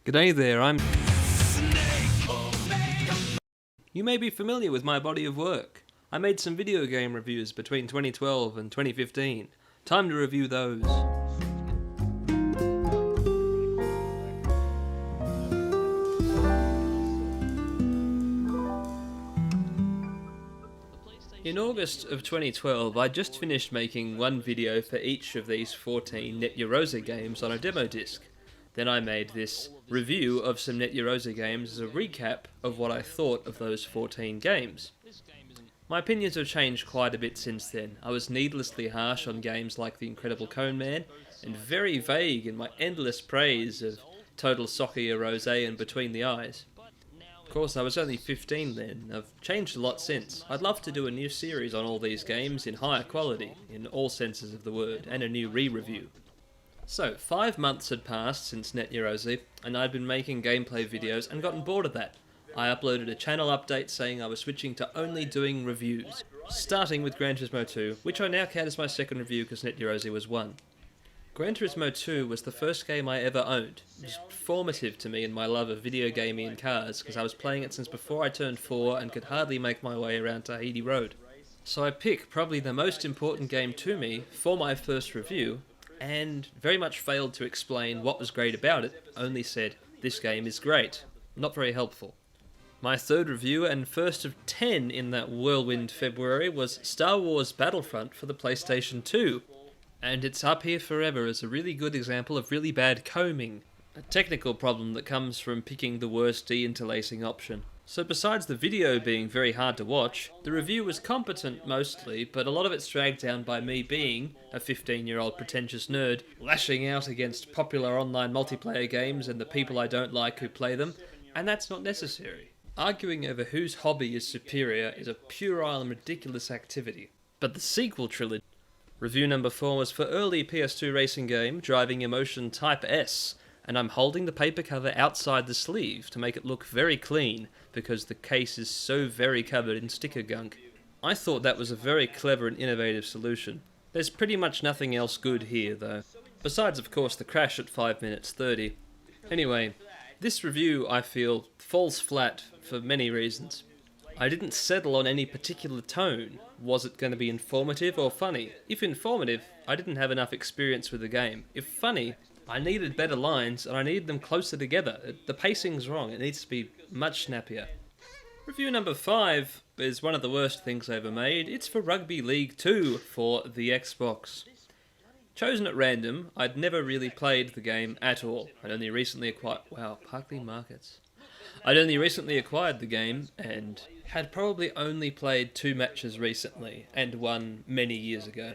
G'day there, I'm You may be familiar with my body of work. I made some video game reviews between 2012 and 2015. Time to review those. In August of 2012, I just finished making one video for each of these 14 Net Eurozone games on a demo disc. Then I made this review of some Net Eurozone games as a recap of what I thought of those 14 games. My opinions have changed quite a bit since then. I was needlessly harsh on games like The Incredible Cone Man, and very vague in my endless praise of Total Soccer Eurozone and Between the Eyes. Of course, I was only 15 then. I've changed a lot since. I'd love to do a new series on all these games in higher quality, in all senses of the word, and a new re-review. So, 5 months had passed since Net Eurozone, and I'd been making gameplay videos and gotten bored of that. I uploaded a channel update saying I was switching to only doing reviews, starting with Gran Turismo 2, which I now count as my second review because Net Eurozone was one. Gran Turismo 2 was the first game I ever owned. It was formative to me in my love of video gaming and cars, because I was playing it since before I turned 4 and could hardly make my way around Tahiti Road. So I picked probably the most important game to me for my first review, and very much failed to explain what was great about it, only said, "This game is great." Not very helpful. My third review, and first of 10 in that whirlwind February, was Star Wars Battlefront for the PlayStation 2. And it's up here forever as a really good example of really bad combing, a technical problem that comes from picking the worst deinterlacing option. So besides the video being very hard to watch, the review was competent mostly, but a lot of it's dragged down by me being a 15-year-old pretentious nerd, lashing out against popular online multiplayer games and the people I don't like who play them, and that's not necessary. Arguing over whose hobby is superior is a puerile and ridiculous activity. But the sequel trilogy. Review number 4 was for early PS2 racing game, Driving Emotion Type S, and I'm holding the paper cover outside the sleeve to make it look very clean, because the case is so very covered in sticker gunk. I thought that was a very clever and innovative solution. There's pretty much nothing else good here, though. Besides, of course, the crash at 5 minutes 30. Anyway, this review, I feel, falls flat for many reasons. I didn't settle on any particular tone. Was it going to be informative or funny? If informative, I didn't have enough experience with the game. If funny, I needed better lines, and I needed them closer together. The pacing's wrong, it needs to be much snappier. Review number 5 is one of the worst things I ever made. It's for Rugby League 2 for the Xbox. Chosen at random, I'd never really played the game at all. I'd only recently acquired the game, and had probably only played 2 matches recently, and one many years ago.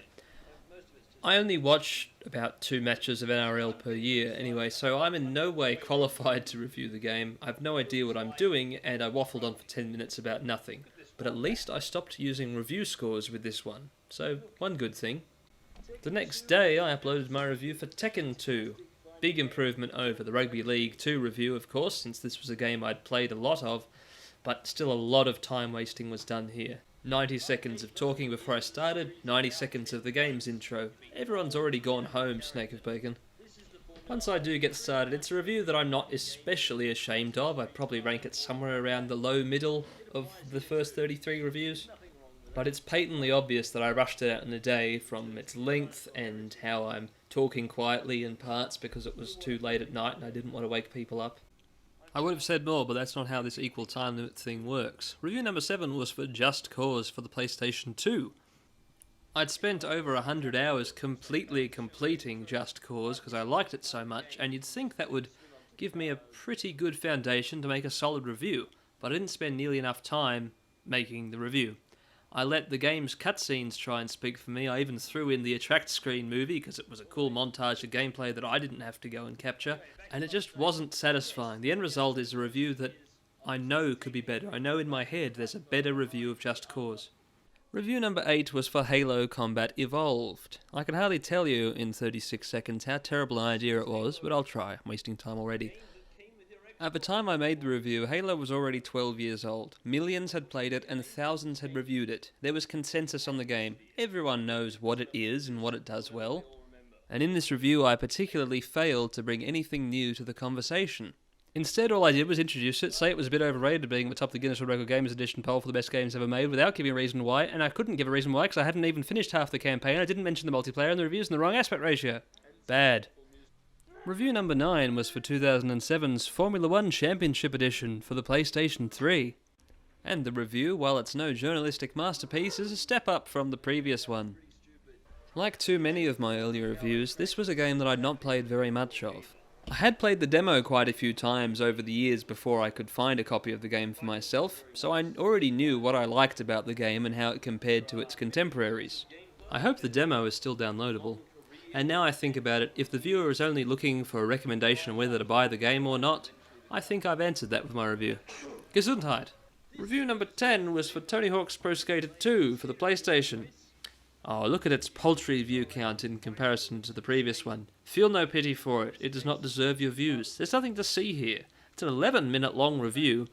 I only watch about 2 matches of NRL per year anyway, so I'm in no way qualified to review the game. I've no idea what I'm doing, and I waffled on for 10 minutes about nothing. But at least I stopped using review scores with this one, so one good thing. The next day I uploaded my review for Tekken 2. Big improvement over the Rugby League 2 review, of course, since this was a game I'd played a lot of, but still a lot of time wasting was done here. 90 seconds of talking before I started, 90 seconds of the game's intro. Everyone's already gone home, Snake of Bacon. Once I do get started, it's a review that I'm not especially ashamed of. I'd probably rank it somewhere around the low middle of the first 33 reviews. But it's patently obvious that I rushed it out in a day from its length and how I'm talking quietly in parts because it was too late at night and I didn't want to wake people up. I would have said more, but that's not how this equal time limit thing works. Review number 7 was for Just Cause for the PlayStation 2. I'd spent over 100 hours completely completing Just Cause because I liked it so much, and you'd think that would give me a pretty good foundation to make a solid review, but I didn't spend nearly enough time making the review. I let the game's cutscenes try and speak for me. I even threw in the Attract Screen movie because it was a cool montage of gameplay that I didn't have to go and capture, and it just wasn't satisfying. The end result is a review that I know could be better. I know in my head there's a better review of Just Cause. Review number 8 was for Halo Combat Evolved. I can hardly tell you in 36 seconds how terrible an idea it was, but I'll try. I'm wasting time already. At the time I made the review, Halo was already 12 years old. Millions had played it and thousands had reviewed it. There was consensus on the game. Everyone knows what it is and what it does well. And in this review I particularly failed to bring anything new to the conversation. Instead, all I did was introduce it, say it was a bit overrated being at the top of the Guinness World Record Games Edition poll for the best games ever made without giving a reason why, and I couldn't give a reason why because I hadn't even finished half the campaign. I didn't mention the multiplayer and the reviews in the wrong aspect ratio. Bad. Review number 9 was for 2007's Formula 1 Championship Edition for the PlayStation 3. And the review, while it's no journalistic masterpiece, is a step up from the previous one. Like too many of my earlier reviews, this was a game that I'd not played very much of. I had played the demo quite a few times over the years before I could find a copy of the game for myself, so I already knew what I liked about the game and how it compared to its contemporaries. I hope the demo is still downloadable. And now I think about it, if the viewer is only looking for a recommendation on whether to buy the game or not, I think I've answered that with my review. Gesundheit! Review number 10 was for Tony Hawk's Pro Skater 2 for the PlayStation. Oh, look at its paltry view count in comparison to the previous one. Feel no pity for it. It does not deserve your views. There's nothing to see here. It's an 11-minute long review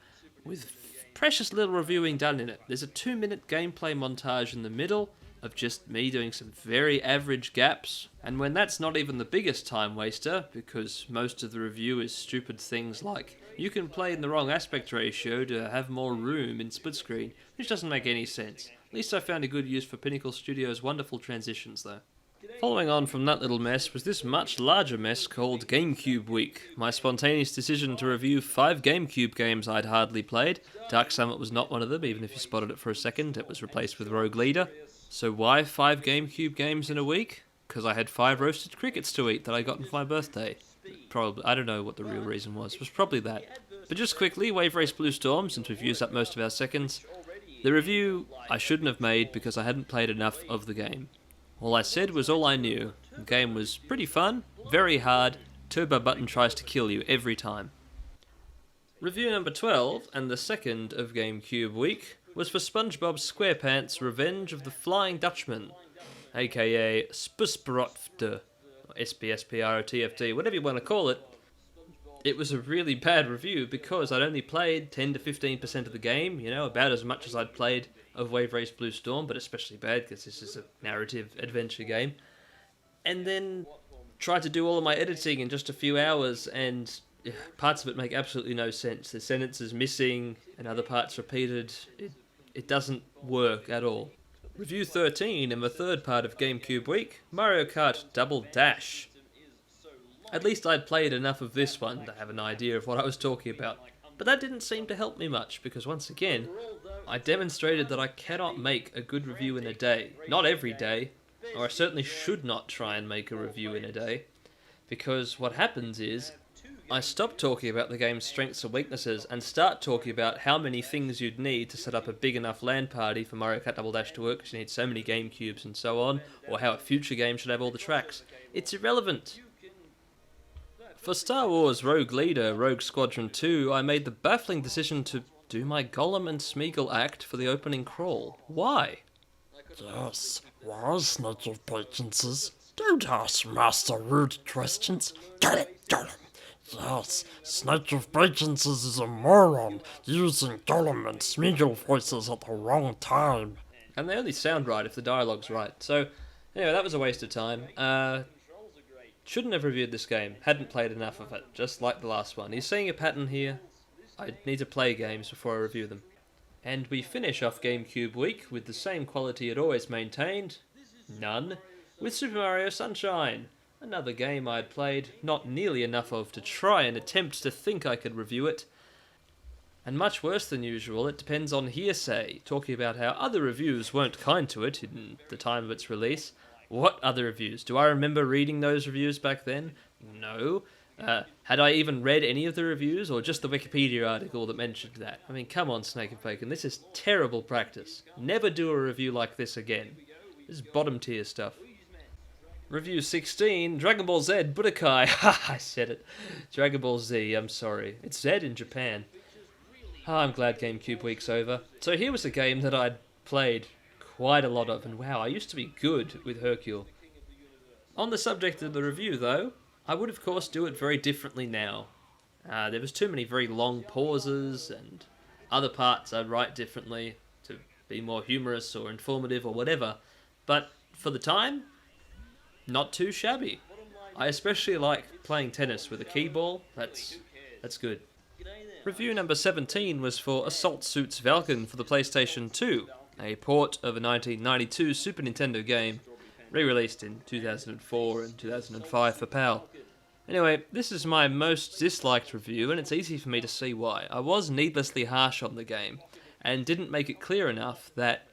with precious little reviewing done in it. There's a 2-minute gameplay montage in the middle of just me doing some very average gaps. And when that's not even the biggest time waster, because most of the review is stupid things like, you can play in the wrong aspect ratio to have more room in split screen, which doesn't make any sense. At least I found a good use for Pinnacle Studios' wonderful transitions, though. Following on from that little mess was this much larger mess called GameCube Week, my spontaneous decision to review 5 GameCube games I'd hardly played. Dark Summit was not one of them, even if you spotted it for a second. It was replaced with Rogue Leader. So why 5 GameCube games in a week? Because I had 5 roasted crickets to eat that I got for my birthday. Probably, I don't know what the real reason was. It was probably that. But just quickly, Wave Race Blue Storm, since we've used up most of our seconds. The review I shouldn't have made because I hadn't played enough of the game. All I said was all I knew. The game was pretty fun, very hard, turbo button tries to kill you every time. Review number 12, and the second of GameCube Week, was for SpongeBob SquarePants' Revenge of the Flying Dutchman, aka Spusprotfte, or SPSPROTFT, whatever you want to call it. It was a really bad review because I'd only played 10 to 15% of the game, about as much as I'd played of Wave Race Blue Storm, but especially bad because this is a narrative adventure game. And then tried to do all of my editing in just a few hours, and parts of it make absolutely no sense. The sentences missing and other parts repeated. It doesn't work at all. Review 13 and the third part of GameCube Week, Mario Kart Double Dash. At least I'd played enough of this one to have an idea of what I was talking about. But that didn't seem to help me much, because once again, I demonstrated that I cannot make a good review in a day. Not every day, or I certainly should not try and make a review in a day. Because what happens is, I stop talking about the game's strengths and weaknesses and start talking about how many things you'd need to set up a big enough LAN party for Mario Kart Double Dash to work, because you need so many GameCubes and so on, or how a future game should have all the tracks. It's irrelevant. For Star Wars Rogue Leader, Rogue Squadron 2, I made the baffling decision to do my Gollum and Smeagol act for the opening crawl. Why? Yes, why, SnakeOfBacon's? Don't ask Master rude questions. Get it. Yes, SnakeOfBacon's is a moron using Gollum and Smeagol voices at the wrong time. And they only sound right if the dialogue's right. So, anyway, that was a waste of time. Shouldn't have reviewed this game. Hadn't played enough of it, just like the last one. You're seeing a pattern here. I need to play games before I review them. And we finish off GameCube Week with the same quality it always maintained. None. With Super Mario Sunshine. Another game I'd played not nearly enough of to try and attempt to think I could review it. And much worse than usual, it depends on hearsay, talking about how other reviews weren't kind to it in the time of its release. What other reviews? Do I remember reading those reviews back then? No. Had I even read any of the reviews, or just the Wikipedia article that mentioned that? I mean, come on, Snake of Bacon, this is terrible practice. Never do a review like this again. This is bottom tier stuff. Review 16, Dragon Ball Z Budokai. Ha, I said it. Dragon Ball Z, I'm sorry. It's Z in Japan. I'm glad GameCube Week's over. So here was a game that I'd played quite a lot of, and wow, I used to be good with Hercule. On the subject of the review, though, I would of course do it very differently now. There was too many very long pauses, and other parts I'd write differently to be more humorous or informative or whatever, but for the time, not too shabby. I especially like playing tennis with a key ball. That's good. Review number 17 was for Assault Suits Valken for the PlayStation 2, a port of a 1992 Super Nintendo game, re-released in 2004 and 2005 for PAL. Anyway, this is my most disliked review, and it's easy for me to see why. I was needlessly harsh on the game, and didn't make it clear enough that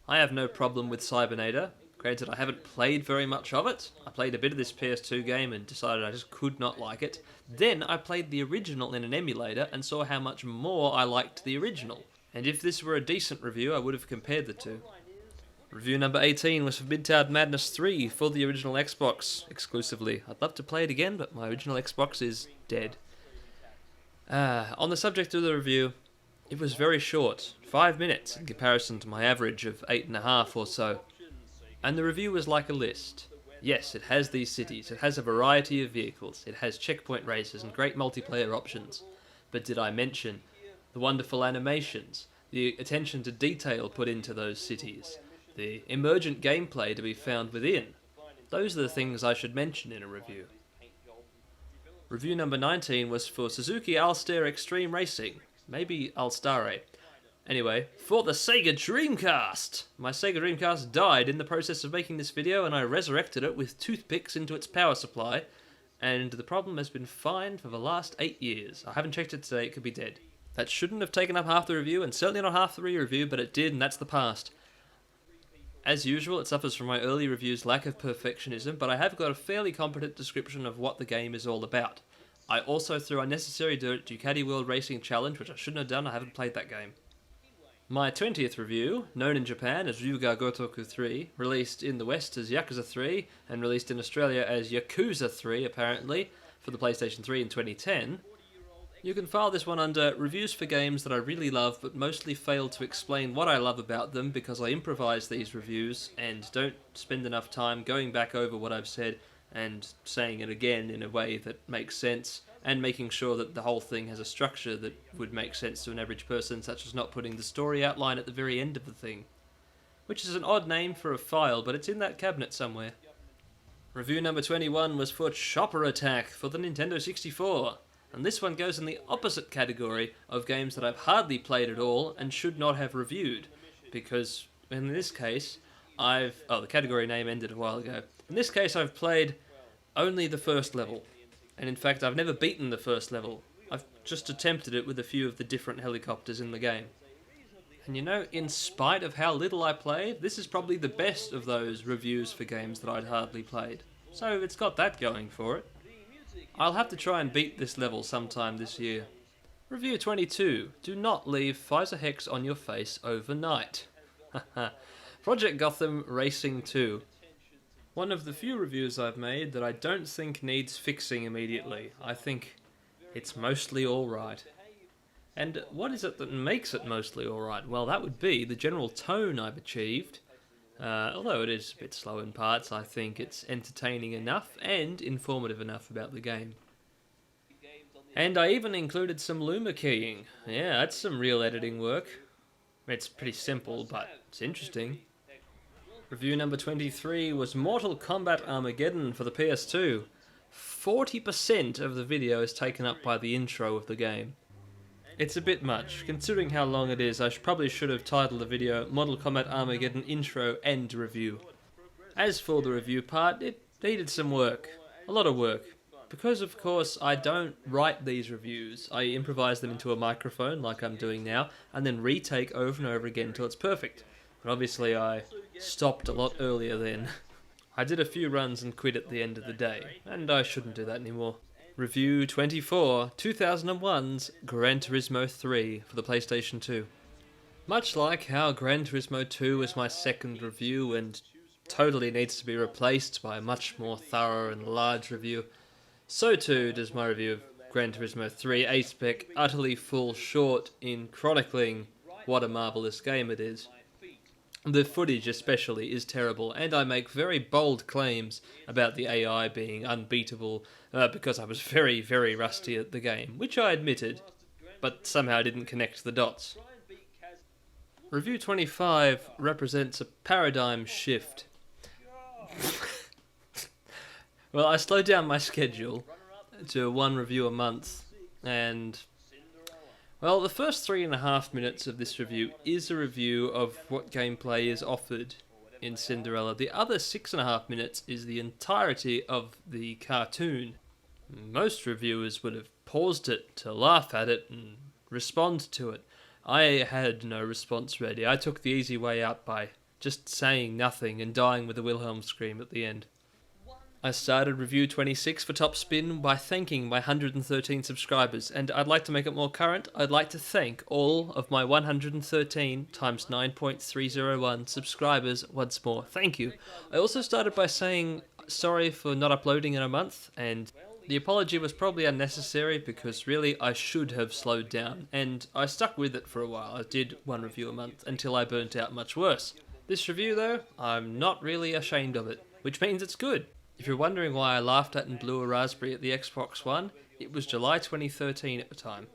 I have no problem with Cybernator. Granted, I haven't played very much of it. I played a bit of this PS2 game and decided I just could not like it. Then I played the original in an emulator and saw how much more I liked the original. And if this were a decent review, I would have compared the two. Review number 18 was for Midtown Madness 3 for the original Xbox, exclusively. I'd love to play it again, but my original Xbox is dead. On the subject of the review, it was very short, 5 minutes in comparison to my average of 8.5 or so. And the review was like a list. Yes, it has these cities, it has a variety of vehicles, it has checkpoint races and great multiplayer options. But did I mention the wonderful animations, the attention to detail put into those cities, the emergent gameplay to be found within? Those are the things I should mention in a review. Review number 19 was for Suzuki All-Star Extreme Racing, maybe All-Stare. Anyway, for the Sega Dreamcast! My Sega Dreamcast died in the process of making this video, and I resurrected it with toothpicks into its power supply, and the problem has been fine for the last 8 years. I haven't checked it today, it could be dead. That shouldn't have taken up half the review, and certainly not half the re-review, but it did, and that's the past. As usual, it suffers from my early reviews' lack of perfectionism, but I have got a fairly competent description of what the game is all about. I also threw unnecessary dirt at Ducati World Racing Challenge, which I shouldn't have done, I haven't played that game. My 20th review, known in Japan as Ryuga Gotoku 3, released in the West as Yakuza 3, and released in Australia as Yakuza 3, apparently, for the PlayStation 3 in 2010. You can file this one under Reviews for Games That I Really Love, but mostly fail to explain what I love about them because I improvise these reviews and don't spend enough time going back over what I've said and saying it again in a way that makes sense, and making sure that the whole thing has a structure that would make sense to an average person, such as not putting the story outline at the very end of the thing. Which is an odd name for a file, but it's in that cabinet somewhere. Review number 21 was for Chopper Attack for the Nintendo 64, and this one goes in the opposite category of games that I've hardly played at all and should not have reviewed, because in this case, the category name ended a while ago. In this case, I've played only the first level. And in fact, I've never beaten the first level. I've just attempted it with a few of the different helicopters in the game. And you know, in spite of how little I played, this is probably the best of those reviews for games that I'd hardly played. So it's got that going for it. I'll have to try and beat this level sometime this year. Review 22. Do not leave Pfizer Hex on your face overnight. Project Gotham Racing 2. One of the few reviews I've made that I don't think needs fixing immediately. I think it's mostly alright. And what is it that makes it mostly alright? Well, that would be the general tone I've achieved. Although it is a bit slow in parts, I think it's entertaining enough and informative enough about the game. And I even included some Luma keying. Yeah, that's some real editing work. It's pretty simple, but it's interesting. Review number 23 was Mortal Kombat Armageddon for the PS2. 40% of the video is taken up by the intro of the game. It's a bit much. Considering how long it is, I probably should have titled the video Mortal Kombat Armageddon Intro and Review. As for the review part, it needed some work. A lot of work. Because of course I don't write these reviews, I improvise them into a microphone like I'm doing now, and then retake over and over again until it's perfect. But obviously I stopped a lot earlier then. I did a few runs and quit at the end of the day, and I shouldn't do that anymore. Review 24, 2001's Gran Turismo 3 for the PlayStation 2. Much like how Gran Turismo 2 was my second review and totally needs to be replaced by a much more thorough and large review, so too does my review of Gran Turismo 3 A-Spec utterly fall short in chronicling what a marvellous game it is. The footage especially is terrible, and I make very bold claims about the AI being unbeatable because I was very, very rusty at the game, which I admitted, but somehow didn't connect the dots. Review 25 represents a paradigm shift. Well, I slowed down my schedule to one review a month, and Well, the first 3.5 minutes of this review is a review of what gameplay is offered in Cinderella. The other 6.5 minutes is the entirety of the cartoon. Most reviewers would have paused it to laugh at it and respond to it. I had no response ready. I took the easy way out by just saying nothing and dying with a Wilhelm scream at the end. I started review 26 for Top Spin by thanking my 113 subscribers, and I'd like to make it more current. I'd like to thank all of my 113 times 9.301 subscribers once more. Thank you. I also started by saying sorry for not uploading in a month, and the apology was probably unnecessary because really I should have slowed down, and I stuck with it for a while. I did one review a month until I burnt out much worse. This review though, I'm not really ashamed of it, which means it's good. If you're wondering why I laughed at and blew a raspberry at the Xbox One, it was July 2013 at the time.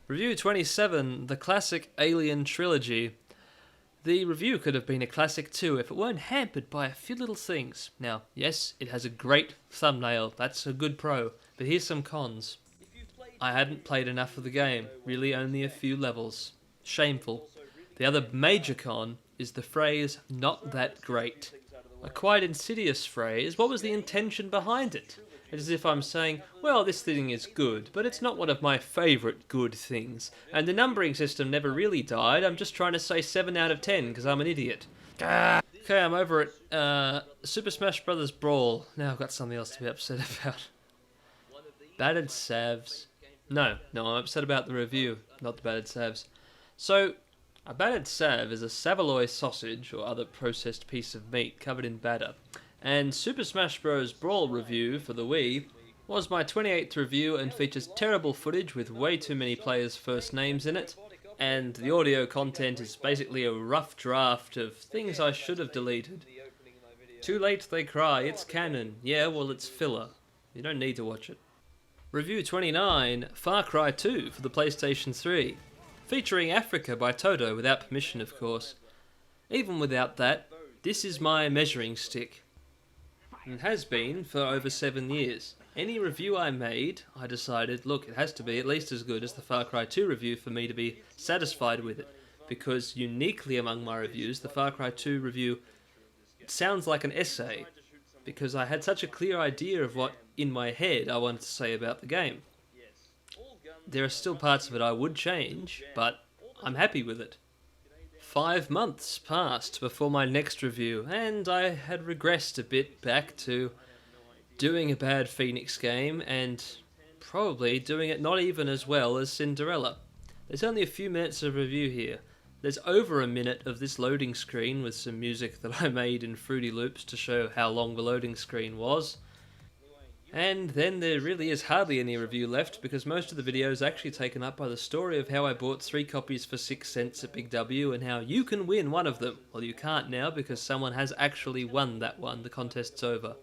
Review 27, the classic Alien Trilogy. The review could have been a classic too if it weren't hampered by a few little things. Now, yes, it has a great thumbnail, that's a good pro, but here's some cons. I hadn't played enough of the game, really only a few levels. Shameful. The other major con is the phrase, "not that great." A quite insidious phrase. What was the intention behind it? It's as if I'm saying, well, this thing is good, but it's not one of my favourite good things. And the numbering system never really died. I'm just trying to say 7 out of 10 because I'm an idiot. Okay, I'm over it. Super Smash Bros. Brawl. Now I've got something else to be upset about. Battered salves. No, I'm upset about the review, not the battered salves. So, a battered salve is a Savoy sausage or other processed piece of meat covered in batter. And Super Smash Bros. Brawl review for the Wii was my 28th review and features terrible footage with way too many players' first names in it. And the audio content is basically a rough draft of things I should have deleted. Too late they cry, it's canon. Yeah, well it's filler. You don't need to watch it. Review 29, Far Cry 2 for the PlayStation 3. Featuring Africa by Toto, without permission of course. Even without that, this is my measuring stick. And has been for over 7 years. Any review I made, I decided, look, it has to be at least as good as the Far Cry 2 review for me to be satisfied with it. Because uniquely among my reviews, the Far Cry 2 review sounds like an essay. Because I had such a clear idea of what, in my head, I wanted to say about the game. There are still parts of it I would change, but I'm happy with it. 5 months passed before my next review, and I had regressed a bit back to doing a bad Phoenix game, and probably doing it not even as well as Cinderella. There's only a few minutes of review here. There's over a minute of this loading screen with some music that I made in Fruity Loops to show how long the loading screen was. And then there really is hardly any review left because most of the video is actually taken up by the story of how I bought 3 copies for 6 cents at Big W and how you can win one of them. Well, you can't now because someone has actually won that one. The contest's over.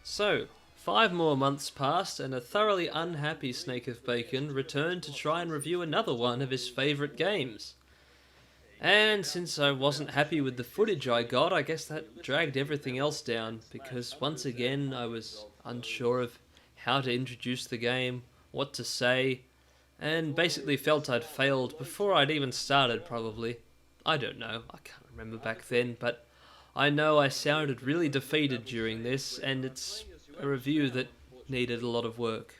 So, 5 more months passed and a thoroughly unhappy Snake of Bacon returned to try and review another one of his favourite games. And since I wasn't happy with the footage I got, I guess that dragged everything else down because once again I was unsure of how to introduce the game, what to say, and basically felt I'd failed before I'd even started probably. I don't know, I can't remember back then, but I know I sounded really defeated during this, and it's a review that needed a lot of work.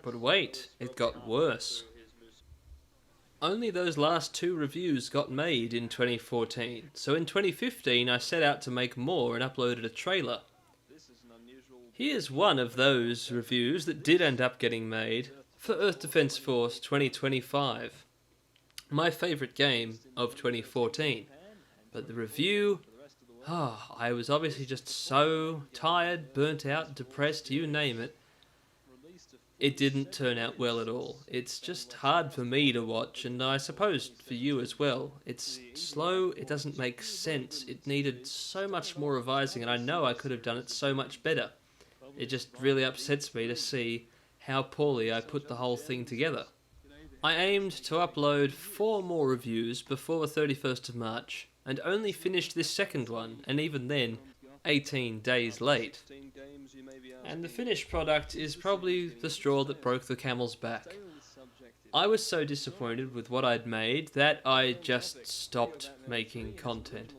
But wait, it got worse. Only those last 2 reviews got made in 2014, so in 2015 I set out to make more and uploaded a trailer. Here's one of those reviews that did end up getting made for Earth Defense Force 2025. My favourite game of 2014. But the review... I was obviously just so tired, burnt out, depressed, you name it. It didn't turn out well at all. It's just hard for me to watch, and I suppose for you as well. It's slow, it doesn't make sense, it needed so much more revising, and I know I could have done it so much better. It just really upsets me to see how poorly I put the whole thing together. I aimed to upload 4 more reviews before the 31st of March, and only finished this second one, and even then, 18 days late. And the finished product is probably the straw that broke the camel's back. I was so disappointed with what I'd made that I just stopped making content.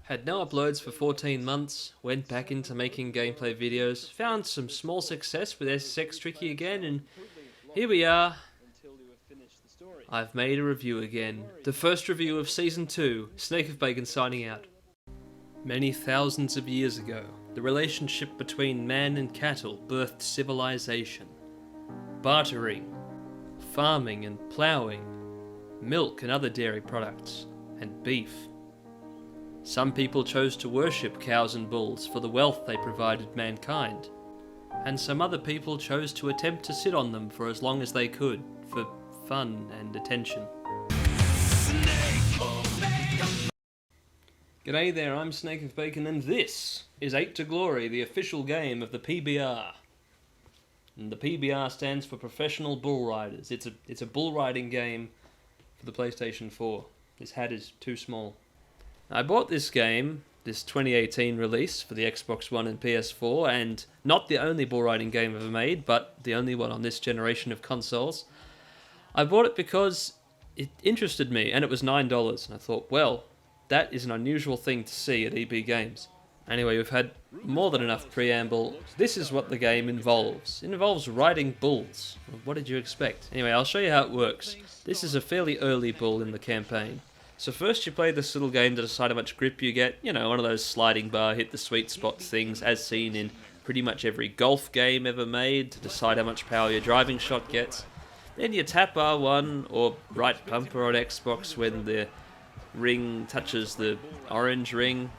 Had no uploads for 14 months, went back into making gameplay videos, found some small success with SX Tricky again, and here we are. I've made a review again. The first review of Season 2, SnakeOfBacon's signing out. Many thousands of years ago, the relationship between man and cattle birthed civilization. Bartering, farming and ploughing, milk and other dairy products, and beef. Some people chose to worship cows and bulls for the wealth they provided mankind, and some other people chose to attempt to sit on them for as long as they could, for fun and attention. G'day there, I'm Snake of Bacon, and this is 8 to Glory, the official game of the PBR. And the PBR stands for Professional Bull Riders. It's a bull riding game for the PlayStation 4. This hat is too small. I bought this game, this 2018 release for the Xbox One and PS4, and not the only bull riding game ever made, but the only one on this generation of consoles. I bought it because it interested me, and it was $9, and I thought, well, that is an unusual thing to see at EB Games. Anyway, we've had more than enough preamble. This is what the game involves. It involves riding bulls. What did you expect? Anyway, I'll show you how it works. This is a fairly early bull in the campaign. So first you play this little game to decide how much grip you get. You know, one of those sliding bar, hit the sweet spot things, as seen in pretty much every golf game ever made, to decide how much power your driving shot gets. Then you tap R1 or right bumper on Xbox when the ring touches the orange ring,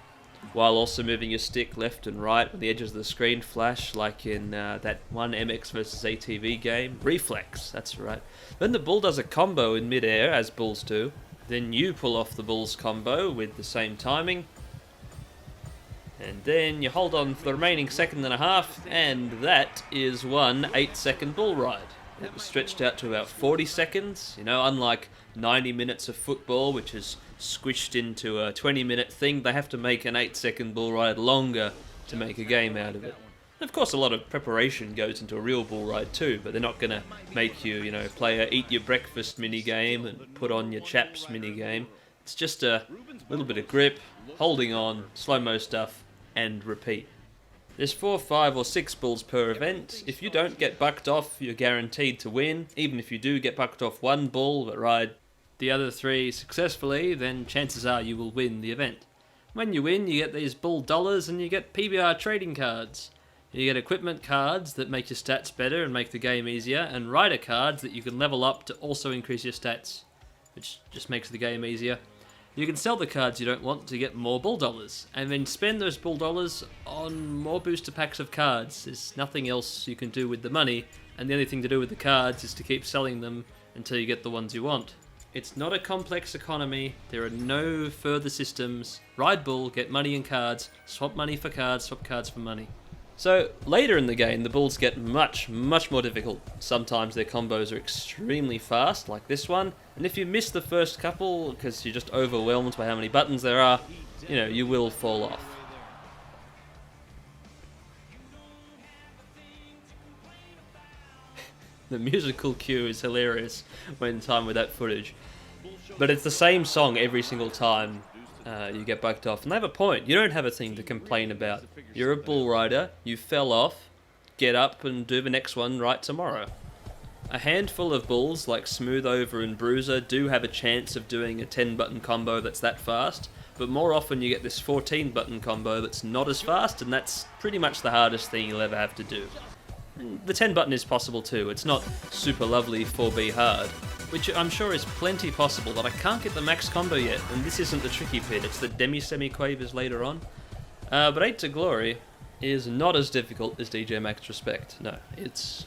while also moving your stick left and right when the edges of the screen flash, like in that one MX vs ATV game. Reflex, that's right. Then the bull does a combo in mid-air, as bulls do. Then you pull off the bull's combo with the same timing. And then you hold on for the remaining second and a half, and that is one 8-second bull ride. It was stretched out to about 40 seconds, you know, unlike 90 minutes of football, which is squished into a 20-minute thing. They have to make an 8-second bull ride longer to make a game out of it. And of course, a lot of preparation goes into a real bull ride too, but they're not going to make you, you know, play a eat your breakfast mini-game and put on your chaps mini-game. It's just a little bit of grip, holding on, slow-mo stuff, and repeat. There's 4, 5 or 6 bulls per event. If you don't get bucked off, you're guaranteed to win. Even if you do get bucked off one bull but ride the other 3 successfully, then chances are you will win the event. When you win, you get these bull dollars and you get PBR trading cards. You get equipment cards that make your stats better and make the game easier, and rider cards that you can level up to also increase your stats, which just makes the game easier. You can sell the cards you don't want to get more bull dollars, and then spend those bull dollars on more booster packs of cards. There's nothing else you can do with the money, and the only thing to do with the cards is to keep selling them until you get the ones you want. It's not a complex economy, there are no further systems. Ride bull, get money and cards, swap money for cards, swap cards for money. So, later in the game, the bulls get much more difficult. Sometimes their combos are extremely fast, like this one, and if you miss the first couple, because you're just overwhelmed by how many buttons there are, you know, you will fall off. The musical cue is hilarious when timed with that footage. But it's the same song every single time you get bucked off. And they have a point. You don't have a thing to complain about. You're a bull rider, you fell off, get up and do the next one right tomorrow. A handful of bulls like Smooth Over and Bruiser do have a chance of doing a 10-button combo that's that fast, but more often you get this 14-button combo that's not as fast, and that's pretty much the hardest thing you'll ever have to do. The 10-button is possible too. It's not super lovely 4B hard, which I'm sure is plenty possible, but I can't get the max combo yet, and this isn't the tricky bit, it's the demi-semi-quavers later on. But 8 to Glory is not as difficult as DJ Max Respect. No, it's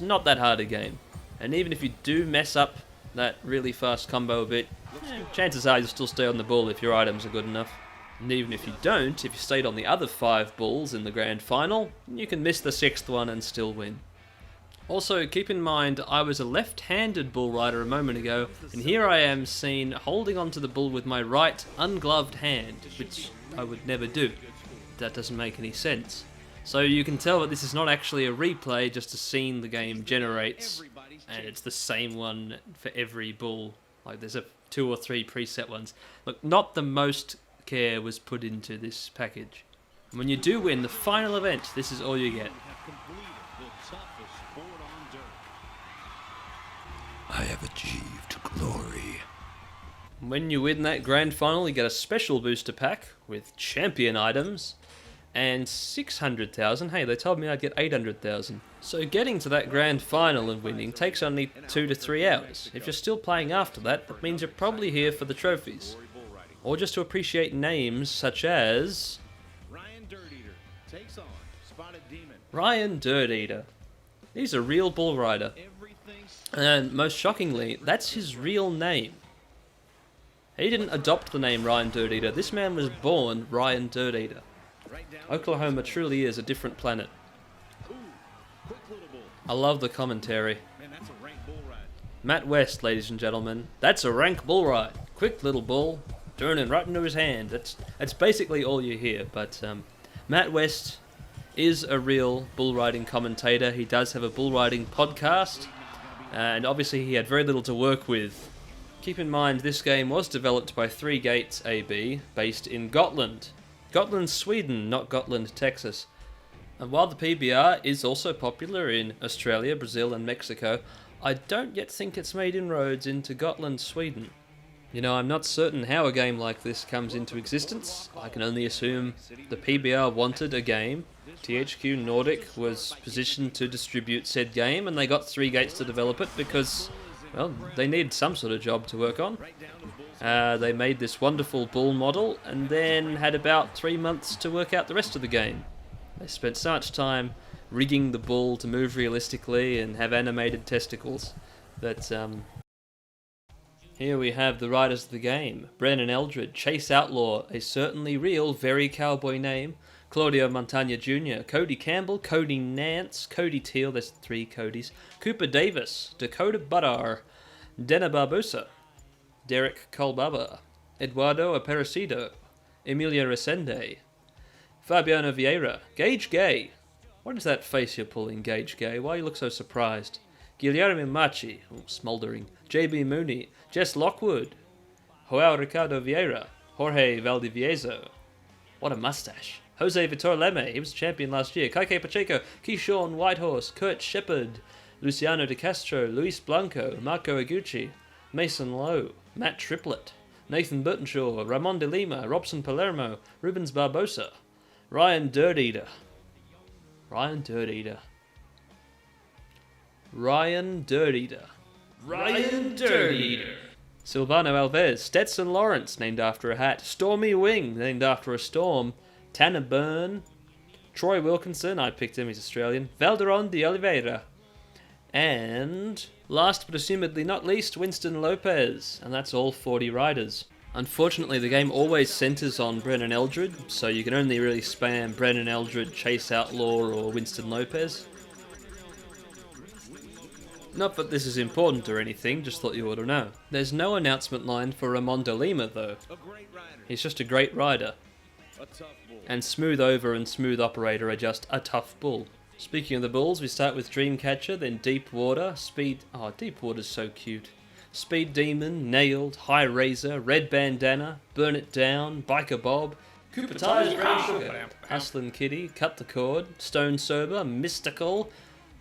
not that hard a game. And even if you do mess up that really fast combo a bit, chances are you'll still stay on the bull if your items are good enough. And even if you don't, if you stayed on the other 5 bulls in the grand final, you can miss the 6th one and still win. Also, keep in mind, I was a left-handed bull rider a moment ago, and here I am seen holding onto the bull with my right ungloved hand, which I would never do. That doesn't make any sense. So you can tell that this is not actually a replay, just a scene the game generates and it's the same one for every bull. Like there's 2 or 3 preset ones. Look, not the most care was put into this package. And when you do win the final event, this is all you get. I have achieved glory. When you win that grand final, you get a special booster pack with champion items and 600,000. Hey, they told me I'd get 800,000. So getting to that grand final and winning takes only 2 to 3 hours. If you're still playing after that, that means you're probably here for the trophies. Or just to appreciate names such as Ryan Dirt Eater. He's a real bull rider. And most shockingly, that's his real name. He didn't adopt the name Ryan Dirt Eater. This man was born Ryan Dirt Eater. Oklahoma truly is a different planet. I love the commentary. Matt West, ladies and gentlemen. That's a rank bull ride. Quick little bull, turning right into his hand. That's basically all you hear. But Matt West is a real bull riding commentator. He does have a bull riding podcast. And obviously he had very little to work with. Keep in mind, this game was developed by 3 Gates AB, based in Gotland. Gotland, Sweden, not Gotland, Texas. And while the PBR is also popular in Australia, Brazil and Mexico, I don't yet think it's made inroads into Gotland, Sweden. You know, I'm not certain how a game like this comes into existence. I can only assume the PBR wanted a game. THQ Nordic was positioned to distribute said game, and they got 3 Gates to develop it because, well, they need some sort of job to work on. They made this wonderful bull model, and then had about 3 months to work out the rest of the game. They spent so much time rigging the bull to move realistically and have animated testicles that, Here we have the riders of the game. Brennan Eldred, Chase Outlaw, a certainly real, very cowboy name. Claudio Montagna Jr., Cody Campbell, Cody Nance, Cody Teal, there's 3 Codys, Cooper Davis, Dakota Buddar, Dena Barbosa, Derek Colbaba, Eduardo Aparecido, Emilia Resende, Fabiano Vieira, Gage Gay. What is that face you're pulling, Gage Gay? Why you look so surprised? Guilherme Machi, smouldering, JB Mooney, Jess Lockwood, Joao Ricardo Vieira, Jorge Valdivieso. What a mustache. Jose Vitor Leme, he was champion last year. Kaike Pacheco, Keyshawn Whitehorse, Kurt Shepard, Luciano De Castro, Luis Blanco, Marco Aguchi, Mason Lowe, Matt Triplett, Nathan Burtonshaw, Ramon de Lima, Robson Palermo, Rubens Barbosa, Ryan Dirt Eater. Ryan Dirt Eater. Ryan Dirt Eater. Ryan Dirt Eater. Silvano Alves, Stetson Lawrence, named after a hat. Stormy Wing, named after a storm. Tanner Byrne, Troy Wilkinson, I picked him, he's Australian, Valderon de Oliveira, and last but assumedly not least, Winston Lopez, and that's all 40 riders. Unfortunately, the game always centres on Brennan Eldred, so you can only really spam Brennan Eldred, Chase Outlaw, or Winston Lopez. Not that this is important or anything, just thought you ought to know. There's no announcement line for Ramon de Lima, though. He's just a great rider. And Smooth Over and Smooth Operator are just a tough bull. Speaking of the bulls, we start with Dreamcatcher, then Deep Water, Speed... Oh, Deep Water's so cute. Speed Demon, Nailed, High Razor, Red Bandana, Burn It Down, Biker Bob, Cooper Tires, Brown Sugar, Hustlin' Kitty, Cut the Cord, Stone Sober, Mystical,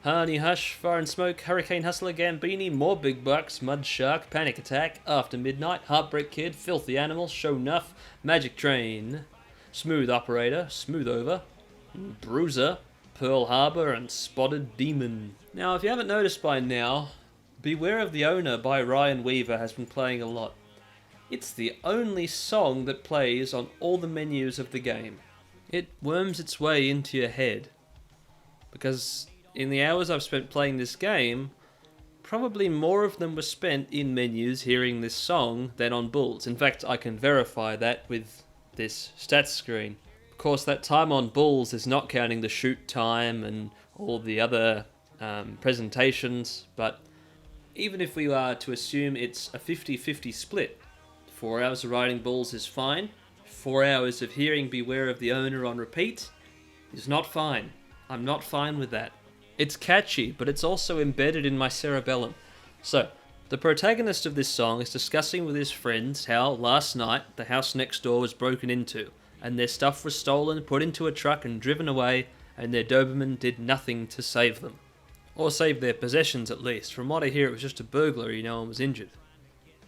Honey Hush, Fire and Smoke, Hurricane Hustler, Gambini, More Big Bucks, Mud Shark, Panic Attack, After Midnight, Heartbreak Kid, Filthy Animal, Show Nuff, Magic Train, Smooth Operator, Smooth Over, Bruiser, Pearl Harbor, and Spotted Demon. Now, if you haven't noticed by now, Beware of the Owner by Ryan Weaver has been playing a lot. It's the only song that plays on all the menus of the game. It worms its way into your head. Because in the hours I've spent playing this game, probably more of them were spent in menus hearing this song than on bulls. In fact, I can verify that with this stats screen. Of course, that time on bulls is not counting the shoot time and all the other presentations, but even if we are to assume it's a 50-50 split, 4 hours of riding bulls is fine, 4 hours of hearing Beware of the Owner on repeat is not fine. I'm not fine with that. It's catchy, but it's also embedded in my cerebellum. So, the protagonist of this song is discussing with his friends how last night the house next door was broken into, and their stuff was stolen, put into a truck and driven away, and their Doberman did nothing to save them. Or save their possessions at least. From what I hear, it was just a burglary, no one was injured.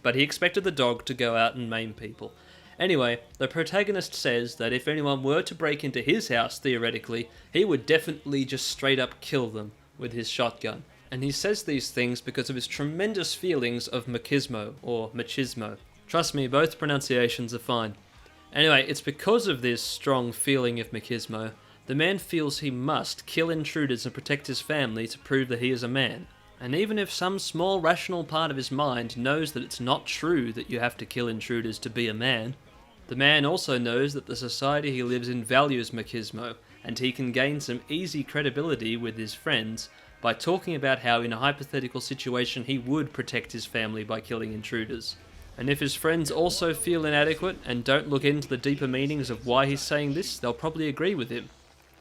But he expected the dog to go out and maim people. Anyway, the protagonist says that if anyone were to break into his house, theoretically, he would definitely just straight up kill them with his shotgun. And he says these things because of his tremendous feelings of machismo, or machismo. Trust me, both pronunciations are fine. Anyway, it's because of this strong feeling of machismo, the man feels he must kill intruders and protect his family to prove that he is a man. And even if some small rational part of his mind knows that it's not true that you have to kill intruders to be a man, the man also knows that the society he lives in values machismo, and he can gain some easy credibility with his friends by talking about how in a hypothetical situation he would protect his family by killing intruders. And if his friends also feel inadequate and don't look into the deeper meanings of why he's saying this, they'll probably agree with him.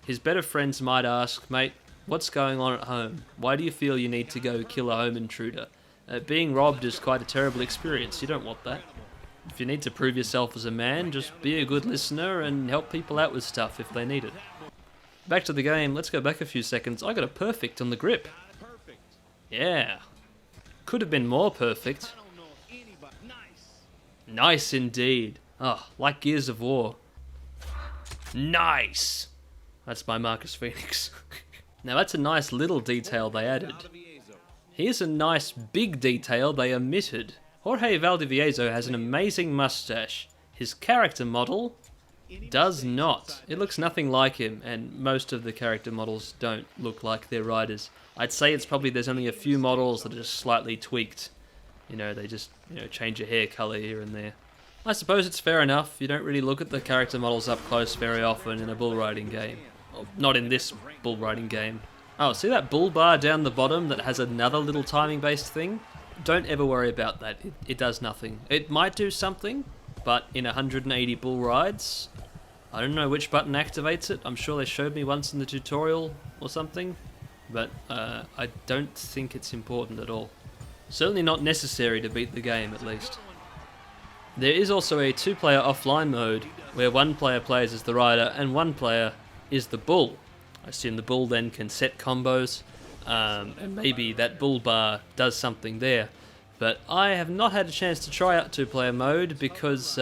His better friends might ask, "Mate, what's going on at home? Why do you feel you need to go kill a home intruder? Being robbed is quite a terrible experience, you don't want that. If you need to prove yourself as a man, just be a good listener and help people out with stuff if they need it." Back to the game, let's go back a few seconds. I got a perfect on the grip. Yeah. Could have been more perfect. Nice indeed. Oh, like Gears of War. Nice! That's my Marcus Phoenix. Now that's a nice little detail they added. Here's a nice big detail they omitted. Jorge Valdivieso has an amazing mustache. His character model does not. It looks nothing like him, and most of the character models don't look like their riders. I'd say it's probably there's only a few models that are just slightly tweaked. They just, change a hair colour here and there. I suppose it's fair enough. You don't really look at the character models up close very often in a bull riding game. Well, not in this bull riding game. Oh, see that bull bar down the bottom that has another little timing based thing? Don't ever worry about that. It does nothing. It might do something, but in 180 bull rides, I don't know which button activates it. I'm sure they showed me once in the tutorial or something, but I don't think it's important at all. Certainly not necessary to beat the game, at least. There is also a 2-player offline mode, where one player plays as the rider and one player is the bull. I assume the bull then can set combos, and maybe that bull bar does something there. But I have not had a chance to try out 2-player mode because,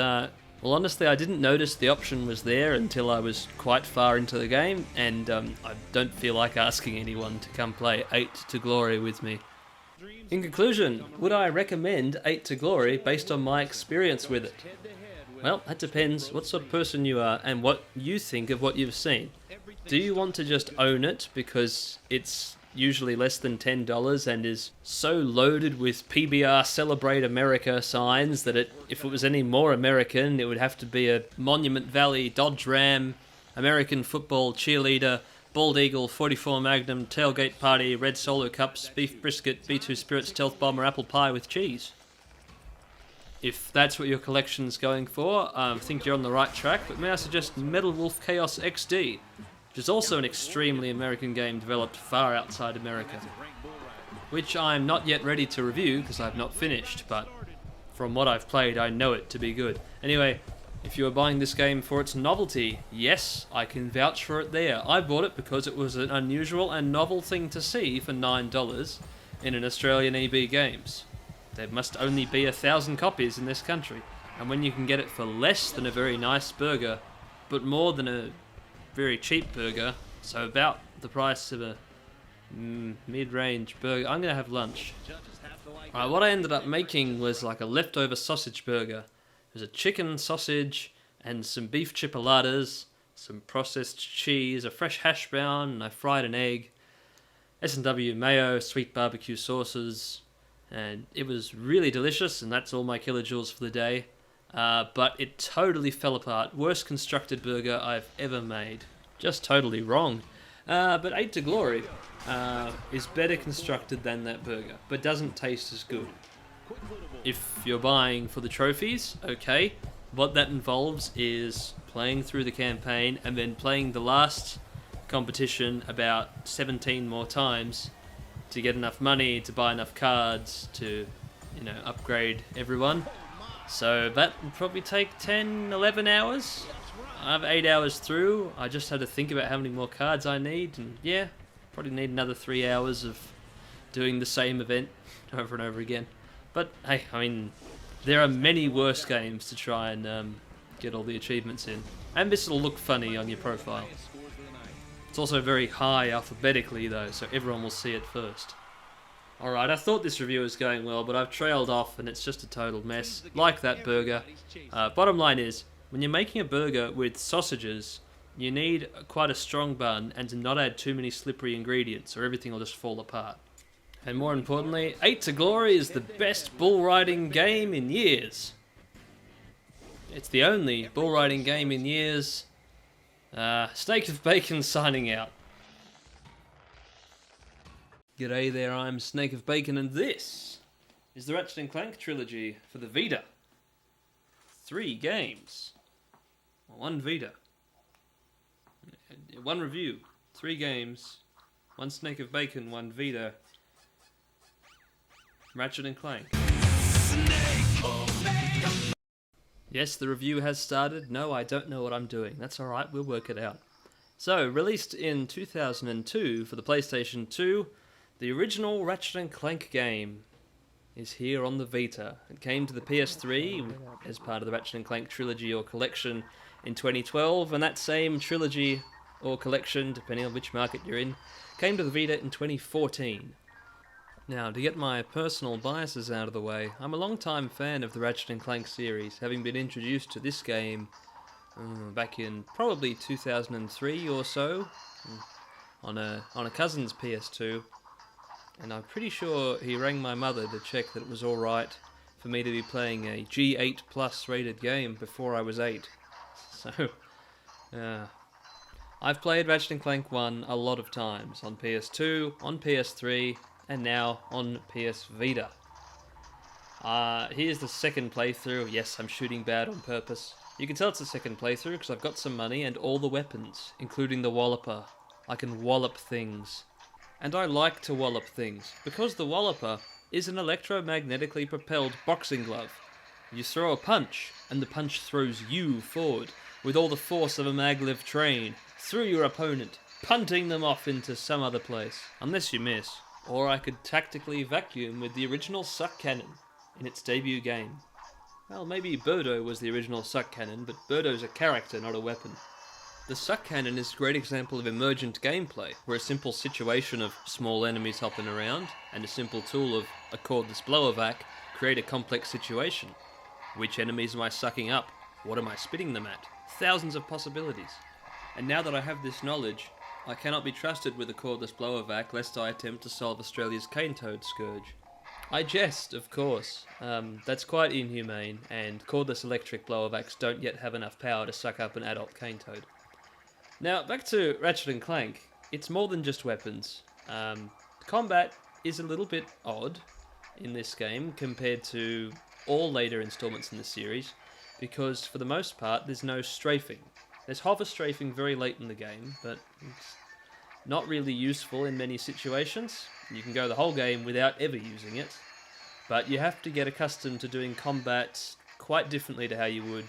honestly, I didn't notice the option was there until I was quite far into the game, and I don't feel like asking anyone to come play 8 to Glory with me. In conclusion, would I recommend 8 to Glory based on my experience with it? Well, that depends what sort of person you are and what you think of what you've seen. Do you want to just own it because it's usually less than $10 and is so loaded with PBR Celebrate America signs that if it was any more American, it would have to be a Monument Valley Dodge Ram, American football cheerleader, Bald Eagle, 44 Magnum, tailgate party, red solo cups, beef brisket, B2 Spirit, stealth bomber, apple pie with cheese? If that's what your collection's going for, I think you're on the right track, but may I suggest Metal Wolf Chaos XD, which is also an extremely American game developed far outside America, which I'm not yet ready to review because I've not finished, but from what I've played I know it to be good. Anyway, if you are buying this game for its novelty, yes, I can vouch for it there. I bought it because it was an unusual and novel thing to see for $9 in an Australian EB Games. There must only be 1,000 copies in this country, and when you can get it for less than a very nice burger, but more than a very cheap burger, so about the price of a mid-range burger, I'm going to have lunch. Alright, what I ended up making was like a leftover sausage burger. There's a chicken sausage and some beef chipolatas, some processed cheese, a fresh hash brown, and I fried an egg, S&W mayo, sweet barbecue sauces, and it was really delicious, and that's all my kilojoules for the day. But it totally fell apart. Worst constructed burger I've ever made. Just totally wrong. But 8 to Glory is better constructed than that burger, but doesn't taste as good. If you're buying for the trophies, okay, what that involves is playing through the campaign and then playing the last competition about 17 more times to get enough money to buy enough cards to, upgrade everyone. So that would probably take 10, 11 hours. I have 8 hours through. I just had to think about how many more cards I need, and yeah, probably need another 3 hours of doing the same event over and over again. But hey, there are many worse games to try and get all the achievements in. And this will look funny on your profile. It's also very high alphabetically though, so everyone will see it first. Alright, I thought this review was going well, but I've trailed off and it's just a total mess. Like that burger. Bottom line is, when you're making a burger with sausages, you need quite a strong bun and to not add too many slippery ingredients or everything will just fall apart. And more importantly, 8 to Glory is the best bull riding game in years. It's the only bull riding game in years. Snake of Bacon signing out. G'day there, I'm Snake of Bacon and this is the Ratchet & Clank Trilogy for the Vita. 3 games. 1 Vita. 1 review. 3 games. 1 Snake of Bacon, 1 Vita. Ratchet & Clank. Yes, the review has started. No, I don't know what I'm doing. That's alright, we'll work it out. So, released in 2002 for the PlayStation 2, the original Ratchet & Clank game is here on the Vita. It came to the PS3 as part of the Ratchet & Clank Trilogy or Collection in 2012, and that same Trilogy or Collection, depending on which market you're in, came to the Vita in 2014. Now, to get my personal biases out of the way, I'm a long-time fan of the Ratchet & Clank series, having been introduced to this game back in probably 2003 or so, on a cousin's PS2, and I'm pretty sure he rang my mother to check that it was alright for me to be playing a G8 plus rated game before I was 8. So, I've played Ratchet & Clank 1 a lot of times, on PS2, on PS3, and now on PS Vita. Here's the second playthrough. Yes, I'm shooting bad on purpose. You can tell it's the second playthrough because I've got some money and all the weapons, including the Walloper. I can wallop things. And I like to wallop things, because the Walloper is an electromagnetically propelled boxing glove. You throw a punch, and the punch throws you forward, with all the force of a maglev train, through your opponent, punting them off into some other place, unless you miss. Or I could tactically vacuum with the original suck cannon in its debut game. Well, maybe Birdo was the original suck cannon, but Birdo's a character, not a weapon. The suck cannon is a great example of emergent gameplay, where a simple situation of small enemies hopping around and a simple tool of a cordless blower vac create a complex situation. Which enemies am I sucking up? What am I spitting them at? Thousands of possibilities. And now that I have this knowledge, I cannot be trusted with a cordless blower vac lest I attempt to solve Australia's cane toad scourge. I jest, of course. That's quite inhumane, and cordless electric blower vacs don't yet have enough power to suck up an adult cane toad. Now, back to Ratchet & Clank. It's more than just weapons. Combat is a little bit odd in this game compared to all later installments in the series, because for the most part there's no strafing. There's hover strafing very late in the game, but it's not really useful in many situations. You can go the whole game without ever using it, but you have to get accustomed to doing combat quite differently to how you would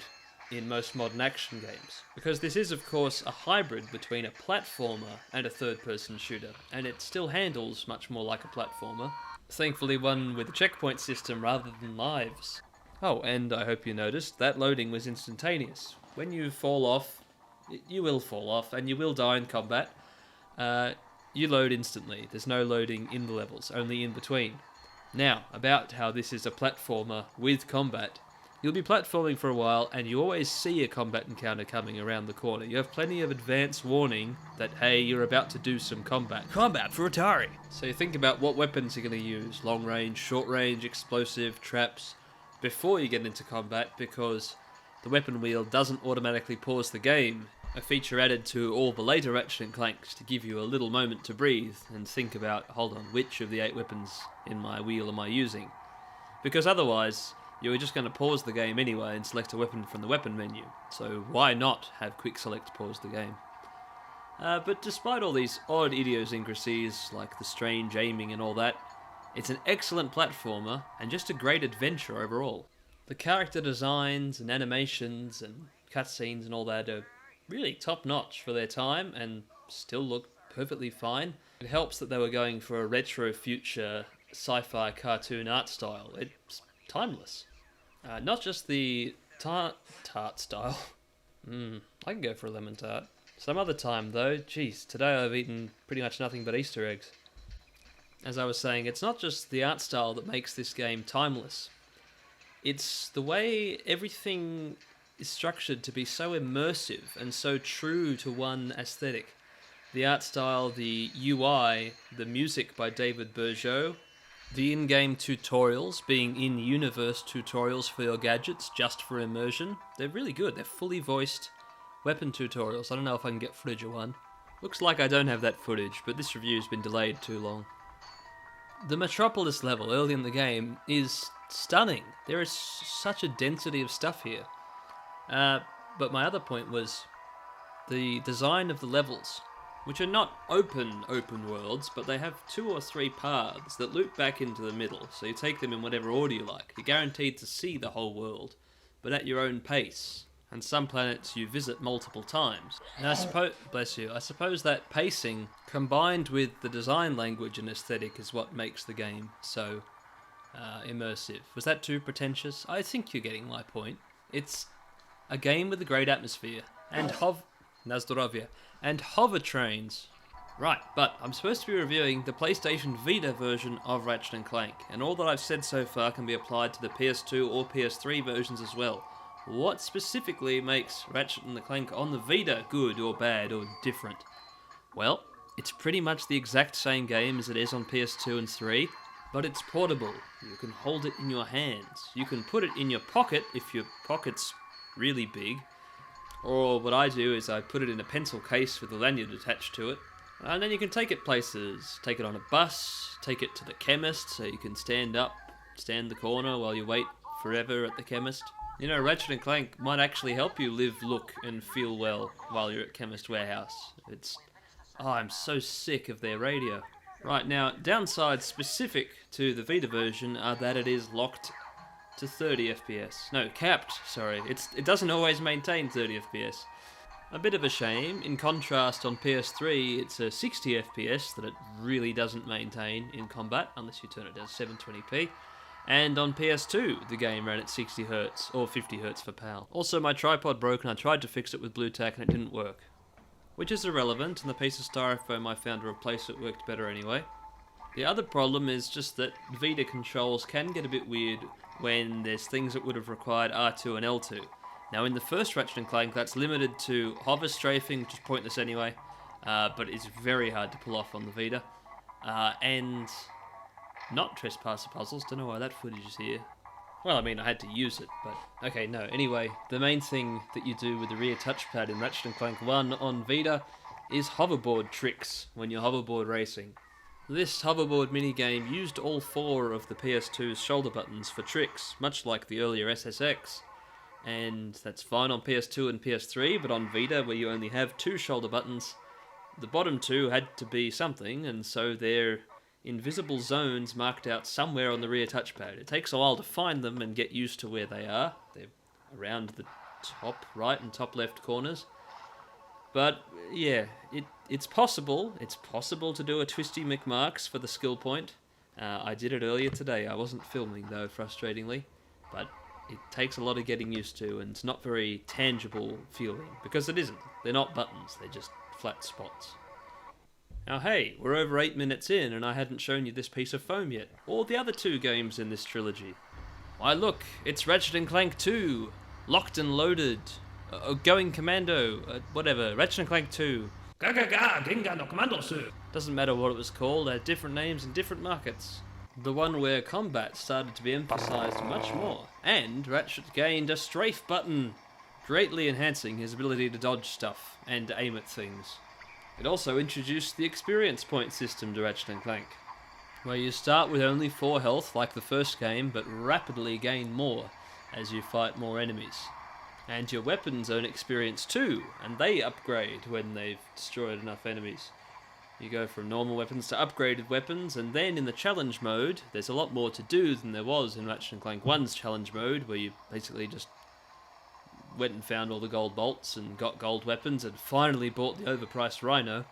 in most modern action games. Because this is, of course, a hybrid between a platformer and a third-person shooter, and it still handles much more like a platformer. Thankfully one with a checkpoint system rather than lives. Oh, and I hope you noticed, that loading was instantaneous. When you fall off, you will fall off, and you will die in combat, you load instantly. There's no loading in the levels, only in between. Now, about how this is a platformer with combat. You'll be platforming for a while, and you always see a combat encounter coming around the corner. You have plenty of advance warning that, hey, you're about to do some combat. Combat for Atari! So you think about what weapons you're going to use. Long range, short range, explosive, traps, before you get into combat, because the weapon wheel doesn't automatically pause the game. A feature added to all the later Ratchet & Clanks to give you a little moment to breathe and think about, hold on, which of the 8 weapons in my wheel am I using? Because otherwise, you were just going to pause the game anyway and select a weapon from the weapon menu, so why not have quick select pause the game? But despite all these odd idiosyncrasies, like the strange aiming and all that, it's an excellent platformer and just a great adventure overall. The character designs and animations and cutscenes and all that are really top-notch for their time and still look perfectly fine. It helps that they were going for a retro future sci-fi cartoon art style. It's timeless. Not just the tart style. I can go for a lemon tart. Some other time though, geez, today I've eaten pretty much nothing but Easter eggs. As I was saying, it's not just the art style that makes this game timeless. It's the way everything is structured to be so immersive and so true to one aesthetic. The art style, the UI, the music by David Bergeau, the in-game tutorials being in-universe tutorials for your gadgets just for immersion. They're really good. They're fully voiced weapon tutorials. I don't know if I can get footage of one. Looks like I don't have that footage, but this review's been delayed too long. The Metropolis level early in the game is stunning. There is such a density of stuff here. But my other point was the design of the levels, which are not open worlds, but they have 2 or 3 paths that loop back into the middle, so you take them in whatever order you like. You're guaranteed to see the whole world, but at your own pace. And some planets you visit multiple times. And I suppose that pacing, combined with the design language and aesthetic, is what makes the game so immersive. Was that too pretentious? I think you're getting my point. It's a game with a great atmosphere, and hover trains. Right, but I'm supposed to be reviewing the PlayStation Vita version of Ratchet & Clank, and all that I've said so far can be applied to the PS2 or PS3 versions as well. What specifically makes Ratchet & Clank on the Vita good or bad or different? Well, it's pretty much the exact same game as it is on PS2 and 3, but it's portable. You can hold it in your hands. You can put it in your pocket if your pocket's really big. Or what I do is I put it in a pencil case with a lanyard attached to it. And then you can take it places. Take it on a bus, take it to the chemist so you can stand the corner while you wait forever at the chemist. You know, Ratchet & Clank might actually help you live, look, and feel well while you're at Chemist Warehouse. I'm so sick of their radio. Right, now, downsides specific to the Vita version are that it is locked to 30 FPS. No, capped, sorry. It doesn't always maintain 30 FPS. A bit of a shame. In contrast, on PS3, it's a 60 FPS that it really doesn't maintain in combat, unless you turn it down to 720p. And on PS2, the game ran at 60Hz, or 50Hz for PAL. Also, my tripod broke and I tried to fix it with Blue Tack and it didn't work. Which is irrelevant, and the piece of styrofoam I found to replace it worked better anyway. The other problem is just that Vita controls can get a bit weird when there's things that would have required R2 and L2. Now in the first Ratchet & Clank, that's limited to hover strafing, which is pointless anyway, but it's very hard to pull off on the Vita. And not trespasser puzzles, don't know why that footage is here. Well, I mean, I had to use it, but... Okay, no, anyway, the main thing that you do with the rear touchpad in Ratchet & Clank 1 on Vita is hoverboard tricks when you're hoverboard racing. This hoverboard minigame used all 4 of the PS2's shoulder buttons for tricks, much like the earlier SSX. And that's fine on PS2 and PS3, but on Vita, where you only have 2 shoulder buttons, the bottom 2 had to be something, and so they're invisible zones marked out somewhere on the rear touchpad. It takes a while to find them and get used to where they are. They're around the top right and top left corners. But yeah, it's possible. It's possible to do a Twisty McMarks for the skill point. I did it earlier today. I wasn't filming though, frustratingly. But it takes a lot of getting used to, and it's not very tangible feeling, because it isn't. They're not buttons, they're just flat spots. Now hey, we're over 8 minutes in and I hadn't shown you this piece of foam yet, or the other 2 games in this trilogy. Why look, it's Ratchet & Clank 2, Locked and Loaded, Going Commando, whatever, Ratchet & Clank 2. Ginga no Commando, sir. Doesn't matter what it was called, it had different names in different markets. The one where combat started to be emphasised much more, and Ratchet gained a strafe button, greatly enhancing his ability to dodge stuff and aim at things. It also introduced the experience point system to Ratchet & Clank, where you start with only 4 health like the first game, but rapidly gain more as you fight more enemies. And your weapons earn experience too, and they upgrade when they've destroyed enough enemies. You go from normal weapons to upgraded weapons, and then in the challenge mode, there's a lot more to do than there was in Ratchet & Clank 1's challenge mode, where you basically just went and found all the gold bolts and got gold weapons and finally bought the overpriced Rhino.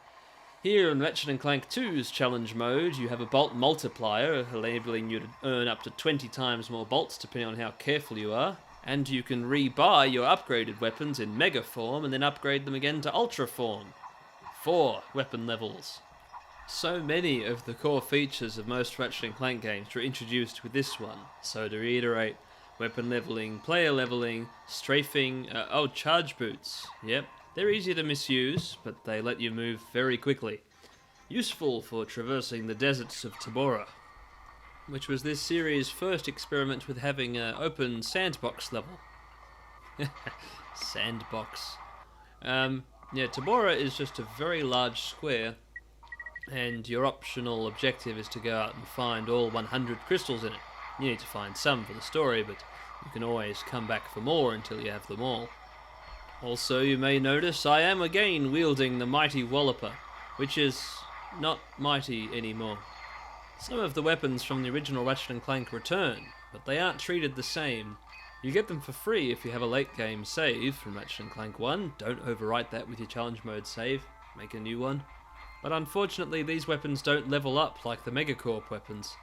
Here in Ratchet & Clank 2's challenge mode, you have a bolt multiplier, enabling you to earn up to 20 times more bolts depending on how careful you are, and you can rebuy your upgraded weapons in Mega form and then upgrade them again to Ultra form. 4 weapon levels. So many of the core features of most Ratchet & Clank games were introduced with this one. So to reiterate, weapon leveling, player leveling, strafing, charge boots. Yep, they're easy to misuse, but they let you move very quickly. Useful for traversing the deserts of Tabora, which was this series' first experiment with having an open sandbox level. Sandbox. Tabora is just a very large square, and your optional objective is to go out and find all 100 crystals in it. You need to find some for the story, but you can always come back for more until you have them all. Also, you may notice I am again wielding the mighty Walloper, which is not mighty anymore. Some of the weapons from the original Ratchet & Clank return, but they aren't treated the same. You get them for free if you have a late game save from Ratchet & Clank 1. Don't overwrite that with your challenge mode save, make a new one. But unfortunately these weapons don't level up like the Megacorp weapons,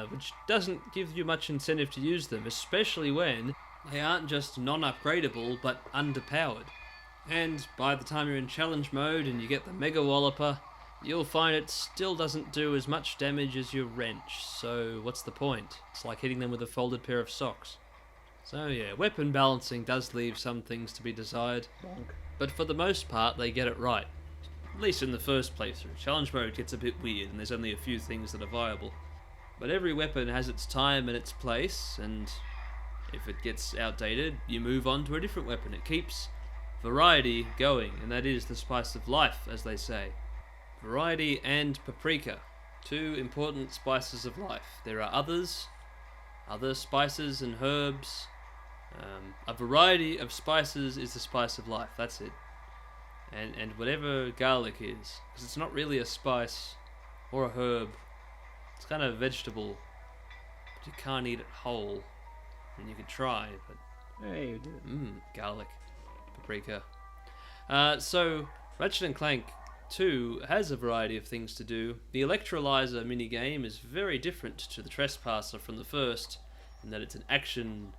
which doesn't give you much incentive to use them, especially when they aren't just non-upgradable but underpowered. And by the time you're in challenge mode and you get the Mega Walloper, you'll find it still doesn't do as much damage as your wrench, so what's the point? It's like hitting them with a folded pair of socks. So yeah, weapon balancing does leave some things to be desired, but for the most part they get it right. At least in the first playthrough. Challenge mode gets a bit weird and there's only a few things that are viable. But every weapon has its time and its place, and if it gets outdated, you move on to a different weapon. It keeps variety going, and that is the spice of life, as they say. Variety and paprika, 2 important spices of life. There are others, other spices and herbs. A variety of spices is the spice of life, that's it. And whatever garlic is, because it's not really a spice or a herb, it's kind of a vegetable, but you can't eat it whole. And you could try, but... Hey, you did. Garlic, paprika. So, Ratchet & Clank 2 has a variety of things to do. The Electrolyzer minigame is very different to the Trespasser from the first, in that it's an action,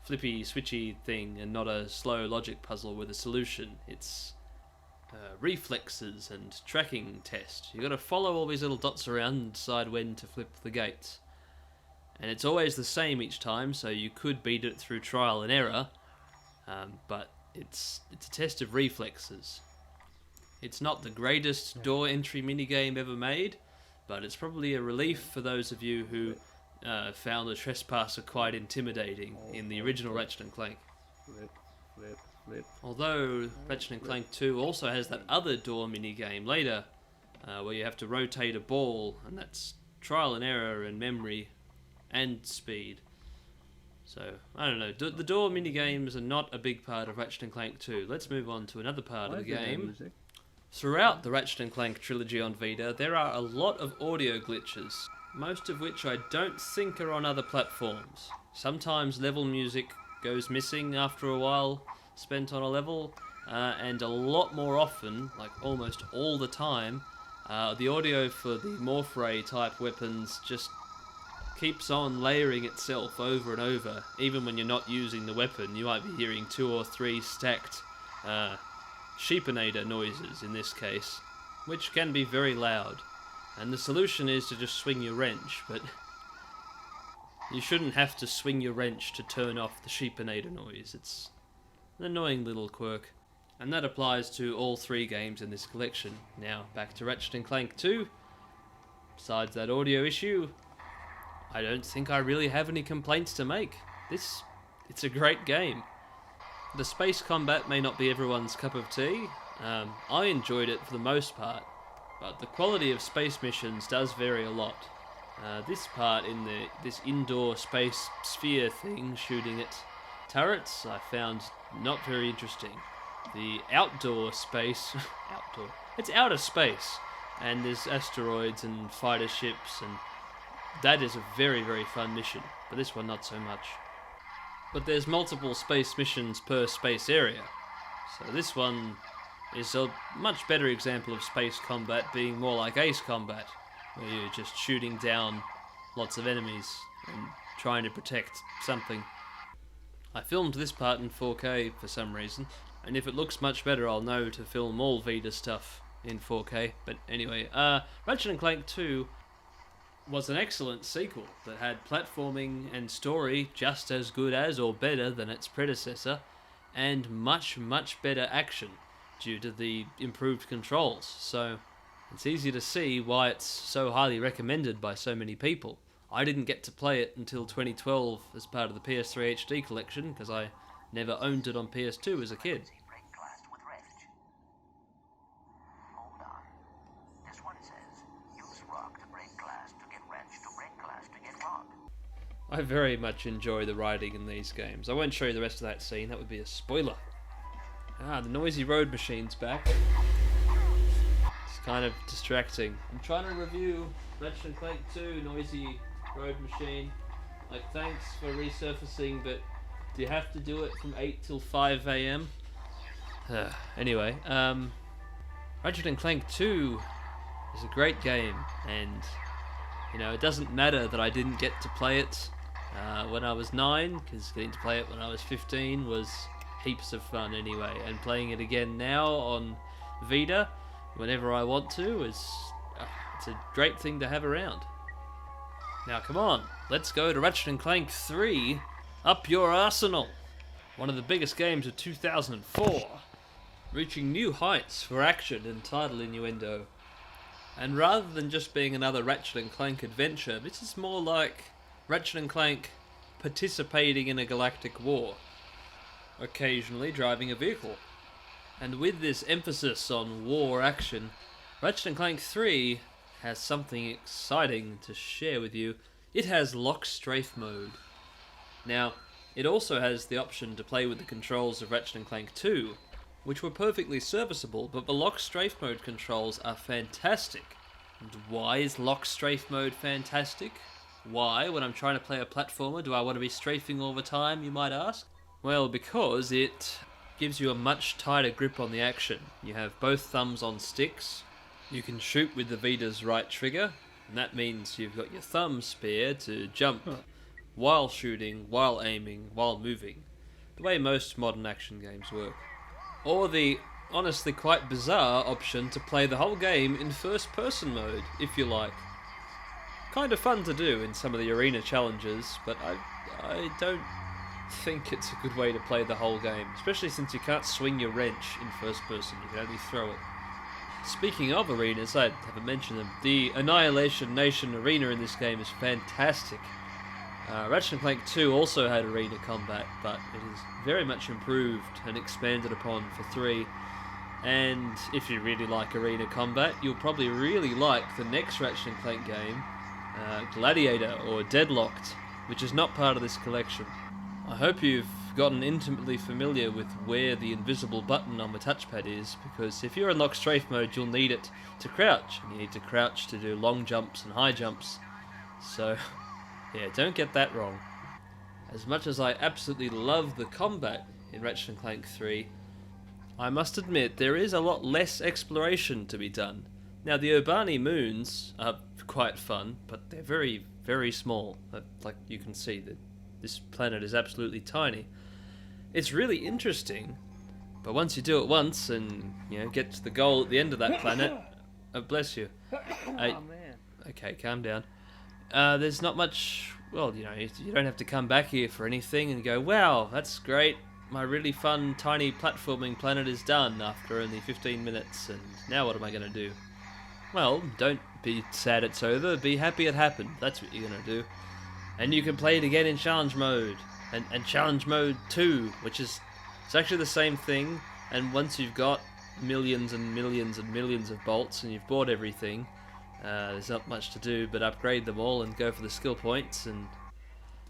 flippy, switchy thing, and not a slow logic puzzle with a solution. It's reflexes and tracking test. You've got to follow all these little dots around and decide when to flip the gates. And it's always the same each time, so you could beat it through trial and error, but it's a test of reflexes. It's not the greatest door entry minigame ever made, but it's probably a relief for those of you who found the Trespasser quite intimidating in the original Ratchet & Clank. Although Ratchet & Clank 2 also has that other door minigame later, where you have to rotate a ball, and that's trial and error and memory and speed. So, I don't know, the door minigames are not a big part of Ratchet & Clank 2. Let's move on to another part of the game. Throughout the Ratchet & Clank trilogy on Vita, there are a lot of audio glitches, most of which I don't think are on other platforms. Sometimes level music goes missing after a while spent on a level, and a lot more often, like almost all the time, the audio for the Morph Ray type weapons just keeps on layering itself over and over. Even when you're not using the weapon, you might be hearing 2 or 3 stacked sheepinator noises in this case, which can be very loud. And the solution is to just swing your wrench, but you shouldn't have to swing your wrench to turn off the sheepinator noise. It's an annoying little quirk. And that applies to all 3 games in this collection. Now, back to Ratchet & Clank 2. Besides that audio issue, I don't think I really have any complaints to make. It's a great game. The space combat may not be everyone's cup of tea. I enjoyed it for the most part, but the quality of space missions does vary a lot. This part in this indoor space sphere thing, shooting it, turrets I found not very interesting. The outdoor space, it's outer space, and there's asteroids and fighter ships, and that is a very, very fun mission, but this one not so much. But there's multiple space missions per space area, so this one is a much better example of space combat, being more like Ace Combat, where you're just shooting down lots of enemies and trying to protect something. I filmed this part in 4K for some reason, and if it looks much better I'll know to film all Vita stuff in 4K, but anyway, Ratchet & Clank 2 was an excellent sequel that had platforming and story just as good as or better than its predecessor, and much, much better action due to the improved controls, so it's easy to see why it's so highly recommended by so many people. I didn't get to play it until 2012 as part of the PS3 HD collection, because I never owned it on PS2 as a kid. I very much enjoy the riding in these games. I won't show you the rest of that scene, that would be a spoiler. The noisy road machine's back. It's kind of distracting. I'm trying to review Ratchet & Clank 2, noisy road machine. Like, thanks for resurfacing, but do you have to do it from 8 till 5 AM? Anyway, Ratchet & Clank 2 is a great game, and, you know, it doesn't matter that I didn't get to play it when I was 9, because getting to play it when I was 15 was heaps of fun anyway, and playing it again now on Vita whenever I want to is it's a great thing to have around. Now come on, let's go to Ratchet & Clank 3, Up Your Arsenal, one of the biggest games of 2004, reaching new heights for action and title innuendo. And rather than just being another Ratchet & Clank adventure, this is more like Ratchet & Clank participating in a galactic war, occasionally driving a vehicle. And with this emphasis on war action, Ratchet & Clank 3 has something exciting to share with you. It has lock strafe mode. Now, it also has the option to play with the controls of Ratchet & Clank 2, which were perfectly serviceable, but the lock strafe mode controls are fantastic. And why is lock strafe mode fantastic? Why, when I'm trying to play a platformer, do I want to be strafing all the time, you might ask? Well, because it gives you a much tighter grip on the action. You have both thumbs on sticks, you can shoot with the Vita's right trigger, and that means you've got your thumb spare to jump while shooting, while aiming, while moving, the way most modern action games work. Or the honestly quite bizarre option to play the whole game in first person mode, if you like. Kind of fun to do in some of the arena challenges, but I don't think it's a good way to play the whole game, especially since you can't swing your wrench in first person, you can only throw it. Speaking of arenas, I haven't mentioned them. The Annihilation Nation arena in this game is fantastic. Ratchet & Clank 2 also had arena combat, but it is very much improved and expanded upon for 3. And if you really like arena combat, you'll probably really like the next Ratchet & Clank game, Gladiator or Deadlocked, which is not part of this collection. I hope you've gotten intimately familiar with where the invisible button on the touchpad is, because if you're in lock strafe mode you'll need it to crouch, and you need to crouch to do long jumps and high jumps. So yeah, don't get that wrong. As much as I absolutely love the combat in Ratchet & Clank 3, I must admit there is a lot less exploration to be done. Now the Urbani moons are quite fun, but they're very, very small. Like you can see that this planet is absolutely tiny. It's really interesting, but once you do it once and get to the goal at the end of that planet, bless you. Oh man. Okay, calm down. There's not much. Well, you don't have to come back here for anything and go, wow, that's great. My really fun tiny platforming planet is done after only 15 minutes, and now what am I going to do? Well, don't be sad it's over, be happy it happened. That's what you're going to do. And you can play it again in challenge mode, and challenge mode 2, which is it's actually the same thing, and once you've got millions and millions and millions of bolts and you've bought everything, there's not much to do but upgrade them all and go for the skill points, and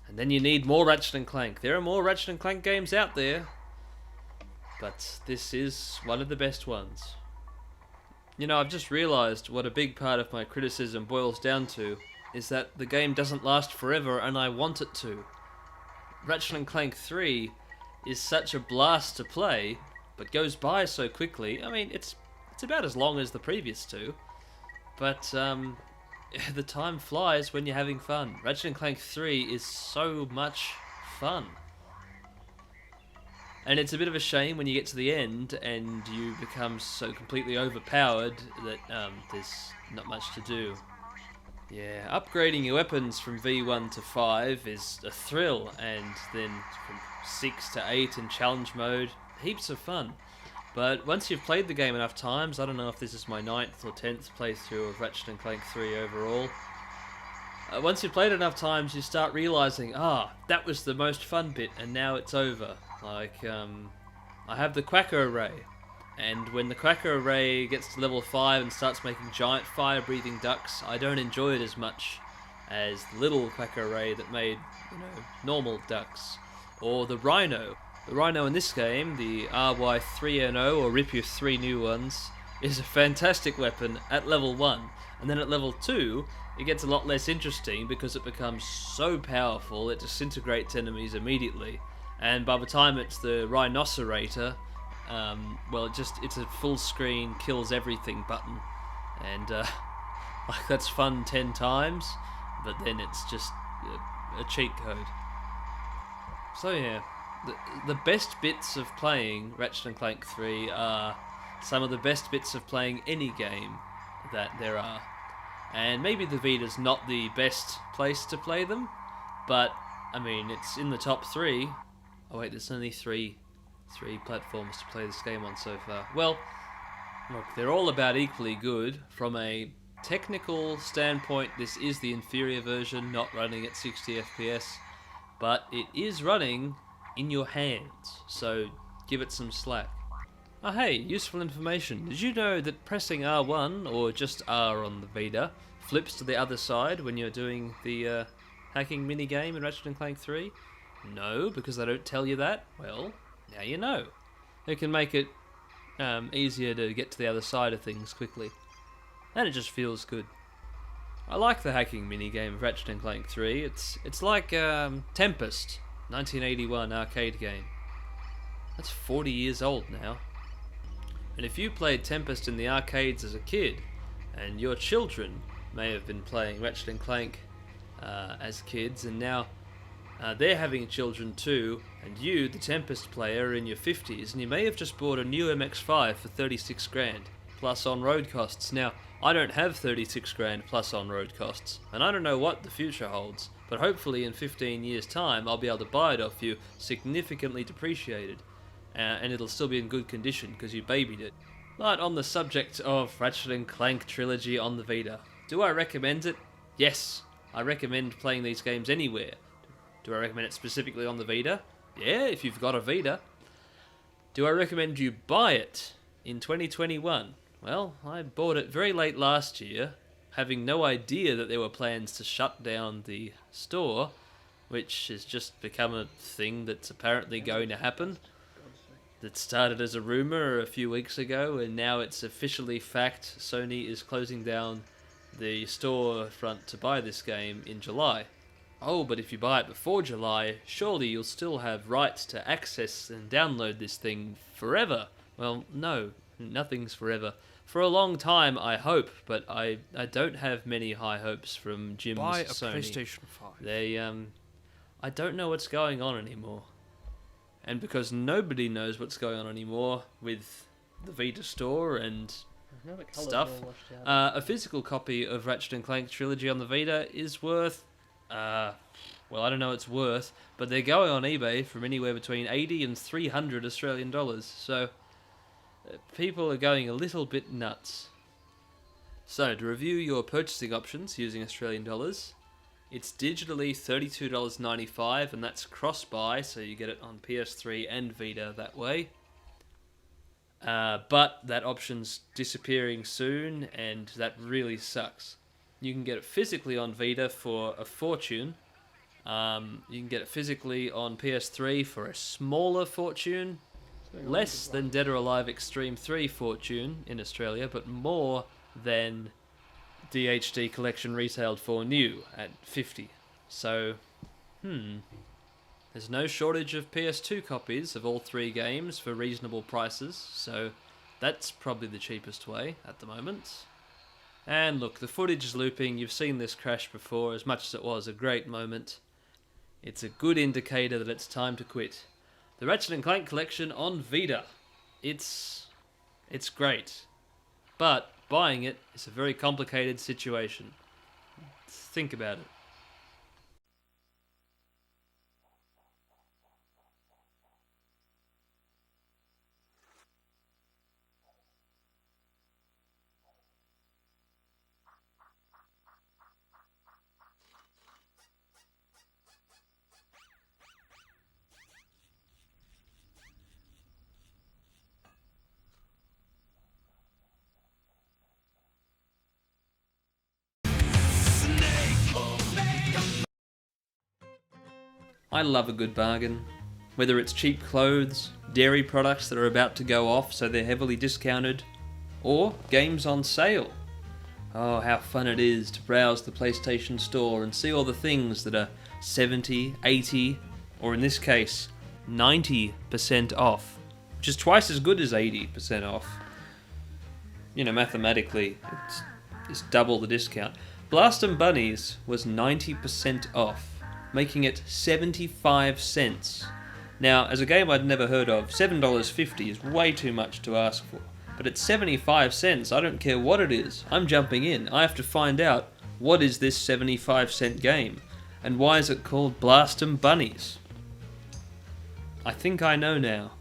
And then you need more Ratchet and Clank. There are more Ratchet and Clank games out there, but this is one of the best ones. You know, I've just realised what a big part of my criticism boils down to is that the game doesn't last forever and I want it to. Ratchet and Clank 3 is such a blast to play, but goes by so quickly. I mean, it's about as long as the previous two, but the time flies when you're having fun. Ratchet and Clank 3 is so much fun. And it's a bit of a shame when you get to the end and you become so completely overpowered that there's not much to do. Yeah, upgrading your weapons from V1 to 5 is a thrill, and then from 6 to 8 in challenge mode, heaps of fun. But once you've played the game enough times, I don't know if this is my 9th or 10th playthrough of Ratchet and Clank 3 overall. Once you've played enough times, you start realising, that was the most fun bit, and now it's over. Like, I have the Quacker Array, and when the Quacker Array gets to level 5 and starts making giant fire-breathing ducks, I don't enjoy it as much as the little Quacker Array that made, normal ducks. Or the Rhino. The Rhino in this game, the RY3NO, or rip you 3 new ones, is a fantastic weapon at level 1. And then at level 2, it gets a lot less interesting because it becomes so powerful it disintegrates enemies immediately. And by the time it's the Rhinocerator, it's a full screen, kills everything button. And that's fun 10 times, but then it's just a cheat code. So yeah, the best bits of playing Ratchet and Clank 3 are some of the best bits of playing any game that there are. And maybe the Vita's not the best place to play them, but I mean, it's in the top 3. Oh wait, there's only three platforms to play this game on so far. Well, look, they're all about equally good. From a technical standpoint, this is the inferior version, not running at 60 FPS, but it is running in your hands, so give it some slack. Oh hey, useful information. Did you know that pressing R1, or just R on the Vita, flips to the other side when you're doing the hacking minigame in Ratchet and Clank 3? No, because they don't tell you that. Well, now you know. It can make it easier to get to the other side of things quickly. And it just feels good. I like the hacking minigame of Ratchet and Clank 3. It's like Tempest, 1981 arcade game. That's 40 years old now. And if you played Tempest in the arcades as a kid, and your children may have been playing Ratchet and Clank as kids, and now they're having children too, and you, the Tempest player, are in your 50s, and you may have just bought a new MX-5 for 36 grand, plus on-road costs. Now, I don't have 36 grand plus on-road costs, and I don't know what the future holds, but hopefully in 15 years' time I'll be able to buy it off you significantly depreciated, and it'll still be in good condition because you babied it. But on the subject of Ratchet and Clank Trilogy on the Vita, do I recommend it? Yes, I recommend playing these games anywhere. Do I recommend it specifically on the Vita? Yeah, if you've got a Vita. Do I recommend you buy it in 2021? Well, I bought it very late last year, having no idea that there were plans to shut down the store, which has just become a thing that's apparently going to happen. That started as a rumour a few weeks ago, and now it's officially fact. Sony is closing down the storefront to buy this game in July. Oh, but if you buy it before July, surely you'll still have rights to access and download this thing forever. Well, no, nothing's forever. For a long time, I hope, but I don't have many high hopes from Jim's Buy a Sony. PlayStation 5. They, I don't know what's going on anymore. And because nobody knows what's going on anymore with the Vita store and stuff, a physical copy of Ratchet and Clank Trilogy on the Vita is worth, I don't know what it's worth, but they're going on eBay from anywhere between 80 and 300 Australian dollars, so people are going a little bit nuts. So, to review your purchasing options using Australian dollars, it's digitally $32.95, and that's cross-buy, so you get it on PS3 and Vita that way. But that option's disappearing soon, and that really sucks. You can get it physically on Vita for a fortune, You can get it physically on PS3 for a smaller fortune, less than Dead or Alive Extreme 3 fortune in Australia, but more than DHD Collection retailed for new at 50. So, there's no shortage of PS2 copies of all 3 games for reasonable prices, so that's probably the cheapest way at the moment. And look, the footage is looping. You've seen this crash before, as much as it was a great moment. It's a good indicator that it's time to quit. The Ratchet & Clank collection on Vita. It's great. But buying it is a very complicated situation. Think about it. I love a good bargain. Whether it's cheap clothes, dairy products that are about to go off so they're heavily discounted, or games on sale. Oh, how fun it is to browse the PlayStation Store and see all the things that are 70, 80, or in this case, 90% off, which is twice as good as 80% off. You know, mathematically, it's double the discount. Bunnies was 90% off, making it 75 cents. Now, as a game I'd never heard of, $7.50 is way too much to ask for. But at 75 cents, I don't care what it is, I'm jumping in. I have to find out, what is this 75-cent game? And why is it called Bunnies? I think I know now.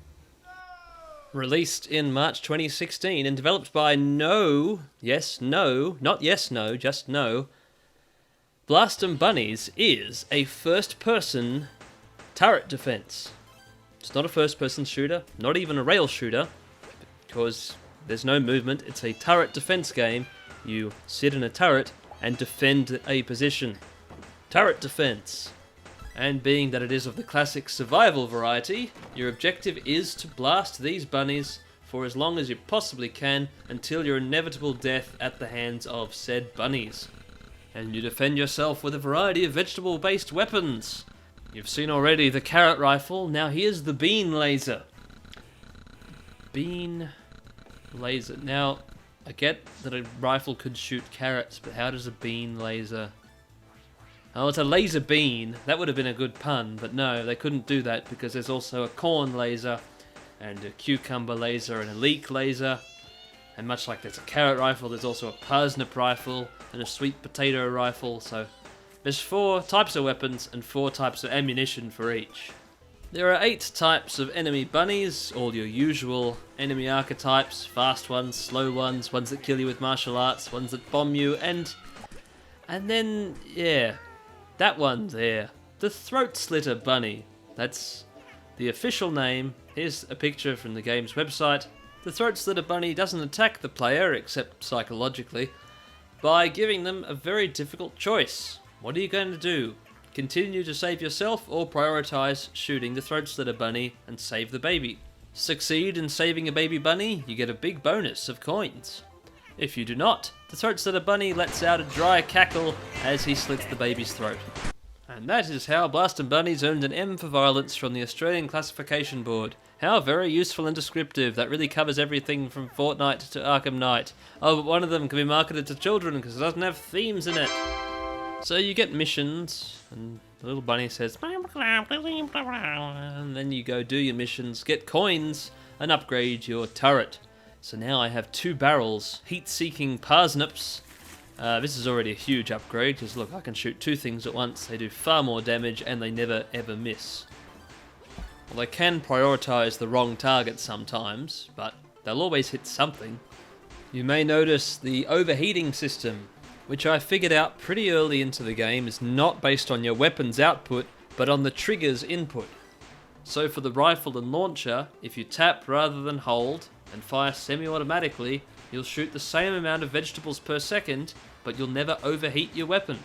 Released in March 2016 and developed by not yes, no, just no. Bunnies is a first-person turret defense. It's not a first-person shooter, not even a rail shooter, because there's no movement. It's a turret defense game. You sit in a turret and defend a position. Turret defense. And being that it is of the classic survival variety, your objective is to blast these bunnies for as long as you possibly can until your inevitable death at the hands of said bunnies. And you defend yourself with a variety of vegetable-based weapons. You've seen already the carrot rifle, now here's the bean laser. Bean laser. Now, I get that a rifle could shoot carrots, but how does a bean laser... Oh, it's a laser bean. That would have been a good pun, but no, they couldn't do that because there's also a corn laser and a cucumber laser and a leek laser. And much like there's a carrot rifle, there's also a parsnip rifle and a sweet potato rifle, so there's 4 types of weapons and 4 types of ammunition for each. There are 8 types of enemy bunnies, all your usual enemy archetypes, fast ones, slow ones, ones that kill you with martial arts, ones that bomb you, and then, yeah, that one there, the throat slitter bunny. That's the official name. Here's a picture from the game's website. The throat slitter bunny doesn't attack the player, except psychologically, by giving them a very difficult choice. What are you going to do? Continue to save yourself or prioritize shooting the throat slitter bunny and save the baby? Succeed in saving a baby bunny, you get a big bonus of coins. If you do not, the throat slitter bunny lets out a dry cackle as he slits the baby's throat. And that is how Bunnies earned an M for violence from the Australian Classification Board. How very useful and descriptive. That really covers everything from Fortnite to Arkham Knight. Oh, but one of them can be marketed to children because it doesn't have themes in it. So you get missions, and the little bunny says, and then you go do your missions, get coins, and upgrade your turret. So now I have 2 barrels, heat-seeking parsnips. This is already a huge upgrade, because look, I can shoot 2 things at once, they do far more damage, and they never ever miss. Well, they can prioritise the wrong target sometimes, but they'll always hit something. You may notice the overheating system, which I figured out pretty early into the game is not based on your weapon's output, but on the trigger's input. So for the rifle and launcher, if you tap rather than hold, and fire semi-automatically, you'll shoot the same amount of vegetables per second, but you'll never overheat your weapon.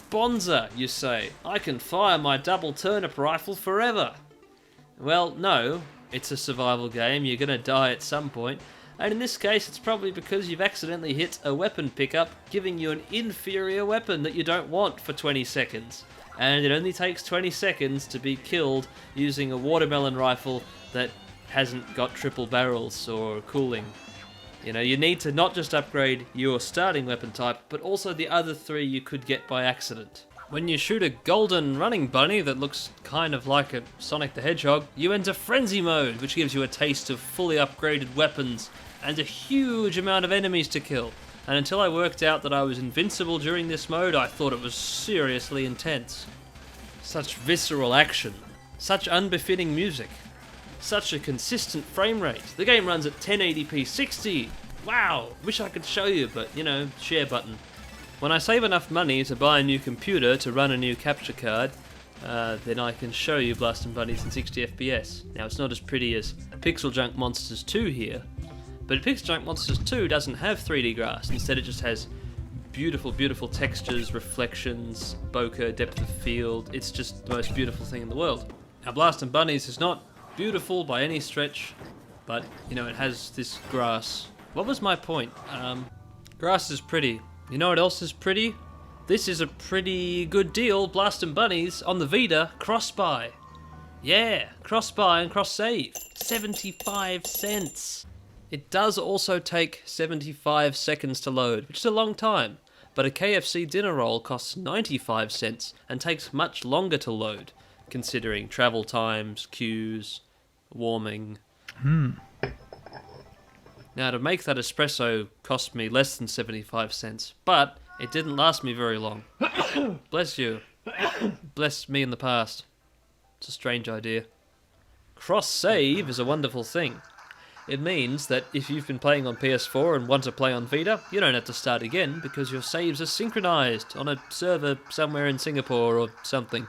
Bonza, you say. I can fire my double turnip rifle forever. Well, no. It's a survival game, you're gonna die at some point. And in this case, it's probably because you've accidentally hit a weapon pickup, giving you an inferior weapon that you don't want for 20 seconds. And it only takes 20 seconds to be killed using a watermelon rifle that hasn't got triple barrels or cooling. You know, you need to not just upgrade your starting weapon type, but also the other 3 you could get by accident. When you shoot a golden running bunny that looks kind of like a Sonic the Hedgehog, you enter Frenzy Mode, which gives you a taste of fully upgraded weapons and a huge amount of enemies to kill. And until I worked out that I was invincible during this mode, I thought it was seriously intense. Such visceral action, such unbefitting music, such a consistent frame rate. The game runs at 1080p 60. Wow, wish I could show you, but you know, share button. When I save enough money to buy a new computer to run a new capture card, then I can show you Blastin' Bunnies in 60 FPS. Now, it's not as pretty as Pixel Junk Monsters 2 here, but Pixel Junk Monsters 2 doesn't have 3D grass. Instead, it just has beautiful, beautiful textures, reflections, bokeh, depth of field. It's just the most beautiful thing in the world. Now, Blastin' Bunnies is not beautiful by any stretch, but, you know, it has this grass. What was my point? Grass is pretty. You know what else is pretty? This is a pretty good deal, Blastin' Bunnies on the Vita, cross-buy. Yeah, cross-buy and cross-save. 75 cents. It does also take 75 seconds to load, which is a long time, but a KFC dinner roll costs 95 cents and takes much longer to load, considering travel times, queues, warming. Now, to make that espresso cost me less than 75 cents, but it didn't last me very long. Bless you. Bless me in the past. It's a strange idea. Cross-save is a wonderful thing. It means that if you've been playing on PS4 and want to play on Vita, you don't have to start again because your saves are synchronized on a server somewhere in Singapore or something.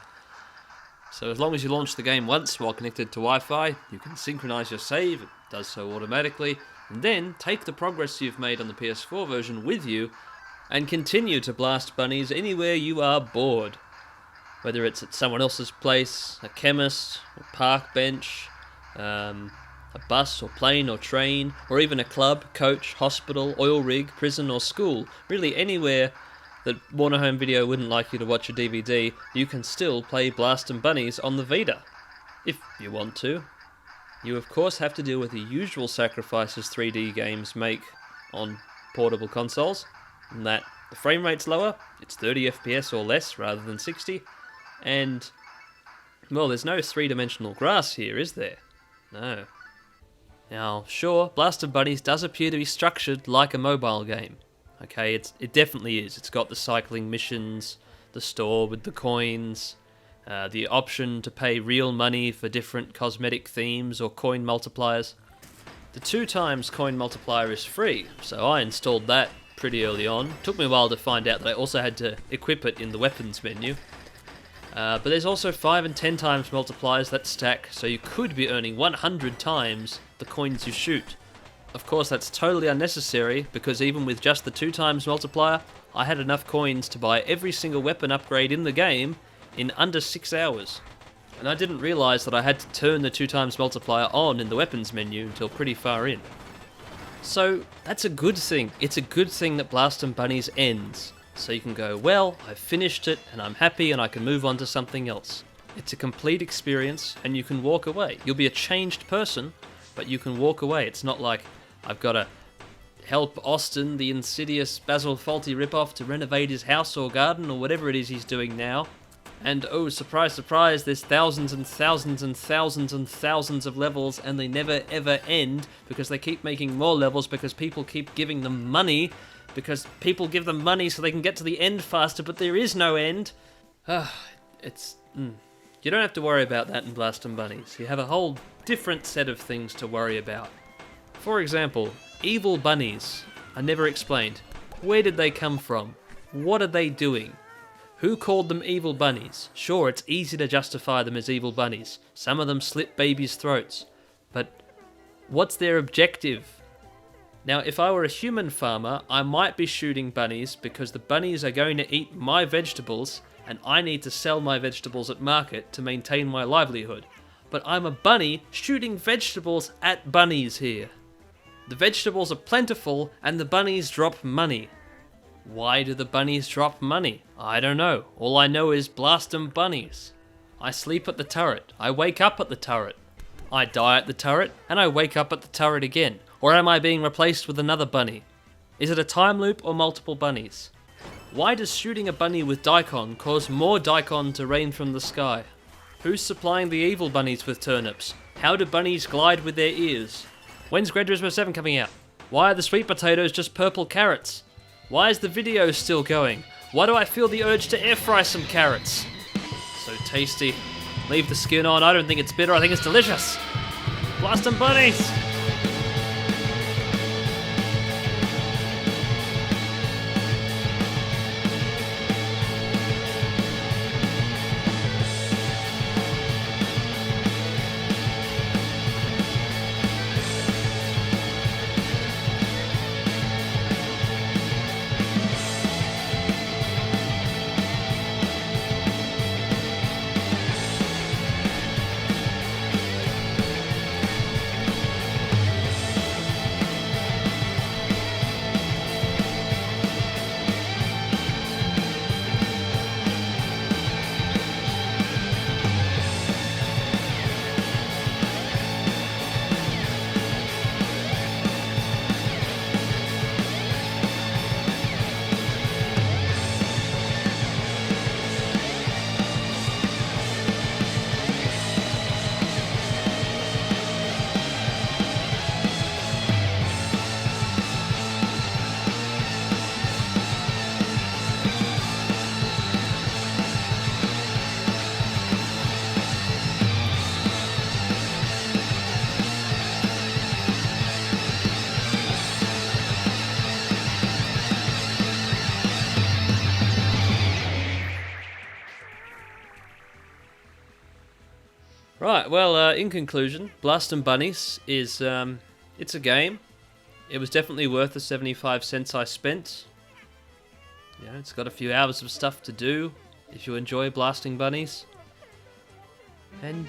So as long as you launch the game once while connected to Wi-Fi, you can synchronize your save, it does so automatically, and then take the progress you've made on the PS4 version with you and continue to blast bunnies anywhere you are bored. Whether it's at someone else's place, a chemist, a park bench, a bus or plane or train, or even a club, coach, hospital, oil rig, prison or school. Really anywhere that Warner Home Video wouldn't like you to watch a DVD, you can still play Blastin' Bunnies on the Vita. If you want to. You of course have to deal with the usual sacrifices 3D games make on portable consoles, and that the frame rate's lower, it's 30 FPS or less rather than 60, and, well, there's no three-dimensional grass here, is there? No. Now, sure, Blastin' Bunnies does appear to be structured like a mobile game. Okay, it definitely is. It's got the cycling missions, the store with the coins, the option to pay real money for different cosmetic themes or coin multipliers. The 2x coin multiplier is free, so I installed that pretty early on. Took me a while to find out that I also had to equip it in the weapons menu. But there's also 5 and 10x multipliers that stack, so you could be earning 100 times the coins you shoot. Of course, that's totally unnecessary, because even with just the 2x multiplier, I had enough coins to buy every single weapon upgrade in the game in under 6 hours. And I didn't realise that I had to turn the 2x multiplier on in the weapons menu until pretty far in. So, that's a good thing. It's a good thing that Blastin' Bunnies ends. So you can go, well, I've finished it, and I'm happy, and I can move on to something else. It's a complete experience, and you can walk away. You'll be a changed person, but you can walk away. It's not like, I've got to help Austin, the insidious Basil Fawlty ripoff, to renovate his house or garden, or whatever it is he's doing now. And oh, surprise, surprise, there's thousands and thousands and thousands and thousands of levels, and they never ever end, because they keep making more levels, because people keep giving them money, because people give them money so they can get to the end faster, but there is no end. You don't have to worry about that in Blastin' Bunnies. You have a whole different set of things to worry about. For example, evil bunnies are never explained. Where did they come from? What are they doing? Who called them evil bunnies? Sure, it's easy to justify them as evil bunnies. Some of them slit babies' throats. But what's their objective? Now, if I were a human farmer, I might be shooting bunnies because the bunnies are going to eat my vegetables and I need to sell my vegetables at market to maintain my livelihood. But I'm a bunny shooting vegetables at bunnies here. The vegetables are plentiful and the bunnies drop money. Why do the bunnies drop money? I don't know. All I know is blast 'em bunnies. I sleep at the turret. I wake up at the turret. I die at the turret and I wake up at the turret again. Or am I being replaced with another bunny? Is it a time loop or multiple bunnies? Why does shooting a bunny with daikon cause more daikon to rain from the sky? Who's supplying the evil bunnies with turnips? How do bunnies glide with their ears? When's Gran Turismo 7 coming out? Why are the sweet potatoes just purple carrots? Why is the video still going? Why do I feel the urge to air fry some carrots? So tasty. Leave the skin on. I don't think it's bitter. I think it's delicious. Blast 'em bunnies! Right, well, in conclusion, Blast 'em Bunnies is, it's a game. It was definitely worth the 75 cents I spent. Yeah, it's got a few hours of stuff to do if you enjoy blasting bunnies. And,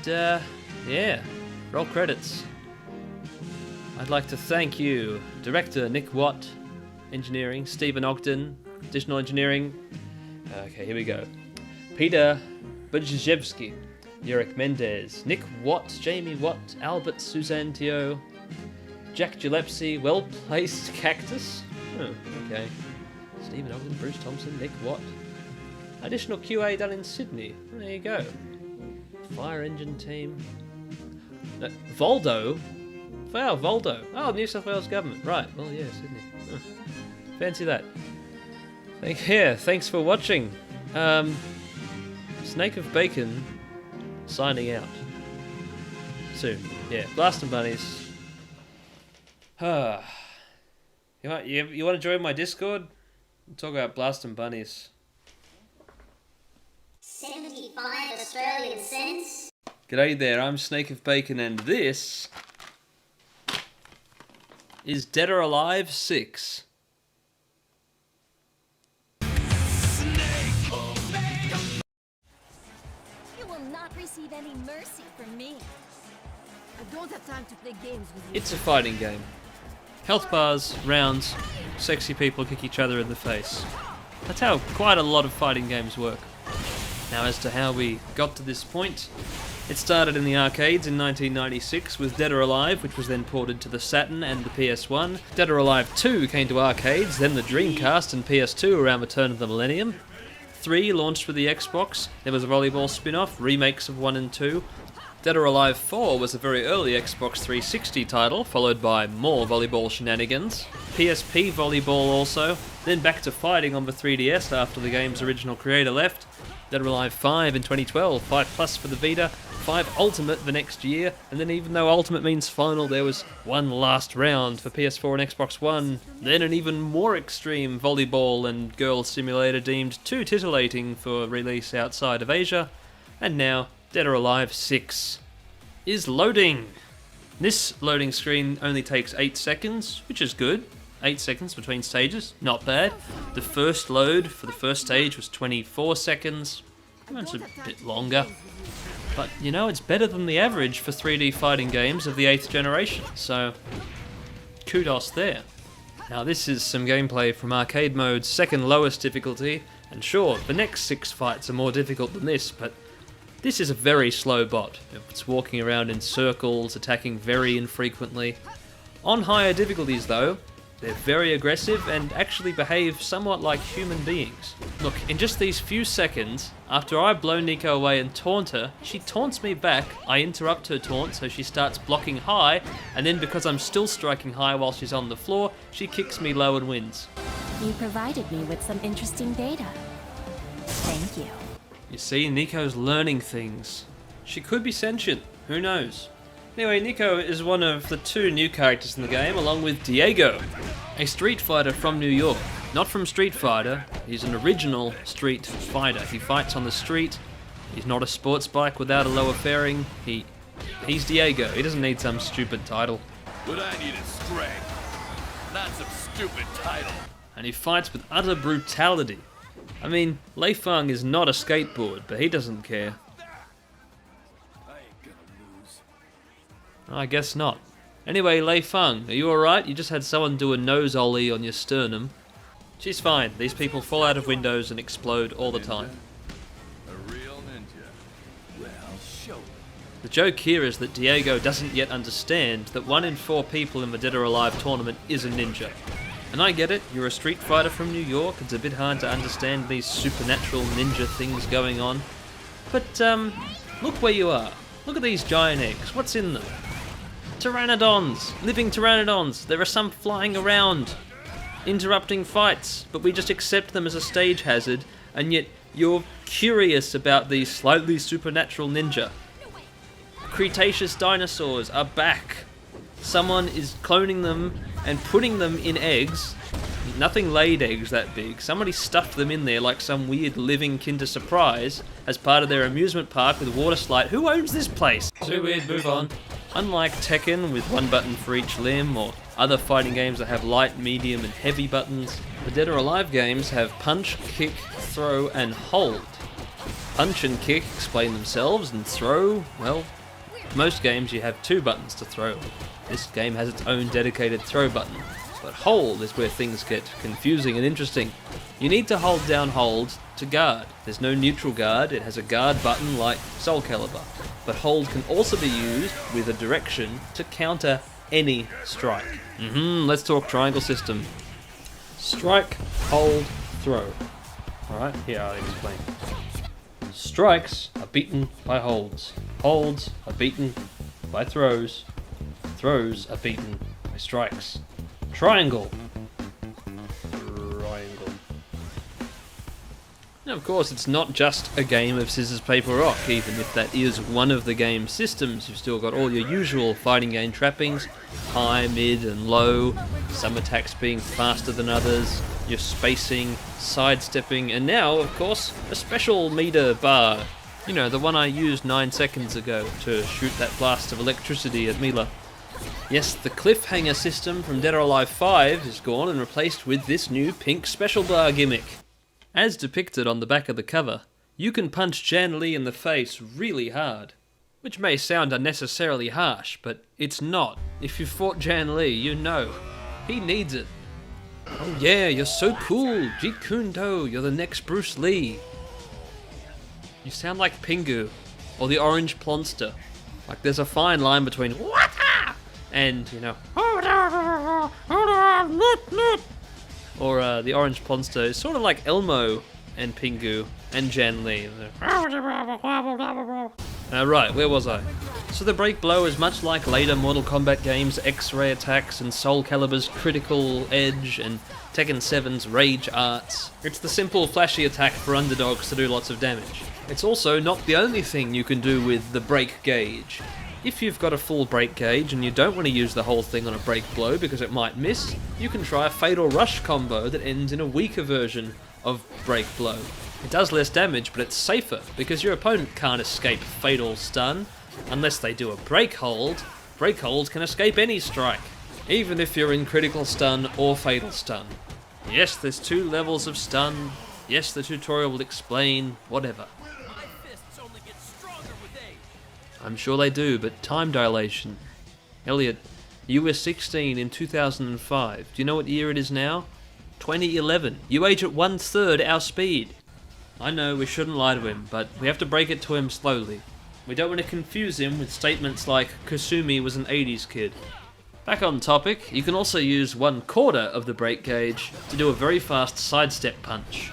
yeah, roll credits. I'd like to thank you, Director Nick Watt, Engineering, Stephen Ogden, Additional Engineering. Okay, here we go. Peter Budrzejewski, Yurek Mendez, Nick Watt, Jamie Watt, Albert Suzantio, Jack Gillespie, Well Placed Cactus. Oh, okay. Stephen Ogden, Bruce Thompson, Nick Watt. Additional QA done in Sydney. There you go. Fire Engine Team. Voldo? Wow, Voldo. Oh, New South Wales Government. Right, well, yeah, Sydney. Oh. Fancy that. Thanks for watching. Snake of Bacon signing out. Soon. Yeah, Blast 'em Bunnies. You want to join my Discord? We'll talk about Blast 'em Bunnies. 75 Australian cents. G'day there, I'm Snake of Bacon and this is Dead or Alive 6. Receive any mercy from me. I don't have time to play games with you. It's a fighting game. Health bars, rounds, sexy people kick each other in the face. That's how quite a lot of fighting games work. Now, as to how we got to this point, it started in the arcades in 1996 with Dead or Alive, which was then ported to the Saturn and the PS1. Dead or Alive 2 came to arcades, then the Dreamcast and PS2 around the turn of the millennium. 3 launched with the Xbox. There was a volleyball spin-off, remakes of 1 and 2. Dead or Alive 4 was a very early Xbox 360 title, followed by more volleyball shenanigans. PSP volleyball also, then back to fighting on the 3DS after the game's original creator left. Dead or Alive 5 in 2012, 5 Plus for the Vita, 5 Ultimate the next year, and then even though Ultimate means final, there was one last round for PS4 and Xbox One, then an even more extreme volleyball and girl simulator deemed too titillating for release outside of Asia, and now Dead or Alive 6 is loading. This loading screen only takes 8 seconds, which is good. 8 seconds between stages, not bad. The first load for the first stage was 24 seconds. That's a bit longer. But, you know, it's better than the average for 3D fighting games of the 8th generation, so kudos there. Now this is some gameplay from arcade mode's second lowest difficulty, and sure, the next 6 fights are more difficult than this, but this is a very slow bot. It's walking around in circles, attacking very infrequently. On higher difficulties though, they're very aggressive and actually behave somewhat like human beings. Look, in just these few seconds, after I blow Nico away and taunt her, she taunts me back, I interrupt her taunt so she starts blocking high, and then because I'm still striking high while she's on the floor, she kicks me low and wins. You provided me with some interesting data. Thank you. You see, Nico's learning things. She could be sentient, who knows? Anyway, Nico is one of the 2 new characters in the game, along with Diego, a street fighter from New York. Not from Street Fighter, he's an original street fighter. He fights on the street, he's not a sports bike without a lower fairing, he's Diego, he doesn't need some stupid title. What I need is strength, not some stupid title. And he fights with utter brutality. I mean, Lei Feng is not a skateboard, but he doesn't care. I guess not. Anyway, Lei Feng, are you alright? You just had someone do a nose ollie on your sternum. She's fine. These people fall out of windows and explode all the time. A real ninja. Well, show me. The joke here is that Diego doesn't yet understand that 1 in 4 people in the Dead or Alive tournament is a ninja. And I get it, you're a street fighter from New York, it's a bit hard to understand these supernatural ninja things going on. But, look where you are. Look at these giant eggs. What's in them? Pteranodons! Living pteranodons! There are some flying around, interrupting fights, but we just accept them as a stage hazard, and yet you're curious about these slightly supernatural ninja. Cretaceous dinosaurs are back. Someone is cloning them and putting them in eggs. Nothing laid eggs that big. Somebody stuffed them in there like some weird living Kinder Surprise as part of their amusement park with water slide. Who owns this place? Too weird, move on. Unlike Tekken with 1 button for each limb, or other fighting games that have light, medium and heavy buttons, the Dead or Alive games have punch, kick, throw and hold. Punch and kick explain themselves, and throw, well, most games you have 2 buttons to throw. This game has its own dedicated throw button. But hold is where things get confusing and interesting. You need to hold down hold to guard. There's no neutral guard, it has a guard button like Soul Calibur. But hold can also be used with a direction to counter any strike. Let's talk triangle system. Strike, hold, throw. Alright, here I'll explain. Strikes are beaten by holds. Holds are beaten by throws. Throws are beaten by strikes. Triangle. Triangle. Now, of course, it's not just a game of scissors, paper, rock. Even if that is one of the game's systems, you've still got all your usual fighting game trappings. High, mid, and low. Some attacks being faster than others. Your spacing, sidestepping, and now, of course, a special meter bar. You know, the one I used 9 seconds ago to shoot that blast of electricity at Mila. Yes, the cliffhanger system from Dead or Alive 5 is gone and replaced with this new pink special bar gimmick. As depicted on the back of the cover, you can punch Jan Lee in the face really hard. Which may sound unnecessarily harsh, but it's not. If you've fought Jan Lee, you know. He needs it. Oh yeah, you're so cool, Jeet Kune Do, you're the next Bruce Lee. You sound like Pingu, or the Orange Plonster. Like there's a fine line between Wata and, you know, or the Orange Plonster is sort of like Elmo and Pingu and Jan Lee. Right, where was I? So the break blow is much like later Mortal Kombat games' X-ray attacks and Soul Calibur's Critical Edge and Tekken 7's Rage Arts. It's the simple flashy attack for underdogs to do lots of damage. It's also not the only thing you can do with the break gauge. If you've got a full break gauge and you don't want to use the whole thing on a break blow because it might miss, you can try a Fatal Rush combo that ends in a weaker version of break blow. It does less damage, but it's safer because your opponent can't escape Fatal Stun unless they do a break hold, Breakhold can escape any strike, even if you're in critical stun or fatal stun. Yes, there's 2 levels of stun. Yes, the tutorial will explain, whatever. My fists only get stronger with age. I'm sure they do, but time dilation. Elliot, you were 16 in 2005. Do you know what year it is now? 2011. You age at 1/3 our speed. I know we shouldn't lie to him, but we have to break it to him slowly. We don't want to confuse him with statements like Kasumi was an 80s kid. Back on topic, you can also use 1/4 of the break gauge to do a very fast sidestep punch.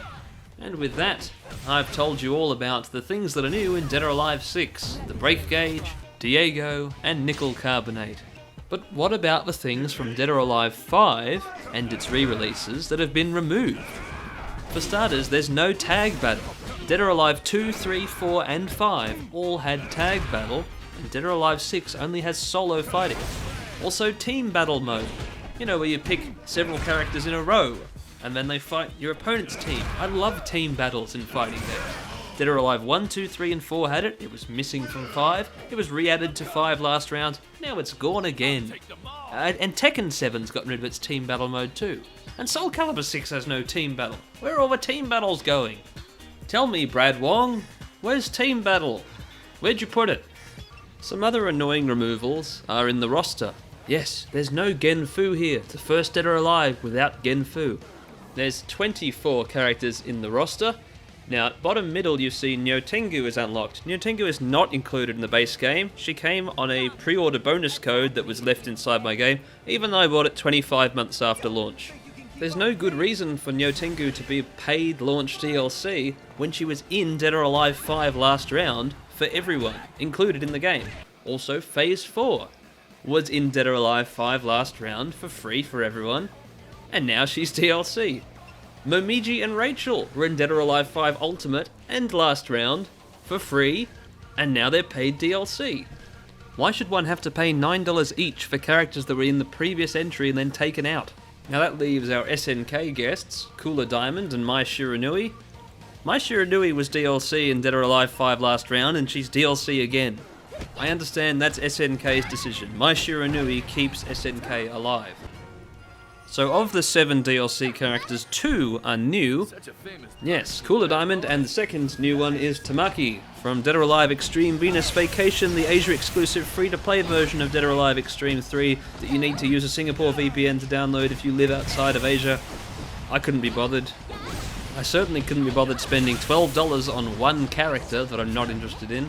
And with that, I've told you all about the things that are new in Dead or Alive 6, the break gauge, Diego, and nickel carbonate. But what about the things from Dead or Alive 5 and its re-releases that have been removed? For starters, there's no tag battle. Dead or Alive 2, 3, 4, and 5 all had tag battle, and Dead or Alive 6 only has solo fighting. Also team battle mode, you know, where you pick several characters in a row, and then they fight your opponent's team. I love team battles in fighting games. Dead or Alive 1, 2, 3, and 4 had it. It was missing from 5. It was re-added to 5 last round. Now it's gone again. And Tekken 7's gotten rid of its team battle mode too. And Soul Calibur 6 has no team battle. Where are all the team battles going? Tell me, Brad Wong, where's team battle? Where'd you put it? Some other annoying removals are in the roster. Yes, there's no Genfu here. It's the first Dead or Alive without Genfu. There's 24 characters in the roster. Now, at bottom middle you see Nyotengu is unlocked. Nyotengu is not included in the base game. She came on a pre-order bonus code that was left inside my game, even though I bought it 25 months after launch. There's no good reason for Nyotengu to be a paid launch DLC when she was in Dead or Alive 5 last round for everyone, included in the game. Also, Phase 4 was in Dead or Alive 5 last round for free for everyone, and now she's DLC. Momiji and Rachel were in Dead or Alive 5 Ultimate and last round for free, and now they're paid DLC. Why should one have to pay $9 each for characters that were in the previous entry and then taken out? Now that leaves our SNK guests, Cooler Diamond and Mai Shiranui. Mai Shiranui was DLC in Dead or Alive 5 last round, and she's DLC again. I understand that's SNK's decision. Mai Shiranui keeps SNK alive. So of the 7 DLC characters, 2 are new. Such a famous. Yes, Cooler Diamond, and the second new one is Tamaki from Dead or Alive Extreme Venus Vacation, the Asia-exclusive free-to-play version of Dead or Alive Extreme 3 that you need to use a Singapore VPN to download if you live outside of Asia. I couldn't be bothered. I certainly couldn't be bothered spending $12 on one character that I'm not interested in.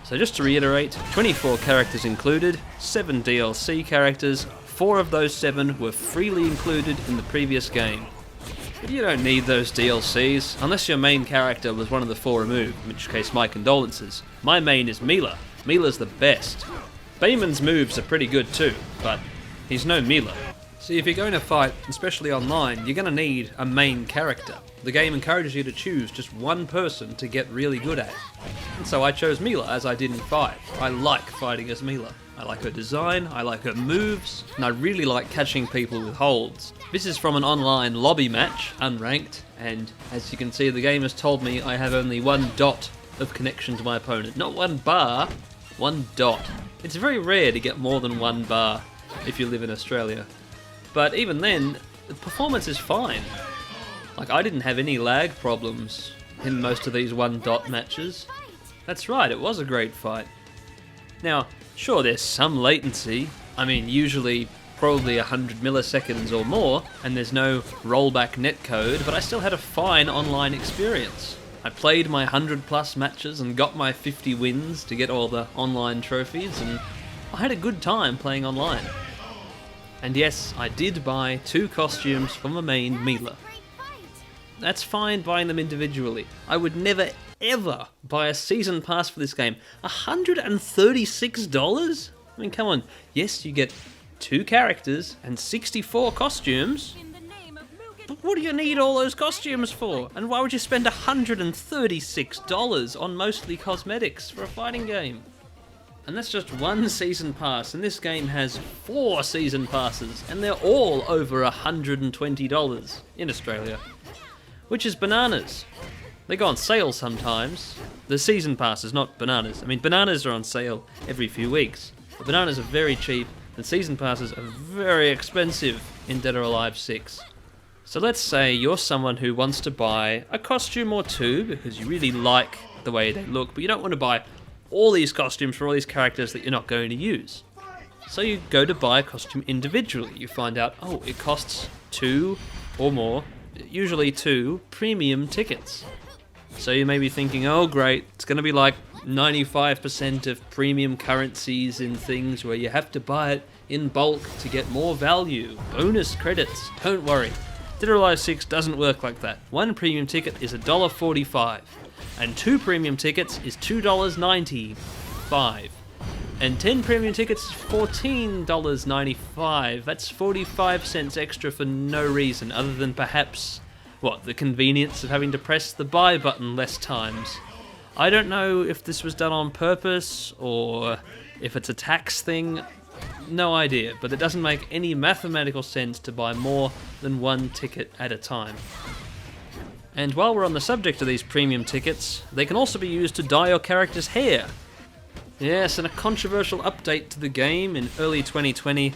So just to reiterate, 24 characters included, 7 DLC characters. 4 of those 7 were freely included in the previous game. But you don't need those DLCs, unless your main character was one of the 4 removed, in which case my condolences. My main is Mila. Mila's the best. Bayman's moves are pretty good too, but he's no Mila. See, if you're going to fight, especially online, you're going to need a main character. The game encourages you to choose just one person to get really good at. And so I chose Mila, as I did in 5. I like fighting as Mila. I like her design, I like her moves, and I really like catching people with holds. This is from an online lobby match, unranked, and as you can see, the game has told me I have only 1 dot of connection to my opponent. Not 1 bar, 1 dot. It's very rare to get more than 1 bar if you live in Australia. But even then, the performance is fine. Like, I didn't have any lag problems in most of these 1 dot matches. That's right, it was a great fight. Now, sure, there's some latency. I mean, usually probably 100 milliseconds or more, and there's no rollback netcode, but I still had a fine online experience. I played my 100+ matches and got my 50 wins to get all the online trophies, and I had a good time playing online. And yes, I did buy 2 costumes for my main Mila. That's fine buying them individually. I would never ever buy a season pass for this game. $136? I mean, come on. Yes, you get 2 characters and 64 costumes. But what do you need all those costumes for? And why would you spend $136 on mostly cosmetics for a fighting game? And that's just 1 season pass, and this game has 4 season passes, and they're all over $120 in Australia. Which is bananas. They go on sale sometimes. The season passes, not bananas. I mean, bananas are on sale every few weeks. The bananas are very cheap, and season passes are very expensive in Dead or Alive 6. So let's say you're someone who wants to buy a costume or two because you really like the way they look, but you don't want to buy all these costumes for all these characters that you're not going to use. So you go to buy a costume individually. You find out, oh, it costs 2 or more, usually 2 premium tickets. So you may be thinking, oh great, it's going to be like 95% of premium currencies in things where you have to buy it in bulk to get more value. Bonus credits. Don't worry. Dead or Alive 6 doesn't work like that. 1 premium ticket is $1.45, and 2 premium tickets is $2.95, and 10 premium tickets is $14.95. That's 45 cents extra for no reason other than perhaps, what, the convenience of having to press the buy button less times. I don't know if this was done on purpose or if it's a tax thing. No idea, but it doesn't make any mathematical sense to buy more than 1 ticket at a time. And while we're on the subject of these premium tickets, they can also be used to dye your character's hair. Yes, and a controversial update to the game in early 2020,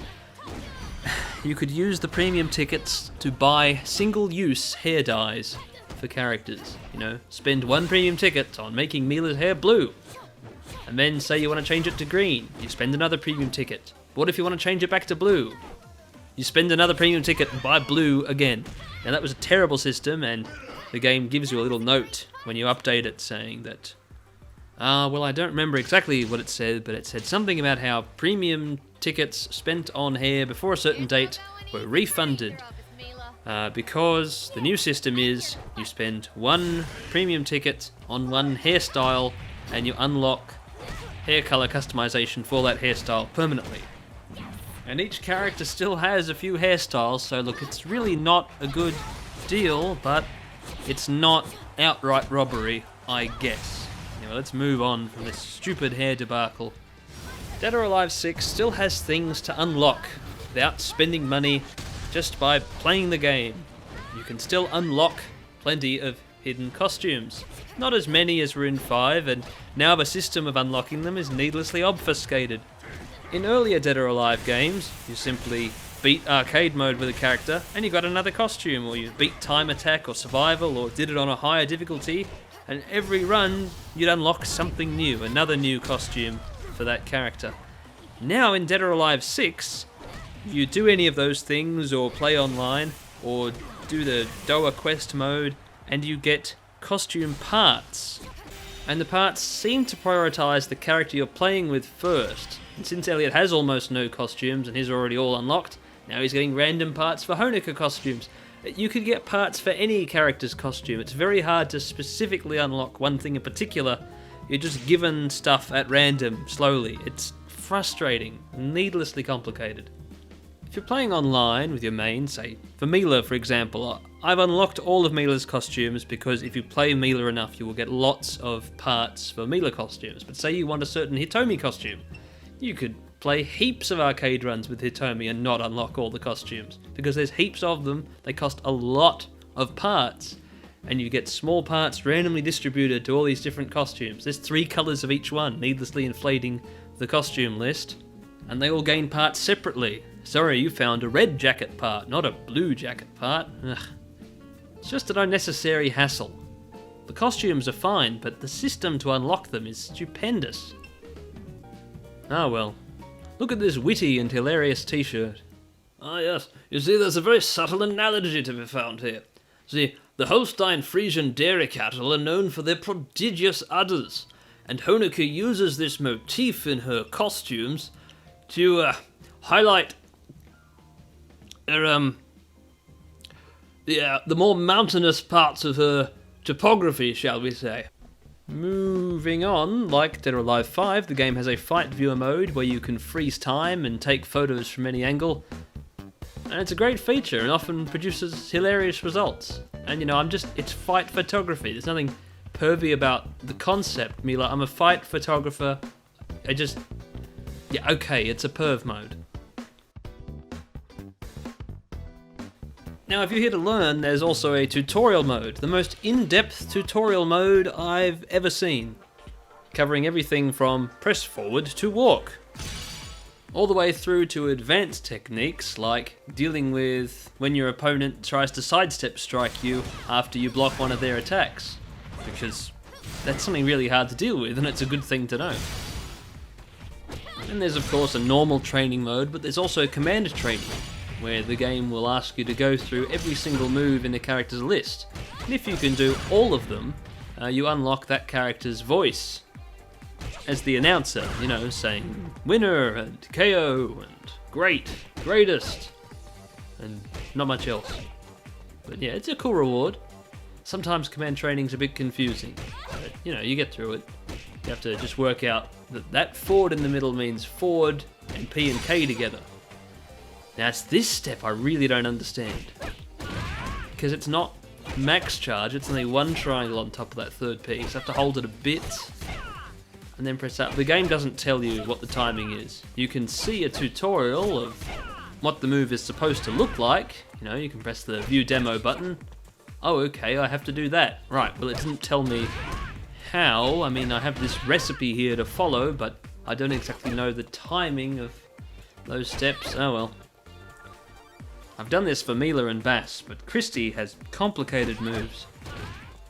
you could use the premium tickets to buy single-use hair dyes for characters. You know, spend 1 premium ticket on making Mila's hair blue, and then say you want to change it to green, you spend another premium ticket. What if you want to change it back to blue? You spend another premium ticket and buy blue again. Now that was a terrible system, and the game gives you a little note when you update it saying that, well, I don't remember exactly what it said, but it said something about how premium tickets spent on hair before a certain date were refunded. Because the new system is you spend 1 premium ticket on 1 hairstyle and you unlock hair color customization for that hairstyle permanently. And each character still has a few hairstyles, so look, it's really not a good deal, but it's not outright robbery, I guess. Anyway, let's move on from this stupid hair debacle. Dead or Alive 6 still has things to unlock without spending money, just by playing the game. You can still unlock plenty of hidden costumes. Not as many as were in 5, and now the system of unlocking them is needlessly obfuscated. In earlier Dead or Alive games, you simply beat arcade mode with a character and you got another costume, or you beat time attack or survival, or did it on a higher difficulty, and every run you'd unlock something new, another new costume for that character. Now in Dead or Alive 6, you do any of those things, or play online, or do the Doa quest mode, and you get costume parts. And the parts seem to prioritise the character you're playing with first. And since Elliot has almost no costumes and he's already all unlocked, now he's getting random parts for Honoka costumes. You could get parts for any character's costume. It's very hard to specifically unlock one thing in particular. You're just given stuff at random, slowly. It's frustrating, needlessly complicated. If you're playing online with your main, say, for Mila for example, I've unlocked all of Mila's costumes because if you play Mila enough you will get lots of parts for Mila costumes. But say you want a certain Hitomi costume, you could play heaps of arcade runs with Hitomi and not unlock all the costumes, because there's heaps of them, they cost a lot of parts, and you get small parts randomly distributed to all these different costumes. There's 3 colours of each one, needlessly inflating the costume list, and they all gain parts separately. Sorry, you found a red jacket part, not a blue jacket part. Ugh. It's just an unnecessary hassle. The costumes are fine, but the system to unlock them is stupendous. Ah well. Look at this witty and hilarious t-shirt. Ah yes, you see there's a very subtle analogy to be found here. See, the Holstein Friesian dairy cattle are known for their prodigious udders, and Honoka uses this motif in her costumes to highlight her, the more mountainous parts of her topography, shall we say. Moving on, like Dead or Alive 5, the game has a fight viewer mode where you can freeze time and take photos from any angle. And it's a great feature and often produces hilarious results. And you know, it's fight photography. There's nothing pervy about the concept, Mila. I'm a fight photographer. Yeah, okay, it's a perv mode. Now, if you're here to learn, there's also a tutorial mode, the most in-depth tutorial mode I've ever seen, covering everything from press forward to walk. all the way through to advanced techniques like dealing with when your opponent tries to sidestep strike you after you block one of their attacks, because that's something really hard to deal with and it's a good thing to know. And there's of course a normal training mode, but there's also command training, where the game will ask you to go through every single move in the character's list. And if you can do all of them, you unlock that character's voice as the announcer, you know, saying winner and KO and great, greatest, and not much else. But yeah, it's a cool reward. Sometimes command training's a bit confusing, but you know, you get through it. You have to just work out that that forward in the middle means forward and P and K together. Now it's this step I really don't understand, because it's not max charge, it's only one triangle on top of that third P, so you have to hold it a bit and then press up. The game doesn't tell you what the timing is. You can see a tutorial of what the move is supposed to look like. You know, you can press the view demo button. Oh, okay, I have to do that. Right, well it didn't tell me how. I mean, I have this recipe here to follow, but I don't exactly know the timing of those steps. Oh well. I've done this for Mila and Bass, but Christy has complicated moves.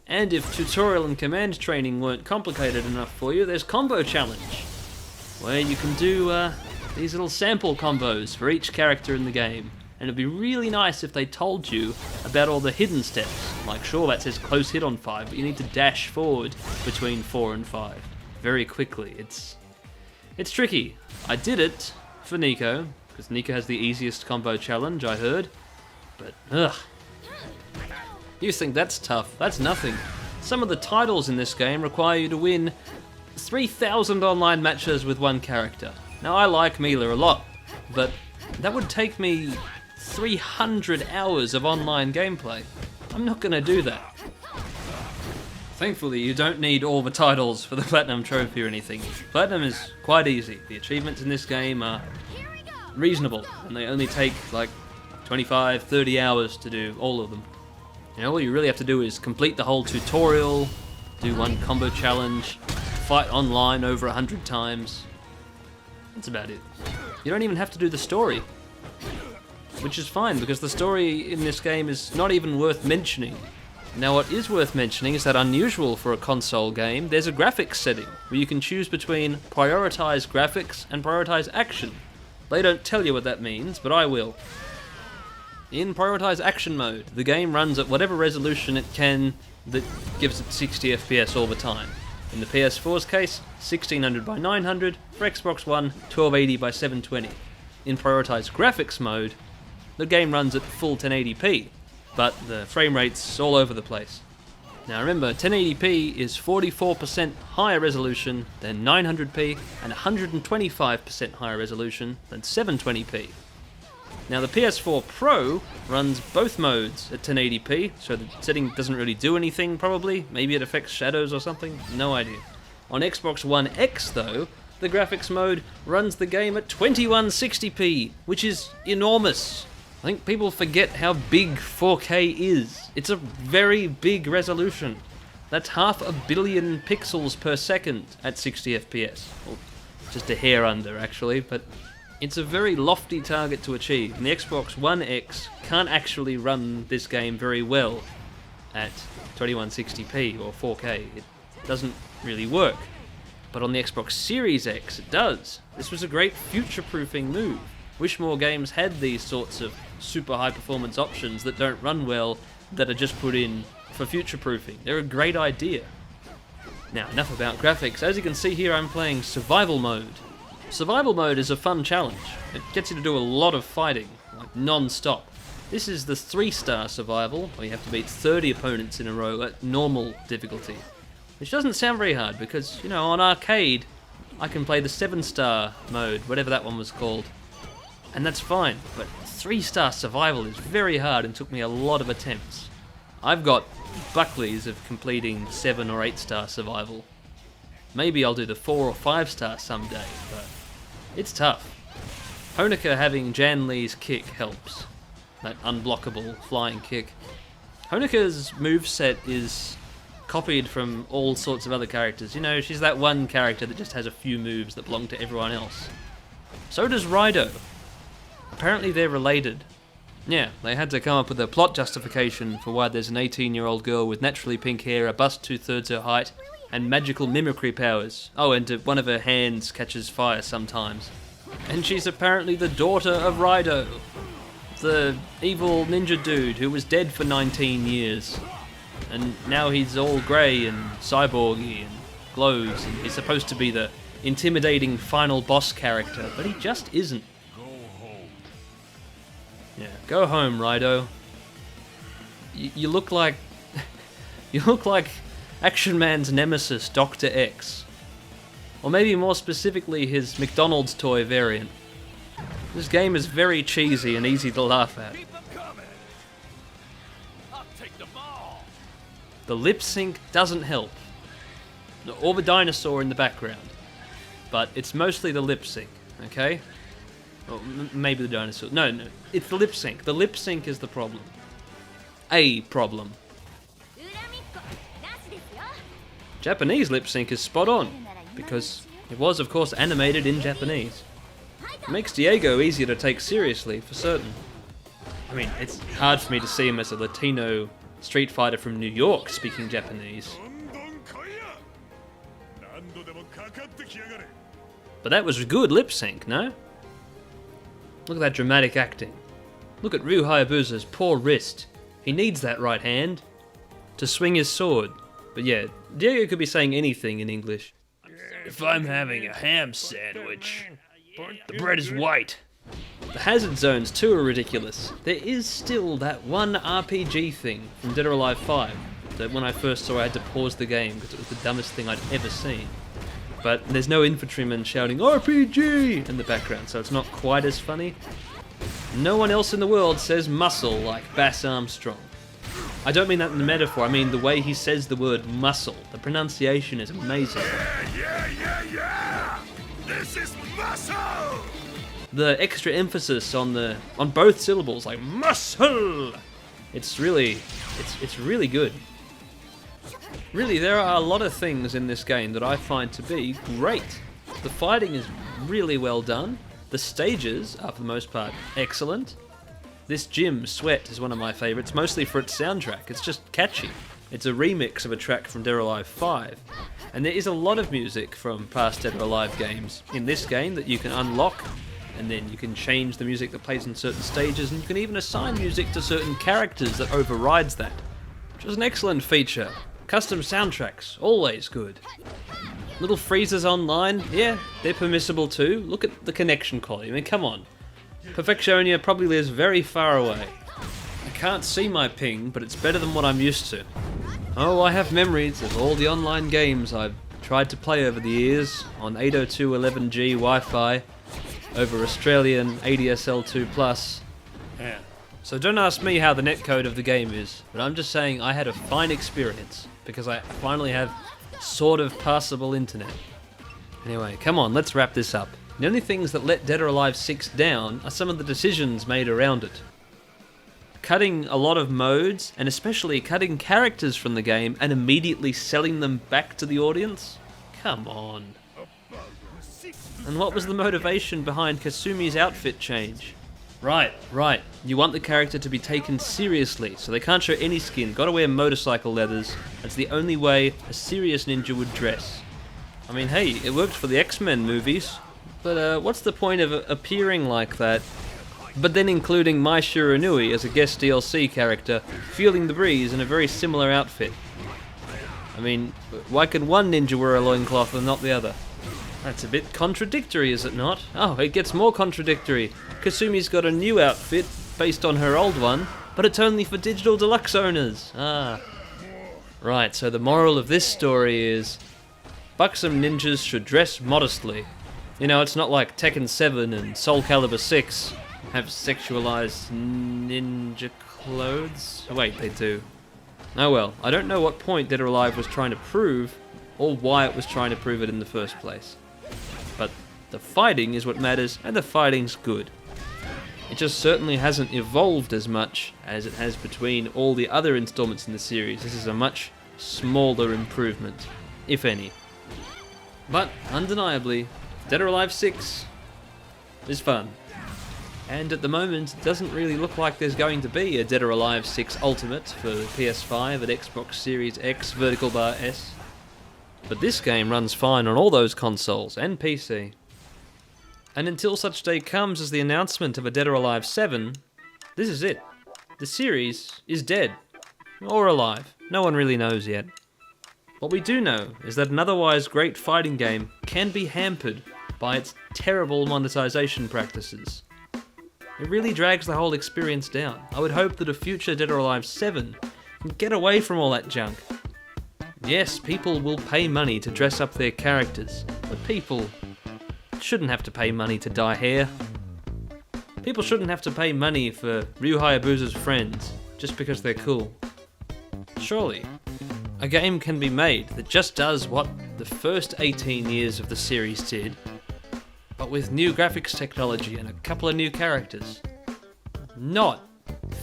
And if tutorial and command training weren't complicated enough for you, there's Combo Challenge, where you can do these little sample combos for each character in the game. And it'd be really nice if they told you about all the hidden steps. Like, sure, that says close hit on 5, but you need to dash forward between 4 and 5 very quickly. It's tricky. I did it for Nico, because Nico has the easiest combo challenge, I heard. But, ugh. You think that's tough? That's nothing. Some of the titles in this game require you to win 3,000 online matches with one character. Now, I like Mila a lot, but that would take me 300 hours of online gameplay. I'm not going to do that. Thankfully, you don't need all the titles for the Platinum Trophy or anything. Platinum is quite easy. The achievements in this game are reasonable, and they only take like 25, 30 hours to do all of them. You know, all you really have to do is complete the whole tutorial, do one combo challenge, fight online over 100 times. That's about it. You don't even have to do the story, which is fine, because the story in this game is not even worth mentioning. Now, what is worth mentioning is that, unusual for a console game, there's a graphics setting where you can choose between prioritize graphics and prioritize action. They don't tell you what that means, but I will. In prioritize action mode, the game runs at whatever resolution it can that gives it 60 FPS all the time. In the PS4's case, 1600 by 900, for Xbox One, 1280 by 720. In prioritize graphics mode, the game runs at full 1080p, but the frame rate's all over the place. Now remember, 1080p is 44% higher resolution than 900p and 125% higher resolution than 720p. Now the PS4 Pro runs both modes at 1080p, so the setting doesn't really do anything probably. Maybe it affects shadows or something, no idea. On Xbox One X though, the graphics mode runs the game at 2160p, which is enormous. I think people forget how big 4K is. It's a very big resolution. That's 500 million pixels per second at 60 FPS. Well, just a hair under actually, but it's a very lofty target to achieve, and the Xbox One X can't actually run this game very well at 2160p or 4K. It doesn't really work. But on the Xbox Series X, it does. This was a great future-proofing move. Wish more games had these sorts of super high-performance options that don't run well, that are just put in for future-proofing. They're a great idea. Now, enough about graphics. As you can see here, I'm playing Survival Mode. Survival Mode is a fun challenge. It gets you to do a lot of fighting, like non-stop. This is the 3-star survival, where you have to beat 30 opponents in a row at normal difficulty. Which doesn't sound very hard, because, you know, on arcade, I can play the 7-star mode, whatever that one was called. And that's fine, but 3-star survival is very hard and took me a lot of attempts. I've got Buckleys of completing 7 or 8-star survival. Maybe I'll do the 4 or 5-star someday, but it's tough. Hoenicker having Jan Lee's kick helps. That unblockable flying kick. Hoenicker's moveset is copied from all sorts of other characters. You know, she's that one character that just has a few moves that belong to everyone else. So does Rido. Apparently they're related. Yeah, they had to come up with a plot justification for why there's an 18-year-old girl with naturally pink hair, a bust 2/3 her height, and magical mimicry powers. Oh, and one of her hands catches fire sometimes. And she's apparently the daughter of Rido, the evil ninja dude who was dead for 19 years. And now he's all grey and cyborgy and glows, and he's supposed to be the intimidating final boss character, but he just isn't. Yeah, go home, Rido. You look like... you look like Action Man's nemesis, Dr. X. Or maybe more specifically, his McDonald's toy variant. This game is very cheesy and easy to laugh at. Keep them coming. I'll take them all. The lip sync doesn't help. Or the dinosaur in the background. But it's mostly the lip sync, okay? Or maybe the dinosaur. No, it's the lip sync. The lip sync is the problem. A problem. Japanese lip sync is spot on, because it was, of course, animated in Japanese. It makes Diego easier to take seriously, for certain. I mean, it's hard for me to see him as a Latino street fighter from New York speaking Japanese. But that was good lip sync, no? Look at that dramatic acting. Look at Ryu Hayabusa's poor wrist. He needs that right hand to swing his sword. But yeah, Diego could be saying anything in English. If I'm having a ham sandwich, the bread is white. The hazard zones too are ridiculous. There is still that one RPG thing from Dead or Alive 5 that when I first saw I had to pause the game because it was the dumbest thing I'd ever seen. But there's no infantryman shouting RPG in the background, so it's not quite as funny. No one else in the world says muscle like Bass Armstrong. I don't mean that in the metaphor, I mean the way he says the word muscle. The pronunciation is amazing. Yeah! This is muscle! The extra emphasis on both syllables, like muscle. It's really good. Really, there are a lot of things in this game that I find to be great. The fighting is really well done. The stages are, for the most part, excellent. This gym, Sweat, is one of my favourites, mostly for its soundtrack. It's just catchy. It's a remix of a track from Dead or Alive 5. And there is a lot of music from past Dead or Alive games in this game that you can unlock, and then you can change the music that plays in certain stages, and you can even assign music to certain characters that overrides that, which is an excellent feature. Custom soundtracks, always good. Little freezes online, yeah, they're permissible too. Look at the connection quality, I mean, come on. Perfectionia probably lives very far away. I can't see my ping, but it's better than what I'm used to. Oh, I have memories of all the online games I've tried to play over the years on 802.11g Wi-Fi over Australian ADSL2+. Yeah. So don't ask me how the netcode of the game is, but I'm just saying I had a fine experience because I finally have sort of passable internet. Anyway, come on, let's wrap this up. The only things that let Dead or Alive 6 down are some of the decisions made around it. Cutting a lot of modes, and especially cutting characters from the game and immediately selling them back to the audience? Come on. And what was the motivation behind Kasumi's outfit change? Right. You want the character to be taken seriously, so they can't show any skin, gotta wear motorcycle leathers. That's the only way a serious ninja would dress. I mean, hey, it worked for the X-Men movies, but what's the point of appearing like that, but then including Mai Shiranui as a guest DLC character, feeling the breeze in a very similar outfit? I mean, why could one ninja wear a loincloth and not the other? That's a bit contradictory, is it not? Oh, it gets more contradictory. Kasumi's got a new outfit based on her old one, but it's only for Digital Deluxe owners. Ah. Right, so the moral of this story is buxom ninjas should dress modestly. You know, it's not like Tekken 7 and Soul Calibur 6 have sexualized ninja clothes. Oh, wait, they do. Oh well, I don't know what point Dead or Alive was trying to prove, or why it was trying to prove it in the first place. But the fighting is what matters, and the fighting's good. It just certainly hasn't evolved as much as it has between all the other installments in the series. This is a much smaller improvement, if any. But, undeniably, Dead or Alive 6 is fun. And at the moment, it doesn't really look like there's going to be a Dead or Alive 6 Ultimate for PS5 and Xbox Series X vertical bar S. But this game runs fine on all those consoles and PC. And until such day comes as the announcement of a Dead or Alive 7, this is it. The series is dead. Or alive. No one really knows yet. What we do know is that an otherwise great fighting game can be hampered by its terrible monetization practices. It really drags the whole experience down. I would hope that a future Dead or Alive 7 can get away from all that junk. Yes, people will pay money to dress up their characters, but people shouldn't have to pay money to dye hair. People shouldn't have to pay money for Ryu Hayabusa's friends just because they're cool. Surely, a game can be made that just does what the first 18 years of the series did, but with new graphics technology and a couple of new characters. Not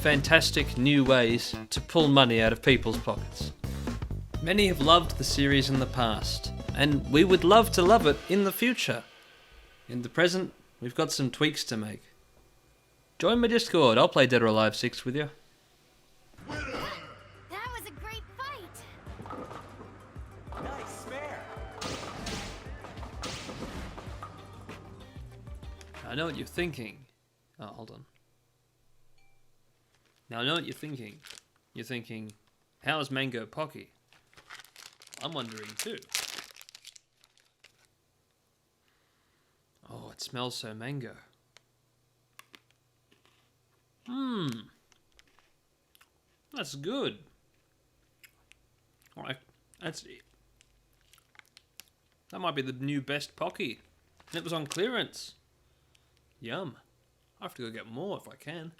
fantastic new ways to pull money out of people's pockets. Many have loved the series in the past, and we would love to love it in the future. In the present, we've got some tweaks to make. Join my Discord, I'll play Dead or Alive 6 with you. That was a great fight! Nice spare. I know what you're thinking. Oh, hold on. Now I know what you're thinking. You're thinking, how's Mango Pocky? I'm wondering too. Oh, it smells so mango. That's good. Alright, that might be the new best Pocky. And it was on clearance. Yum. I have to go get more if I can.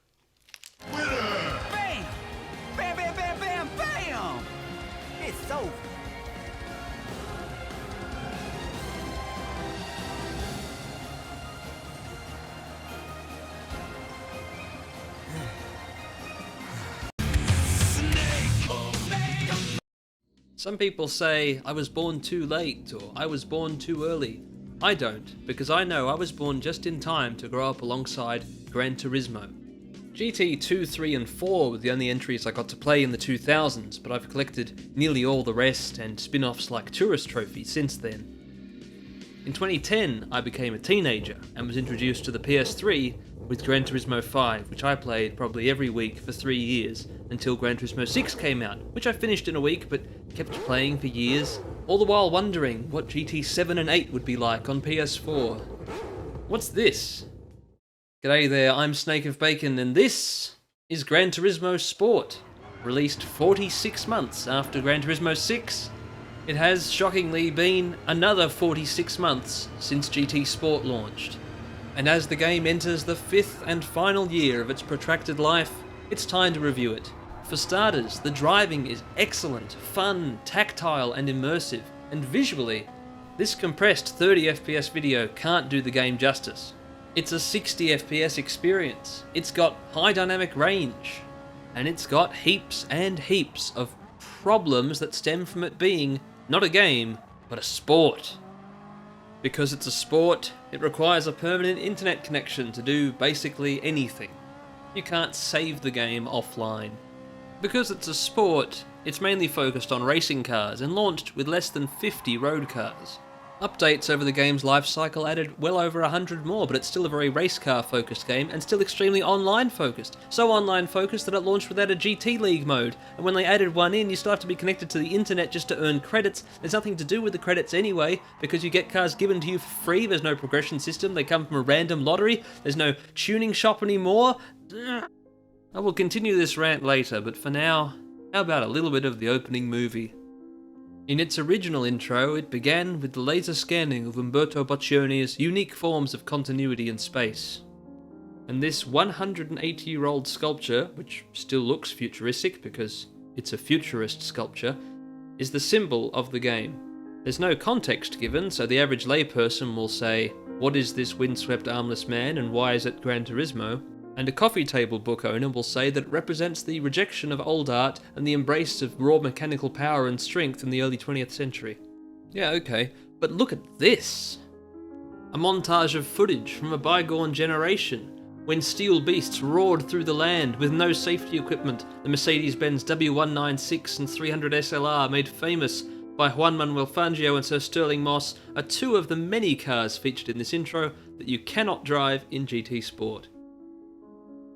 Bam! Bam, bam, bam, bam, bam! It's over. Some people say, I was born too late, or I was born too early. I don't, because I know I was born just in time to grow up alongside Gran Turismo. GT 2, 3 and 4 were the only entries I got to play in the 2000s, but I've collected nearly all the rest and spin-offs like Tourist Trophy since then. In 2010, I became a teenager and was introduced to the PS3 with Gran Turismo 5, which I played probably every week for 3 years, until Gran Turismo 6 came out, which I finished in a week but kept playing for years, all the while wondering what GT 7 and 8 would be like on PS4. What's this? G'day there, I'm SnakeOfBacon, and this is Gran Turismo Sport, released 46 months after Gran Turismo 6. It has, shockingly, been another 46 months since GT Sport launched. And as the game enters the 5th and final year of its protracted life, it's time to review it. For starters, the driving is excellent, fun, tactile and immersive, and visually, this compressed 30 FPS video can't do the game justice. It's a 60 FPS experience, it's got high dynamic range, and it's got heaps and heaps of problems that stem from it being not a game, but a sport. Because it's a sport, it requires a permanent internet connection to do basically anything. You can't save the game offline. Because it's a sport, it's mainly focused on racing cars and launched with less than 50 road cars. Updates over the game's life cycle added well over 100 more, but it's still a very race car focused game and still extremely online focused. So online focused that it launched without a GT League mode, and when they added one in, you still have to be connected to the internet just to earn credits. There's nothing to do with the credits anyway, because you get cars given to you for free, there's no progression system, they come from a random lottery, there's no tuning shop anymore. I will continue this rant later, but for now, how about a little bit of the opening movie? In its original intro, it began with the laser scanning of Umberto Boccioni's unique forms of continuity in space. And this 180-year-old sculpture, which still looks futuristic because it's a futurist sculpture, is the symbol of the game. There's no context given, so the average layperson will say, what is this windswept armless man and why is it Gran Turismo? And a coffee table book owner will say that it represents the rejection of old art and the embrace of raw mechanical power and strength in the early 20th century. Yeah, okay, but look at this. A montage of footage from a bygone generation, when steel beasts roared through the land with no safety equipment. The Mercedes-Benz W196 and 300 SLR, made famous by Juan Manuel Fangio and Sir Sterling Moss, are two of the many cars featured in this intro that you cannot drive in GT Sport.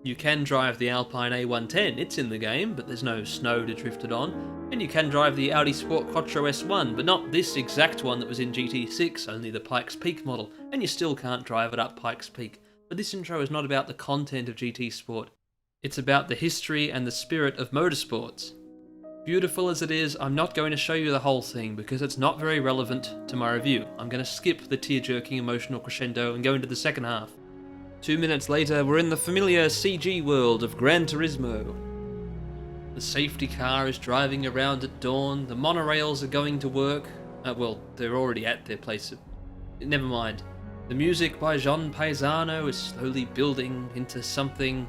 You can drive the Alpine A110, it's in the game, but there's no snow to drift it on. And you can drive the Audi Sport Quattro S1, but not this exact one that was in GT6, only the Pikes Peak model, and you still can't drive it up Pikes Peak. But this intro is not about the content of GT Sport, it's about the history and the spirit of motorsports. Beautiful as it is, I'm not going to show you the whole thing because it's not very relevant to my review. I'm going to skip the tear-jerking emotional crescendo and go into the second half. 2 minutes later, we're in the familiar CG world of Gran Turismo. The safety car is driving around at dawn, the monorails are going to work. Well, they're already at their place. Never mind. The music by John Paisano is slowly building into something.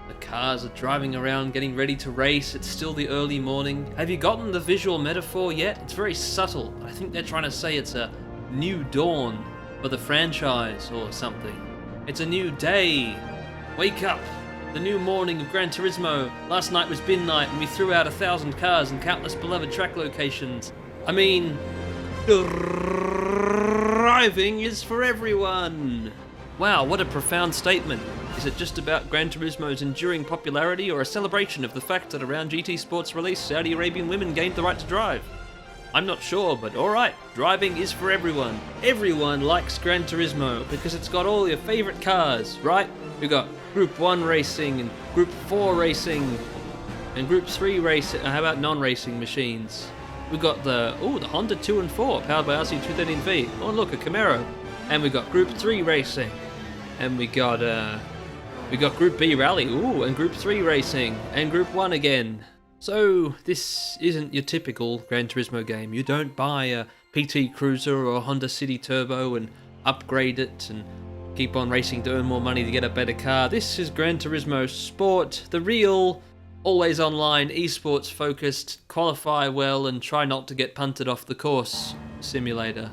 The cars are driving around getting ready to race. It's still the early morning. Have you gotten the visual metaphor yet? It's very subtle. I think they're trying to say it's a new dawn for the franchise or something. It's a new day. Wake up. The new morning of Gran Turismo. Last night was bin night and we threw out 1,000 cars and countless beloved track locations. I mean, driving is for everyone. Wow, what a profound statement. Is it just about Gran Turismo's enduring popularity or a celebration of the fact that around GT Sport's release, Saudi Arabian women gained the right to drive? I'm not sure, but alright, driving is for everyone. Everyone likes Gran Turismo because it's got all your favourite cars, right? We've got Group 1 racing and Group 4 racing and Group 3 racing. How about non-racing machines? We've got the Honda 2 and 4 powered by RC213V. Oh look, a Camaro. And we've got Group 3 racing. And we got Group B rally. Ooh, and Group 3 racing. And Group 1 again. So, this isn't your typical Gran Turismo game. You don't buy a PT Cruiser or a Honda City Turbo and upgrade it and keep on racing to earn more money to get a better car. This is Gran Turismo Sport, the real, always online, esports focused, qualify well and try not to get punted off the course simulator.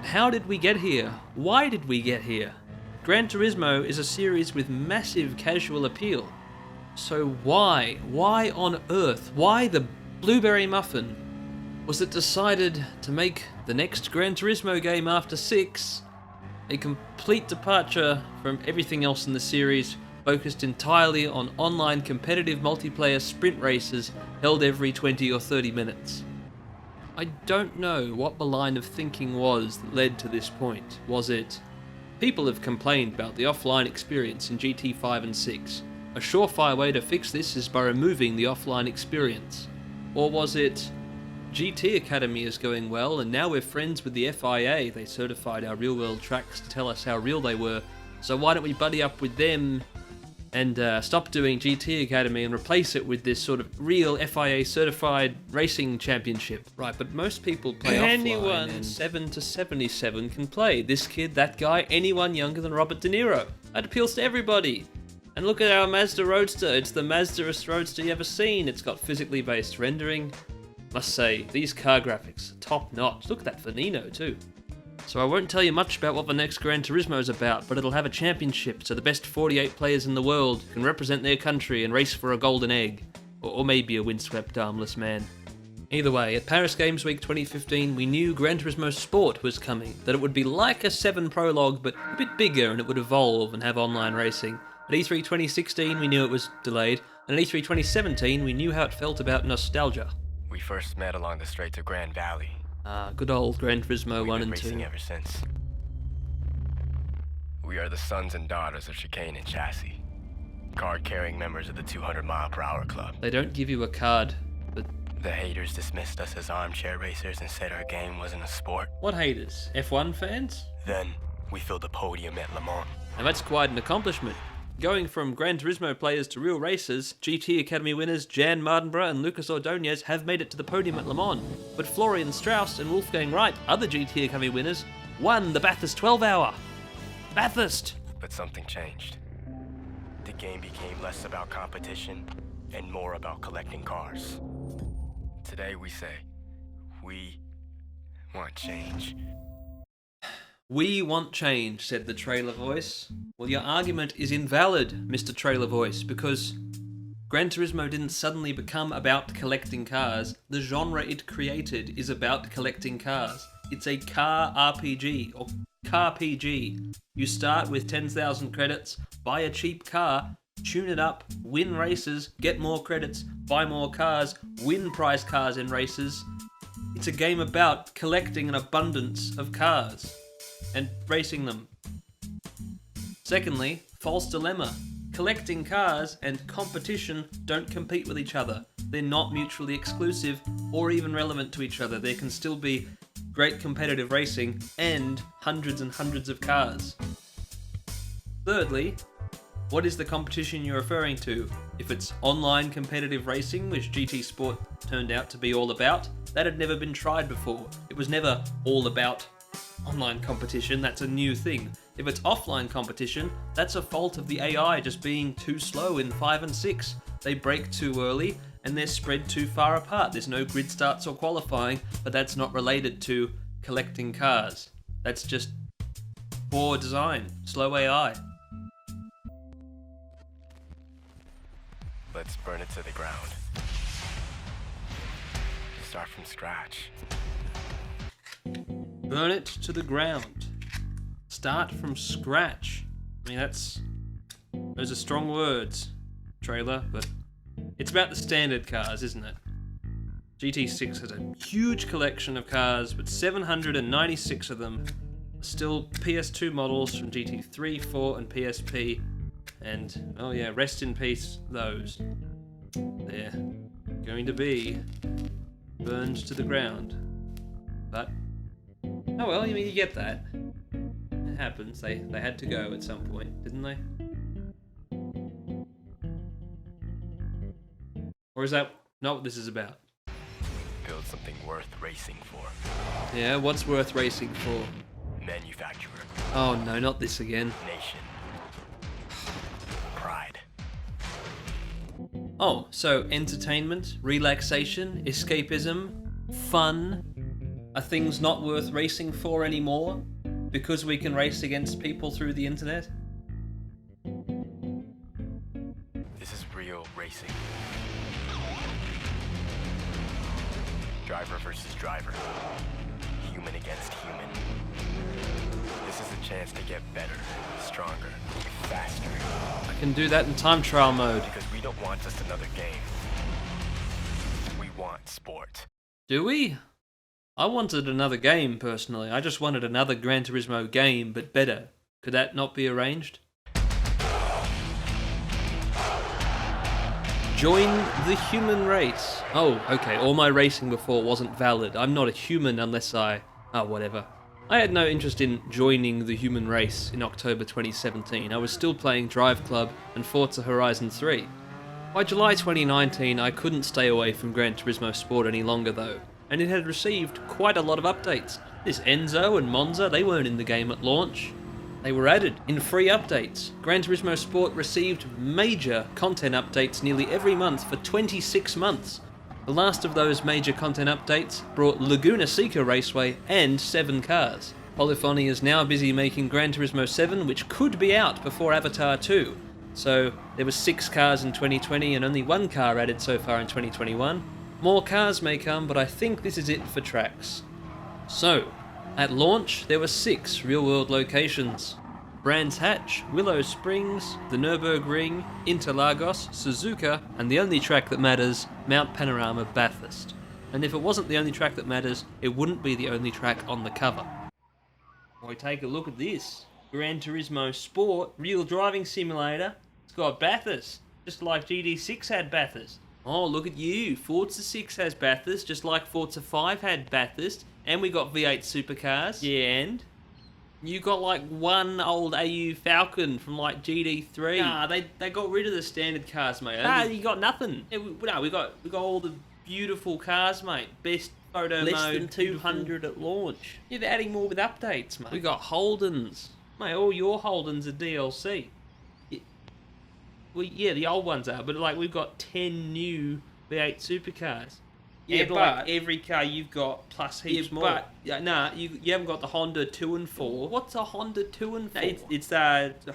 How did we get here? Why did we get here? Gran Turismo is a series with massive casual appeal. So why? Why on earth? Why the blueberry muffin? Was it decided to make the next Gran Turismo game after 6 a complete departure from everything else in the series, focused entirely on online competitive multiplayer sprint races held every 20 or 30 minutes? I don't know what the line of thinking was that led to this point. Was it, people have complained about the offline experience in GT5 and 6. A surefire way to fix this is by removing the offline experience. Or was it, GT Academy is going well and now we're friends with the FIA, they certified our real world tracks to tell us how real they were, so why don't we buddy up with them and stop doing GT Academy and replace it with this sort of real FIA certified racing championship. Right, but most people play offline. Anyone 7 to 77 can play. This kid, that guy, anyone younger than Robert De Niro. That appeals to everybody. And look at our Mazda Roadster. It's the Mazda-est Roadster you ever seen. It's got physically based rendering. Must say, these car graphics, top notch. Look at that Veneno too. So I won't tell you much about what the next Gran Turismo is about, but it'll have a championship so the best 48 players in the world can represent their country and race for a golden egg. Or maybe a windswept armless man. Either way, at Paris Games Week 2015 we knew Gran Turismo Sport was coming, that it would be like a 7 prologue but a bit bigger and it would evolve and have online racing. At E3 2016 we knew it was delayed, and at E3 2017 we knew how it felt about nostalgia. We first met along the straight to Grand Valley. Good old Gran Turismo 1 and 2. We've been racing ever since. We are the sons and daughters of Chicane and Chassis, card-carrying members of the 200-mile-per-hour club. They don't give you a card, but... The haters dismissed us as armchair racers and said our game wasn't a sport. What haters? F1 fans? Then, we filled the podium at Le Mans. And that's quite an accomplishment. Going from Gran Turismo players to real racers, GT Academy winners Jan Mardenborough and Lucas Ordonez have made it to the podium at Le Mans, but Florian Strauss and Wolfgang Wright, other GT Academy winners, won the Bathurst 12-hour. Bathurst! But something changed. The game became less about competition and more about collecting cars. Today we say, we want change. "We want change," said the trailer voice. Well, your argument is invalid, Mr. Trailer Voice, because Gran Turismo didn't suddenly become about collecting cars. The genre it created is about collecting cars. It's a car RPG, or car PG. You start with 10,000 credits, buy a cheap car, tune it up, win races, get more credits, buy more cars, win prize cars in races. It's a game about collecting an abundance of cars and racing them. Secondly, false dilemma. Collecting cars and competition don't compete with each other. They're not mutually exclusive or even relevant to each other. There can still be great competitive racing and hundreds of cars. Thirdly, what is the competition you're referring to? If it's online competitive racing, which GT Sport turned out to be all about, that had never been tried before. It was never all about online competition, that's a new thing. If it's offline competition, that's a fault of the AI just being too slow in 5 and 6. They break too early and they're spread too far apart. There's no grid starts or qualifying, but that's not related to collecting cars. That's just poor design, slow AI. Let's burn it to the ground. Start from scratch. Burn it to the ground. Start from scratch. I mean, those are strong words, trailer, but it's about the standard cars, isn't it? GT6 has a huge collection of cars, but 796 of them are still PS2 models from GT3, 4, and PSP. And, oh yeah, rest in peace, those. They're going to be burned to the ground. But, oh well, you get that. It happens. They had to go at some point, didn't they? Or is that not what this is about? Build something worth racing for. Yeah, what's worth racing for? Manufacturer. Oh no, not this again. Nation. Pride. Oh, so entertainment, relaxation, escapism, fun are things not worth racing for anymore because we can race against people through the internet? This is real racing. Driver versus driver. Human against human. This is a chance to get better, stronger, faster. I can do that in time trial mode. Because we don't want just another game. We want sport. Do we? I wanted another game, personally. I just wanted another Gran Turismo game, but better. Could that not be arranged? Join the human race. Oh, okay, all my racing before wasn't valid. I'm not a human unless I... oh, whatever. I had no interest in joining the human race in October 2017. I was still playing Drive Club and Forza Horizon 3. By July 2019, I couldn't stay away from Gran Turismo Sport any longer though, and it had received quite a lot of updates. This Enzo and Monza, they weren't in the game at launch. They were added in free updates. Gran Turismo Sport received major content updates nearly every month for 26 months. The last of those major content updates brought Laguna Seca Raceway and 7 cars. Polyphony is now busy making Gran Turismo 7, which could be out before Avatar 2. So there were 6 cars in 2020 and only 1 car added so far in 2021. More cars may come, but I think this is it for tracks. So, at launch, there were 6 real-world locations. Brands Hatch, Willow Springs, the Nürburgring, Interlagos, Suzuka, and the only track that matters, Mount Panorama Bathurst. And if it wasn't the only track that matters, it wouldn't be the only track on the cover. Well, take a look at this. Gran Turismo Sport, real driving simulator. It's got Bathurst, just like GT6 had Bathurst. Oh, look at you. Forza 6 has Bathurst, just like Forza 5 had Bathurst. And we got V8 supercars. Yeah, and you got like one old AU Falcon from like GT3. Nah, they got rid of the standard cars, mate. Nah, you got nothing. Yeah, we got all the beautiful cars, mate. Best photo mode. Less than 200 at launch. Yeah, they're adding more with updates, mate. We got Holdens. Mate, all your Holdens are DLC. Well, yeah, the old ones are, but like we've got 10 new V8 supercars. Yeah, and but like every car you've got plus heaps more. But you haven't got the Honda 2 and 4. What's a Honda 2 and 4? It's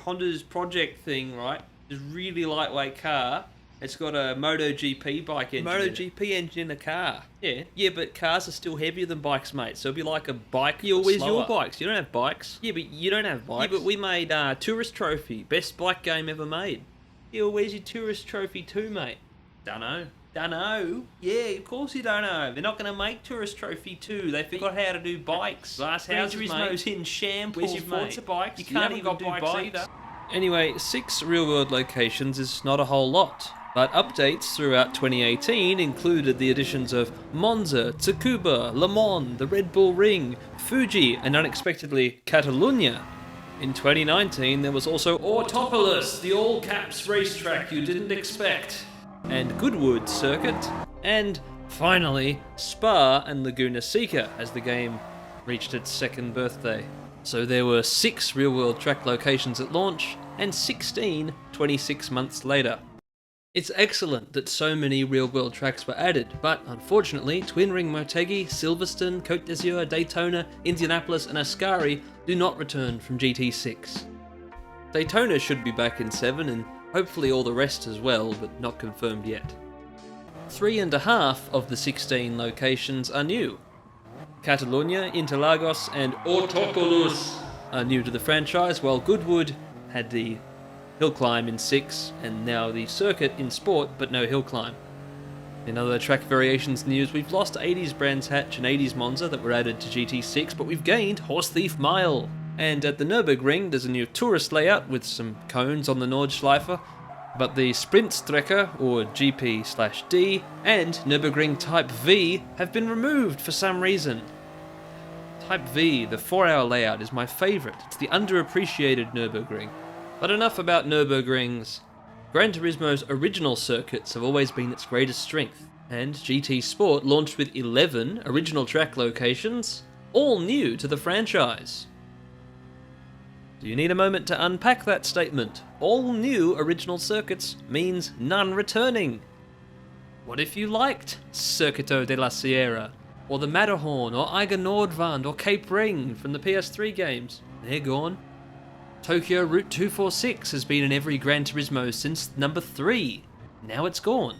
Honda's project thing, right? It's a really lightweight car. It's got a MotoGP bike engine. MotoGP engine in a car. Yeah, but cars are still heavier than bikes, mate. So it'll be like a bike. Yeah, where's slower. your bikes? You don't have bikes. Yeah, but you don't have bikes. Yeah, but we made Tourist Trophy, best bike game ever made. Yeah, well, where's your Tourist Trophy 2, mate? Dunno. Dunno. Yeah, of course you don't know. They're not going to make Tourist Trophy 2. They forgot how to do bikes. Glass houses, Gran Turismo's in shambles, Where's your mate. Forza bikes? You You can't haven't even got do bikes bikes either. Anyway, 6 real-world locations is not a whole lot, but updates throughout 2018 included the additions of Monza, Tsukuba, Le Mans, the Red Bull Ring, Fuji, and unexpectedly, Catalunya. In 2019, there was also Autopolis, the all-caps racetrack you didn't expect, and Goodwood Circuit, and finally, Spa and Laguna Seca as the game reached its 2nd birthday. So there were 6 real-world track locations at launch, and 16 26 months later. It's excellent that so many real-world tracks were added, but unfortunately, Twin Ring Motegi, Silverstone, Côte d'Azur, Daytona, Indianapolis and Ascari do not return from GT6. Daytona should be back in 7, and hopefully all the rest as well, but not confirmed yet. 3.5 of the 16 locations are new. Catalunya, Interlagos and Autopolis are new to the franchise, while Goodwood had the hill climb in 6 and now the circuit in Sport but no hill climb. In other track variations news, we've lost 80s Brands Hatch and 80s Monza that were added to GT6, but we've gained Horse Thief Mile. And at the Nürburgring there's a new tourist layout with some cones on the Nordschleife, but the Sprintstrecke, or GP/D, and Nürburgring Type V have been removed for some reason. Type V, the 4-hour layout, is my favourite. It's the underappreciated Nürburgring. But enough about Nürburgrings. Gran Turismo's original circuits have always been its greatest strength, and GT Sport launched with 11 original track locations, all new to the franchise. Do you need a moment to unpack that statement? All new original circuits means none returning. What if you liked Circuito de la Sierra, or the Matterhorn, or Eiger Nordwand, or Cape Ring from the PS3 games? They're gone. Tokyo Route 246 has been in every Gran Turismo since number 3. Now it's gone.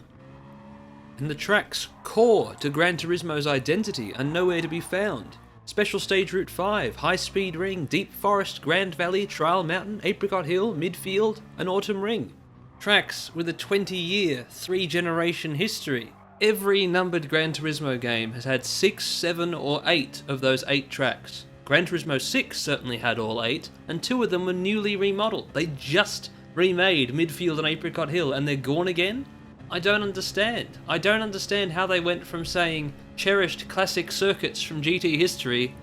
And the tracks core to Gran Turismo's identity are nowhere to be found. Special Stage Route 5, High Speed Ring, Deep Forest, Grand Valley, Trial Mountain, Apricot Hill, Midfield, and Autumn Ring. Tracks with a 20-year, 3-generation history. Every numbered Gran Turismo game has had 6, 7, or 8 of those 8 tracks. Gran Turismo 6 certainly had all 8, and 2 of them were newly remodeled. They just remade Midfield and Apricot Hill, and they're gone again? I don't understand. I don't understand how they went from saying cherished classic circuits from GT history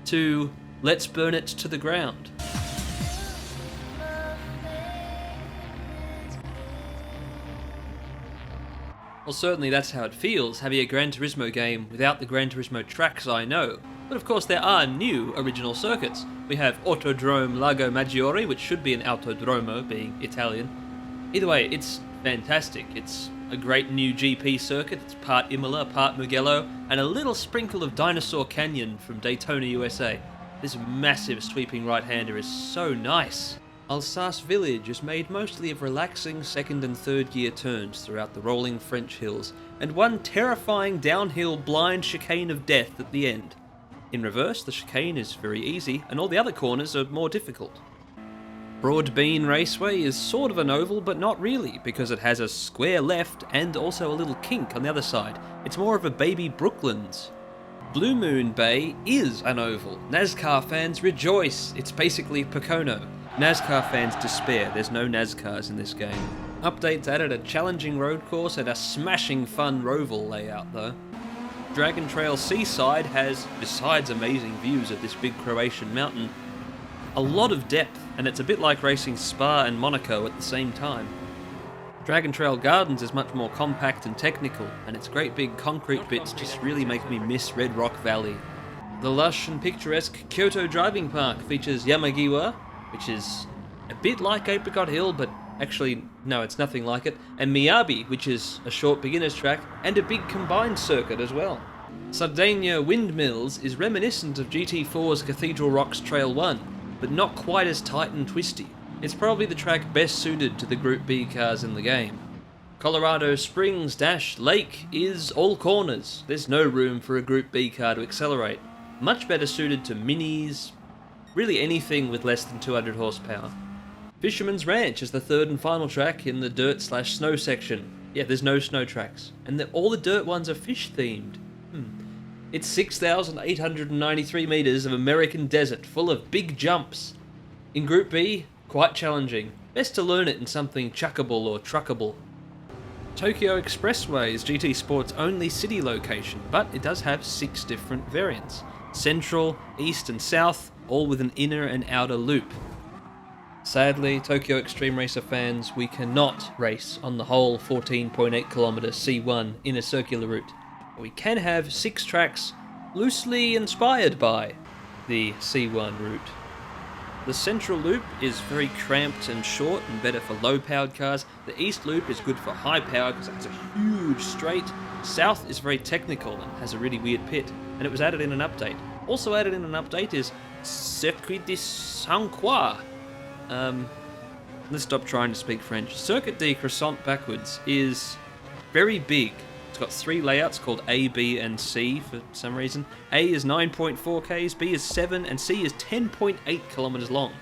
to let's burn it to the ground. Well, certainly that's how it feels, having a Gran Turismo game without the Gran Turismo tracks I know. But of course there are new original circuits. We have Autodrome Lago Maggiore, which should be an Autodromo, being Italian. Either way, it's fantastic. It's a great new GP circuit. It's part Imola, part Mugello, and a little sprinkle of Dinosaur Canyon from Daytona, USA. This massive sweeping right-hander is so nice. Alsace Village is made mostly of relaxing 2nd and 3rd gear turns throughout the rolling French hills, and one terrifying downhill blind chicane of death at the end. In reverse, the chicane is very easy, and all the other corners are more difficult. Broadbean Raceway is sort of an oval, but not really, because it has a square left and also a little kink on the other side. It's more of a baby Brooklands. Blue Moon Bay is an oval. NASCAR fans rejoice. It's basically Pocono. NASCAR fans despair. There's no NASCARs in this game. Updates added a challenging road course and a smashing fun roval layout though. Dragon Trail Seaside has, besides amazing views of this big Croatian mountain, a lot of depth, and it's a bit like racing Spa and Monaco at the same time. Dragon Trail Gardens is much more compact and technical, and its great big concrete bits just really make me miss Red Rock Valley. The lush and picturesque Kyoto Driving Park features Yamagiwa, which is a bit like Apricot Hill, but Actually, no, it's nothing like it. And Miyabi, which is a short beginner's track, and a big combined circuit as well. Sardinia Windmills is reminiscent of GT4's Cathedral Rocks Trail 1, but not quite as tight and twisty. It's probably the track best suited to the Group B cars in the game. Colorado Springs Lake is all corners. There's no room for a Group B car to accelerate. Much better suited to minis, really anything with less than 200 horsepower. Fisherman's Ranch is the third and final track in the dirt/snow section. Yeah, there's no snow tracks. And all the dirt ones are fish themed. It's 6,893 metres of American desert full of big jumps. In Group B, quite challenging. Best to learn it in something chuckable or truckable. Tokyo Expressway is GT Sport's only city location, but it does have 6 different variants. Central, East and South, all with an inner and outer loop. Sadly, Tokyo Extreme Racer fans, we cannot race on the whole 14.8 km C1 in a circular route. We can have 6 tracks loosely inspired by the C1 route. The central loop is very cramped and short and better for low-powered cars. The east loop is good for high power because it has a huge straight. South is very technical and has a really weird pit, and it was added in an update. Also added in an update is Circuit de Saint-Croix. Let's stop trying to speak French. Circuit de Croissant backwards is very big. It's got 3 layouts called A, B, and C for some reason. A is 9.4 km, B is 7, and C is 10.8 km long.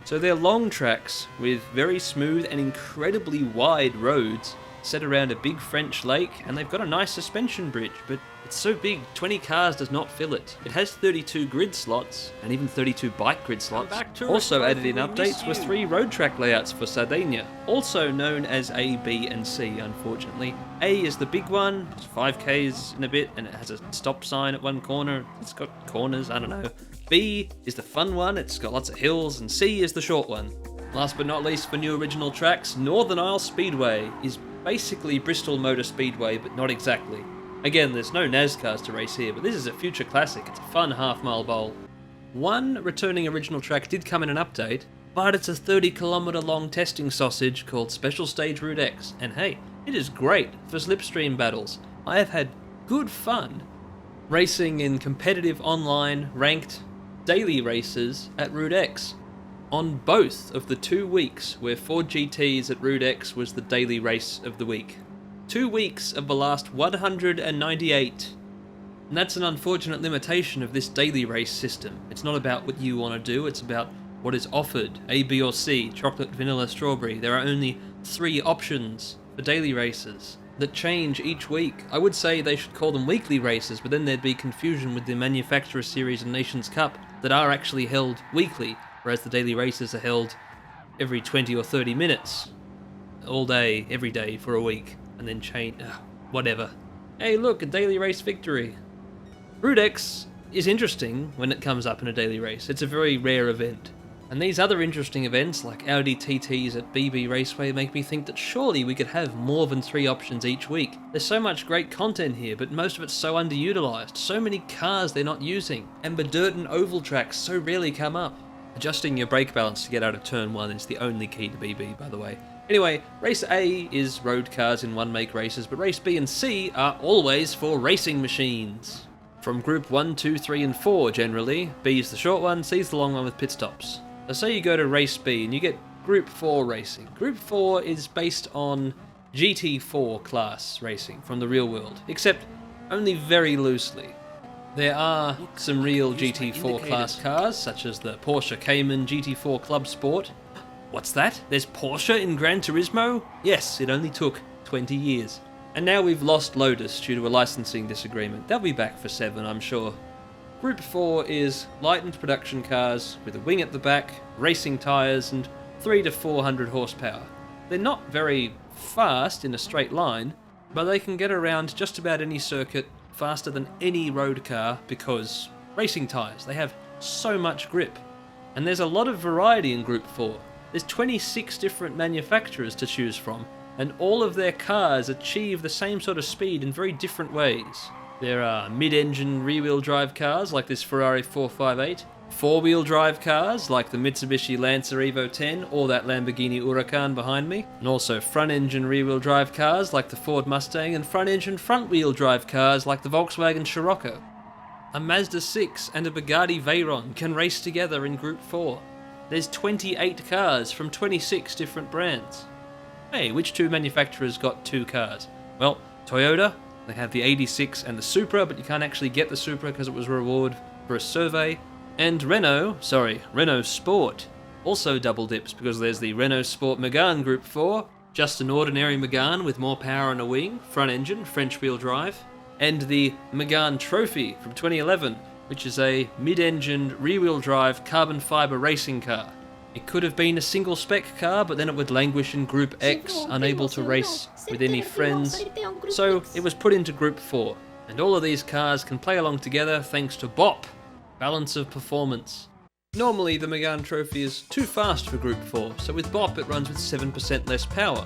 So they're long tracks with very smooth and incredibly wide roads set around a big French lake, and they've got a nice suspension bridge, but it's so big, 20 cars does not fill it. It has 32 grid slots, and even 32 bike grid slots. Also added in updates were 3 road track layouts for Sardinia, also known as A, B, and C, unfortunately. A is the big one, it's 5Ks in a bit, and it has a stop sign at one corner. It's got corners, I don't know. B is the fun one, it's got lots of hills, and C is the short one. Last but not least for new original tracks, Northern Isle Speedway is basically Bristol Motor Speedway, but not exactly. Again, there's no NASCARs to race here, but this is a future classic. It's a fun half-mile bowl. One returning original track did come in an update, but it's a 30-kilometre long testing sausage called Special Stage Route X, and hey, it is great for slipstream battles. I have had good fun racing in competitive online, ranked, daily races at Route X. On both of the 2 weeks where Ford GTs at Route X was the daily race of the week. 2 weeks of the last 198. And that's an unfortunate limitation of this daily race system. It's not about what you want to do, it's about what is offered. A, B or C, chocolate, vanilla, strawberry. There are only 3 options for daily races that change each week. I would say they should call them weekly races, but then there'd be confusion with the Manufacturer Series and Nations Cup that are actually held weekly, whereas the daily races are held every 20 or 30 minutes. All day, every day for a week. And then change, whatever. Hey look, a daily race victory. Route X is interesting when it comes up in a daily race. It's a very rare event. And these other interesting events, like Audi TTs at BB Raceway, make me think that surely we could have more than 3 options each week. There's so much great content here, but most of it's so underutilized. So many cars they're not using. And the dirt and oval tracks so rarely come up. Adjusting your brake balance to get out of turn 1 is the only key to BB, by the way. Anyway, Race A is road cars in one-make races, but Race B and C are always for racing machines. From Group 1, 2, 3 and 4 generally. B is the short one, C is the long one with pit stops. So say you go to Race B and you get Group 4 racing. Group 4 is based on GT4 class racing from the real world, except only very loosely. There are some real GT4 class cars, such as the Porsche Cayman GT4 Club Sport. What's that? There's Porsche in Gran Turismo? Yes, it only took 20 years. And now we've lost Lotus due to a licensing disagreement. They'll be back for 7, I'm sure. Group 4 is lightened production cars with a wing at the back, racing tyres, and 300 to 400 horsepower. They're not very fast in a straight line, but they can get around just about any circuit faster than any road car because racing tyres, they have so much grip. And there's a lot of variety in Group 4. There's 26 different manufacturers to choose from, and all of their cars achieve the same sort of speed in very different ways. There are mid-engine rear-wheel drive cars like this Ferrari 458, four-wheel drive cars like the Mitsubishi Lancer Evo 10 or that Lamborghini Huracan behind me, and also front-engine rear-wheel drive cars like the Ford Mustang and front-engine front-wheel drive cars like the Volkswagen Scirocco. A Mazda 6 and a Bugatti Veyron can race together in Group 4. There's 28 cars from 26 different brands. Hey, which two manufacturers got two cars? Well, Toyota, they have the 86 and the Supra, but you can't actually get the Supra because it was a reward for a survey. And Renault Sport, also double dips because there's the Renault Sport Megane Group 4, just an ordinary Megane with more power and a wing, front engine, French wheel drive, and the Megane Trophy from 2011, which is a mid-engined rear-wheel drive carbon fibre racing car. It could have been a single spec car, but then it would languish in Group X, unable to race with any friends, so it was put into Group 4. And all of these cars can play along together thanks to BOP, balance of performance. Normally the Megane Trophy is too fast for Group 4, so with BOP it runs with 7% less power.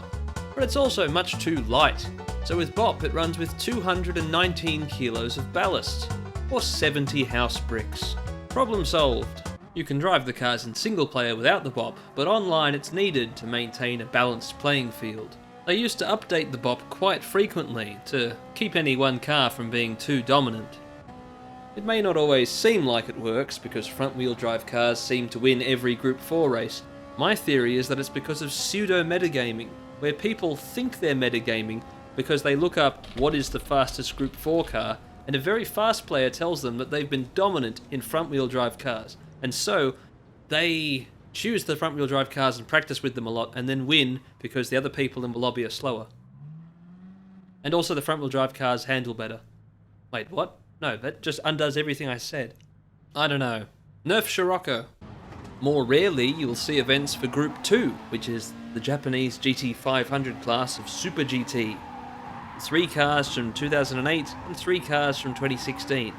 But it's also much too light, so with BOP it runs with 219 kilos of ballast, or 70 house bricks. Problem solved. You can drive the cars in single player without the BOP, but online it's needed to maintain a balanced playing field. They used to update the BOP quite frequently to keep any one car from being too dominant. It may not always seem like it works because front-wheel drive cars seem to win every Group 4 race. My theory is that it's because of pseudo-metagaming, where people think they're metagaming because they look up what is the fastest Group 4 car, and a very fast player tells them that they've been dominant in front-wheel drive cars. And so, they choose the front-wheel drive cars and practice with them a lot, and then win because the other people in the lobby are slower. And also the front-wheel drive cars handle better. Wait, what? No, that just undoes everything I said. I don't know. Nerf Scirocco. More rarely, you will see events for Group 2, which is the Japanese GT500 class of Super GT. 3 cars from 2008 and 3 cars from 2016.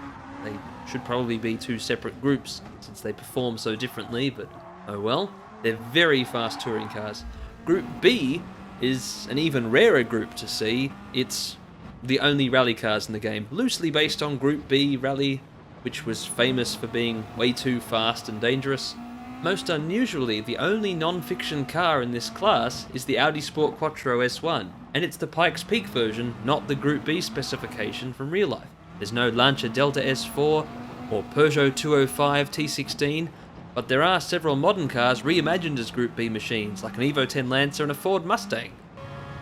They should probably be 2 separate groups, since they perform so differently, but oh well. They're very fast touring cars. Group B is an even rarer group to see. It's the only rally cars in the game, loosely based on Group B Rally, which was famous for being way too fast and dangerous. Most unusually, the only non-fiction car in this class is the Audi Sport Quattro S1, and it's the Pikes Peak version, not the Group B specification from real life. There's no Lancia Delta S4 or Peugeot 205 T16, but there are several modern cars reimagined as Group B machines, like an Evo 10 Lancer and a Ford Mustang.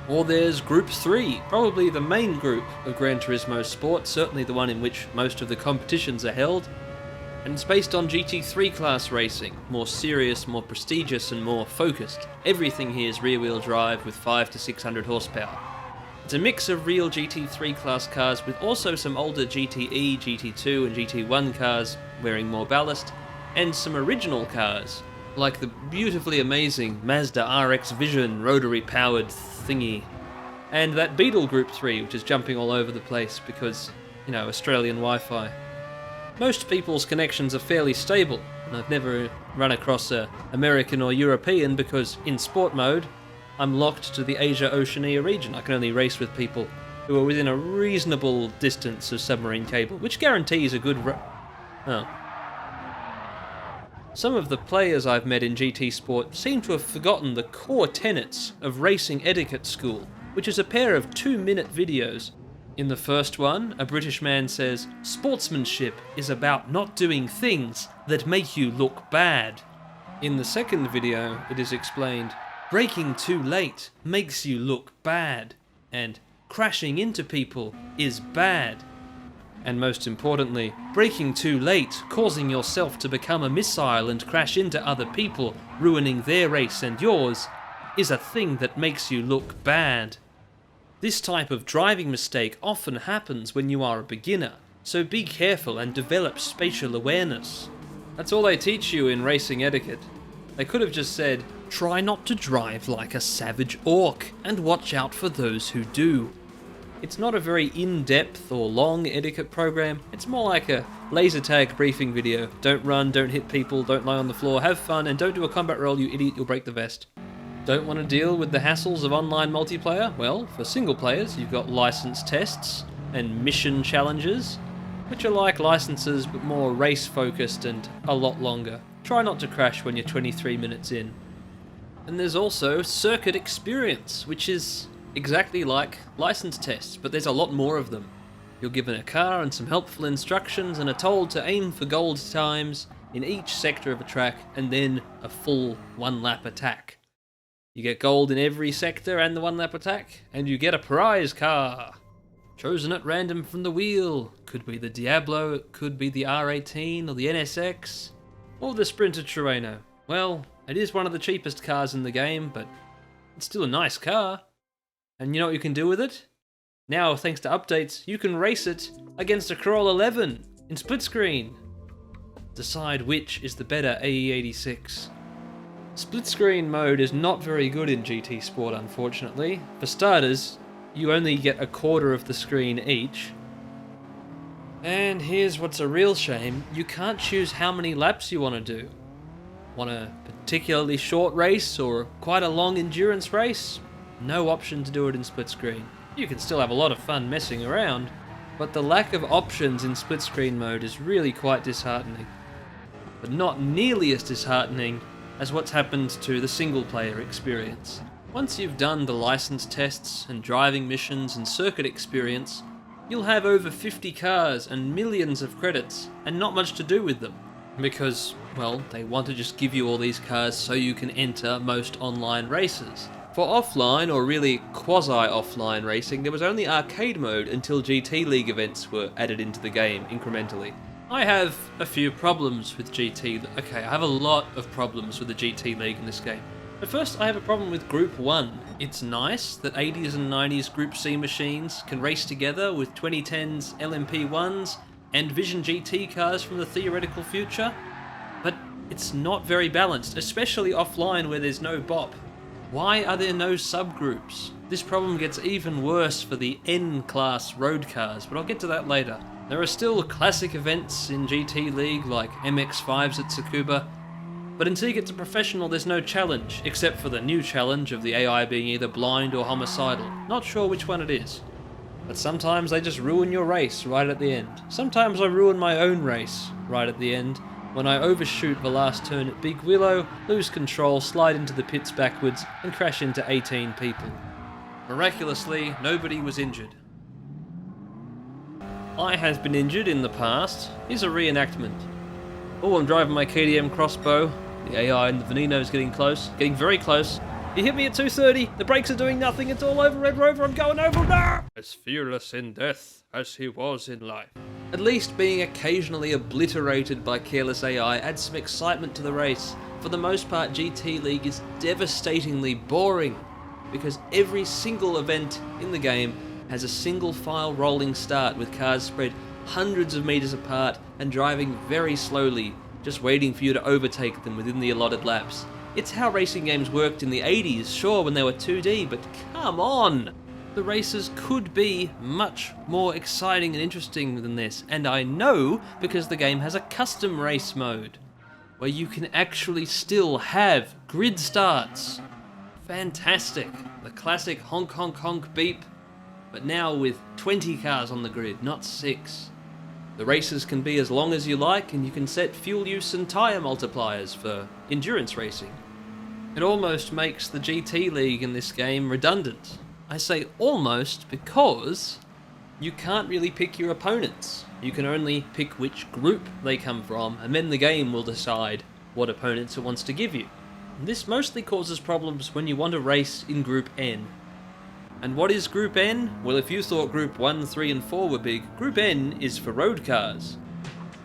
Or there's Group 3, probably the main group of Gran Turismo Sport, certainly the one in which most of the competitions are held, and it's based on GT3 class racing, more serious, more prestigious and more focused. Everything here is rear-wheel drive with 5 to 600 horsepower. It's a mix of real GT3 class cars with also some older GTE, GT2 and GT1 cars wearing more ballast, and some original cars, like the beautifully amazing Mazda RX Vision rotary powered thingy, and that Beetle Group 3 which is jumping all over the place because, you know, Australian Wi-Fi. Most people's connections are fairly stable, and I've never run across a American or European because in sport mode I'm locked to the Asia-Oceania region. I can only race with people who are within a reasonable distance of submarine cable, which guarantees a good Some of the players I've met in GT Sport seem to have forgotten the core tenets of Racing Etiquette School, which is a pair of 2-minute videos. In the first one, a British man says, "Sportsmanship is about not doing things that make you look bad." In the second video, it is explained, "Braking too late makes you look bad," and "Crashing into people is bad." And most importantly, braking too late, causing yourself to become a missile and crash into other people, ruining their race and yours, is a thing that makes you look bad. This type of driving mistake often happens when you are a beginner, so be careful and develop spatial awareness. That's all they teach you in racing etiquette. They could have just said, "Try not to drive like a savage orc, and watch out for those who do." It's not a very in-depth or long etiquette program, it's more like a laser tag briefing video. Don't run, don't hit people, don't lie on the floor, have fun, and don't do a combat roll, you idiot, you'll break the vest. Don't want to deal with the hassles of online multiplayer? Well, for single players, you've got license tests and mission challenges, which are like licenses but more race focused and a lot longer. Try not to crash when you're 23 minutes in. And there's also circuit experience, which is exactly like license tests, but there's a lot more of them. You're given a car and some helpful instructions and are told to aim for gold times in each sector of a track and then a full one-lap attack. You get gold in every sector and the one-lap attack, and you get a prize car. Chosen at random from the wheel. Could be the Diablo, it could be the R18 or the NSX, or the Sprinter Terreno. Well, it is one of the cheapest cars in the game, but it's still a nice car. And you know what you can do with it? Now, thanks to updates, you can race it against a Corolla 11 in split screen. Decide which is the better AE86. Split screen mode is not very good in GT Sport, unfortunately. For starters, you only get a quarter of the screen each. And here's what's a real shame, you can't choose how many laps you want to do. Want a particularly short race or quite a long endurance race? No option to do it in split screen. You can still have a lot of fun messing around, but the lack of options in split screen mode is really quite disheartening. But not nearly as disheartening as what's happened to the single player experience. Once you've done the license tests and driving missions and circuit experience, you'll have over 50 cars and millions of credits and not much to do with them. Because, well, they want to just give you all these cars so you can enter most online races. For offline, or really quasi-offline racing, there was only arcade mode until GT League events were added into the game incrementally. I have a few problems with I have a lot of problems with the GT League in this game. But first, I have a problem with Group 1. It's nice that 80s and 90s Group C machines can race together with 2010's LMP1s and Vision GT cars from the theoretical future, but it's not very balanced, especially offline where there's no bop. Why are there no subgroups? This problem gets even worse for the N-class road cars, but I'll get to that later. There are still classic events in GT League like MX-5s at Tsukuba, but until you get to professional there's no challenge, except for the new challenge of the AI being either blind or homicidal. Not sure which one it is. But sometimes they just ruin your race right at the end. Sometimes I ruin my own race right at the end, when I overshoot the last turn at Big Willow, lose control, slide into the pits backwards, and crash into 18 people. Miraculously, nobody was injured. I have been injured in the past. Here's a reenactment. Oh, I'm driving my KTM crossbow. The AI in the Veneno is getting close, getting very close. He hit me at 230, the brakes are doing nothing, it's all over, Red Rover, I'm going over now! As fearless in death as he was in life. At least being occasionally obliterated by careless AI adds some excitement to the race. For the most part, GT League is devastatingly boring, because every single event in the game has a single file rolling start with cars spread hundreds of meters apart and driving very slowly, just waiting for you to overtake them within the allotted laps. It's how racing games worked in the 80s, sure, when they were 2D, but come on! The races could be much more exciting and interesting than this, and I know because the game has a custom race mode, where you can actually still have grid starts. Fantastic. The classic honk honk honk beep, but now with 20 cars on the grid, not 6. The races can be as long as you like, and you can set fuel use and tyre multipliers for endurance racing. It almost makes the GT League in this game redundant. I say almost because you can't really pick your opponents. You can only pick which group they come from, and then the game will decide what opponents it wants to give you. And this mostly causes problems when you want to race in Group N. And what is Group N? Well, if you thought Group 1, 3 and 4 were big, Group N is for road cars.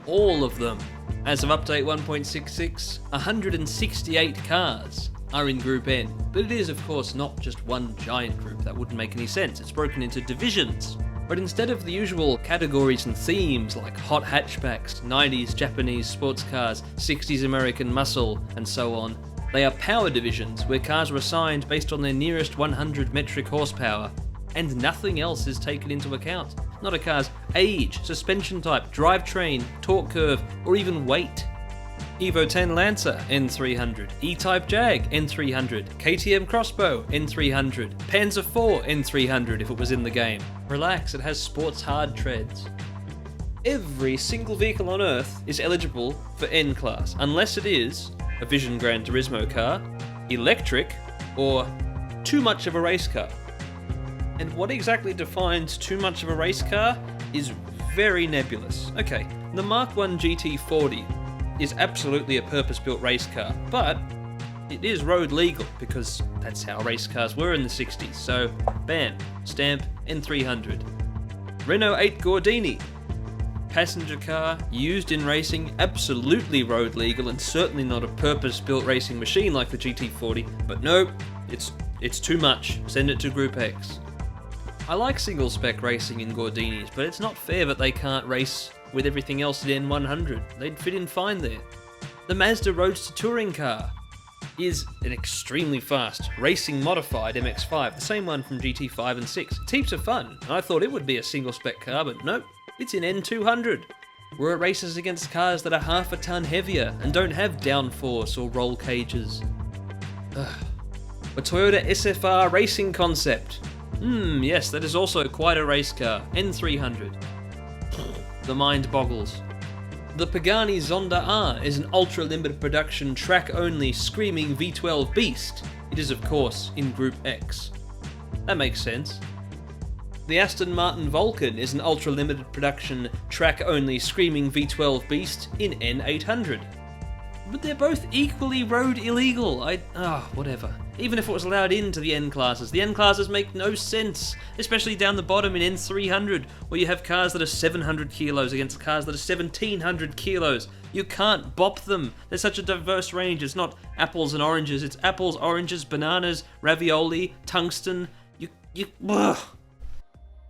All of them. As of update 1.66, 168 cars are in Group N, but it is of course not just one giant group, that wouldn't make any sense. It's broken into divisions. But instead of the usual categories and themes like hot hatchbacks, 90s Japanese sports cars, 60s American muscle, and so on, they are power divisions where cars are assigned based on their nearest 100 metric horsepower, and nothing else is taken into account. Not a car's age, suspension type, drivetrain, torque curve, or even weight. Evo 10 Lancer, N300, E-Type Jag, N300, KTM Crossbow, N300, Panzer IV, N300 if it was in the game. Relax, it has sports hard treads. every single vehicle on Earth is eligible for N-Class, unless it is a Vision Gran Turismo car, electric, or too much of a race car. And what exactly defines too much of a race car is very nebulous. Okay, the Mark 1 GT40 is absolutely a purpose-built race car, but it is road legal because that's how race cars were in the 60s. So, bam, stamp N300. Renault 8 Gordini, passenger car used in racing, absolutely road legal and certainly not a purpose-built racing machine like the GT40. But no, it's too much. Send it to Group X. I like single-spec racing in Gordinis, but it's not fair that they can't race with everything else in N100. They'd fit in fine there. The Mazda Roadster touring car is an extremely fast, racing modified MX-5, the same one from GT5 and 6. It's heaps of fun. I thought it would be a single-spec car, but nope, it's in N200, where it races against cars that are half a ton heavier and don't have downforce or roll cages. A Toyota SFR racing concept. Yes, that is also quite a race car. N300. The mind boggles. The Pagani Zonda R is an ultra-limited production, track-only, screaming V12 beast. It is, of course, in Group X. That makes sense. The Aston Martin Vulcan is an ultra-limited production, track-only, screaming V12 beast in N800. But they're both equally road illegal. Whatever. Even if it was allowed into the N-classes. The N-classes make no sense, especially down the bottom in N300, where you have cars that are 700 kilos against cars that are 1700 kilos. You can't bop them. There's such a diverse range. It's not apples and oranges. It's apples, oranges, bananas, ravioli, tungsten.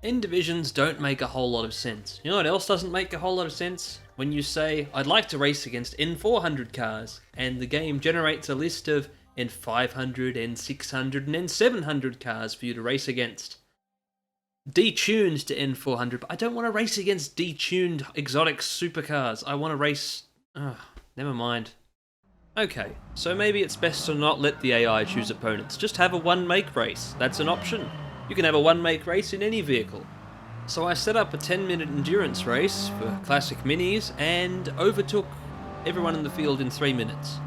N divisions don't make a whole lot of sense. You know what else doesn't make a whole lot of sense? When you say, I'd like to race against N400 cars, and the game generates a list of N500, N600, and N700 cars for you to race against. Detuned to N400, but I don't want to race against detuned exotic supercars. I want to race... never mind. Okay, so maybe it's best to not let the AI choose opponents. Just have a one-make race. That's an option. You can have a one-make race in any vehicle. So I set up a 10-minute endurance race for classic minis and overtook everyone in the field in 3 minutes.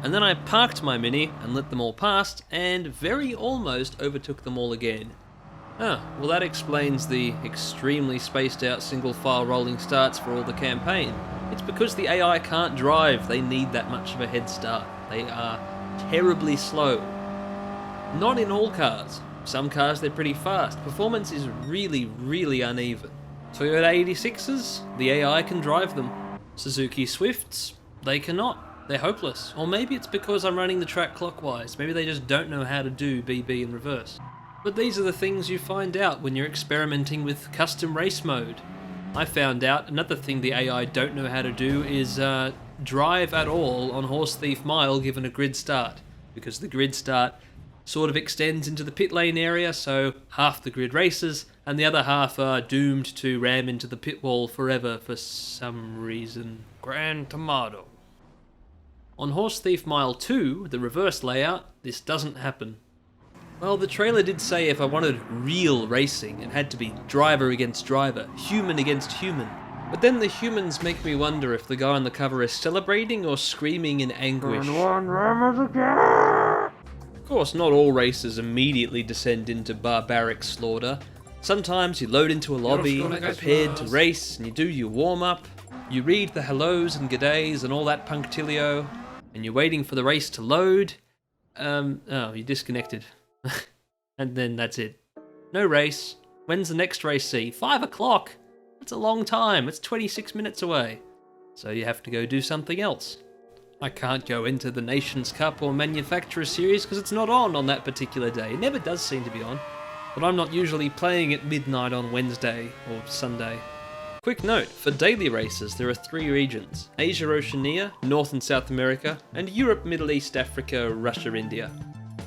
And then I parked my Mini and let them all past, and very almost overtook them all again. Well that explains the extremely spaced out single file rolling starts for all the campaign. It's because the AI can't drive, they need that much of a head start. They are terribly slow. Not in all cars. Some cars they're pretty fast. Performance is really, really uneven. Toyota 86s, the AI can drive them. Suzuki Swifts, they cannot. They're hopeless. Or maybe it's because I'm running the track clockwise. Maybe they just don't know how to do BB in reverse. But these are the things you find out when you're experimenting with custom race mode. I found out another thing the AI don't know how to do is drive at all on Horse Thief Mile given a grid start. Because the grid start sort of extends into the pit lane area, so half the grid races, and the other half are doomed to ram into the pit wall forever for some reason. Gran Tomato. On Horse Thief Mile 2, the reverse layout, this doesn't happen. Well, the trailer did say if I wanted real racing, it had to be driver against driver, human against human. But then the humans make me wonder if the guy on the cover is celebrating or screaming in anguish. Of course, not all races immediately descend into barbaric slaughter. Sometimes you load into a lobby, prepared to race, and you do your warm-up. You read the hellos and g'days and all that punctilio, and you're waiting for the race to load. You disconnected. And then that's it. No race. When's the next race see? 5 o'clock! That's a long time. It's 26 minutes away. So you have to go do something else. I can't go into the Nations Cup or Manufacturer Series because it's not on that particular day. It never does seem to be on. But I'm not usually playing at midnight on Wednesday or Sunday. Quick note, for daily races there are 3 regions: Asia, Oceania, North and South America, and Europe, Middle East, Africa, Russia, India.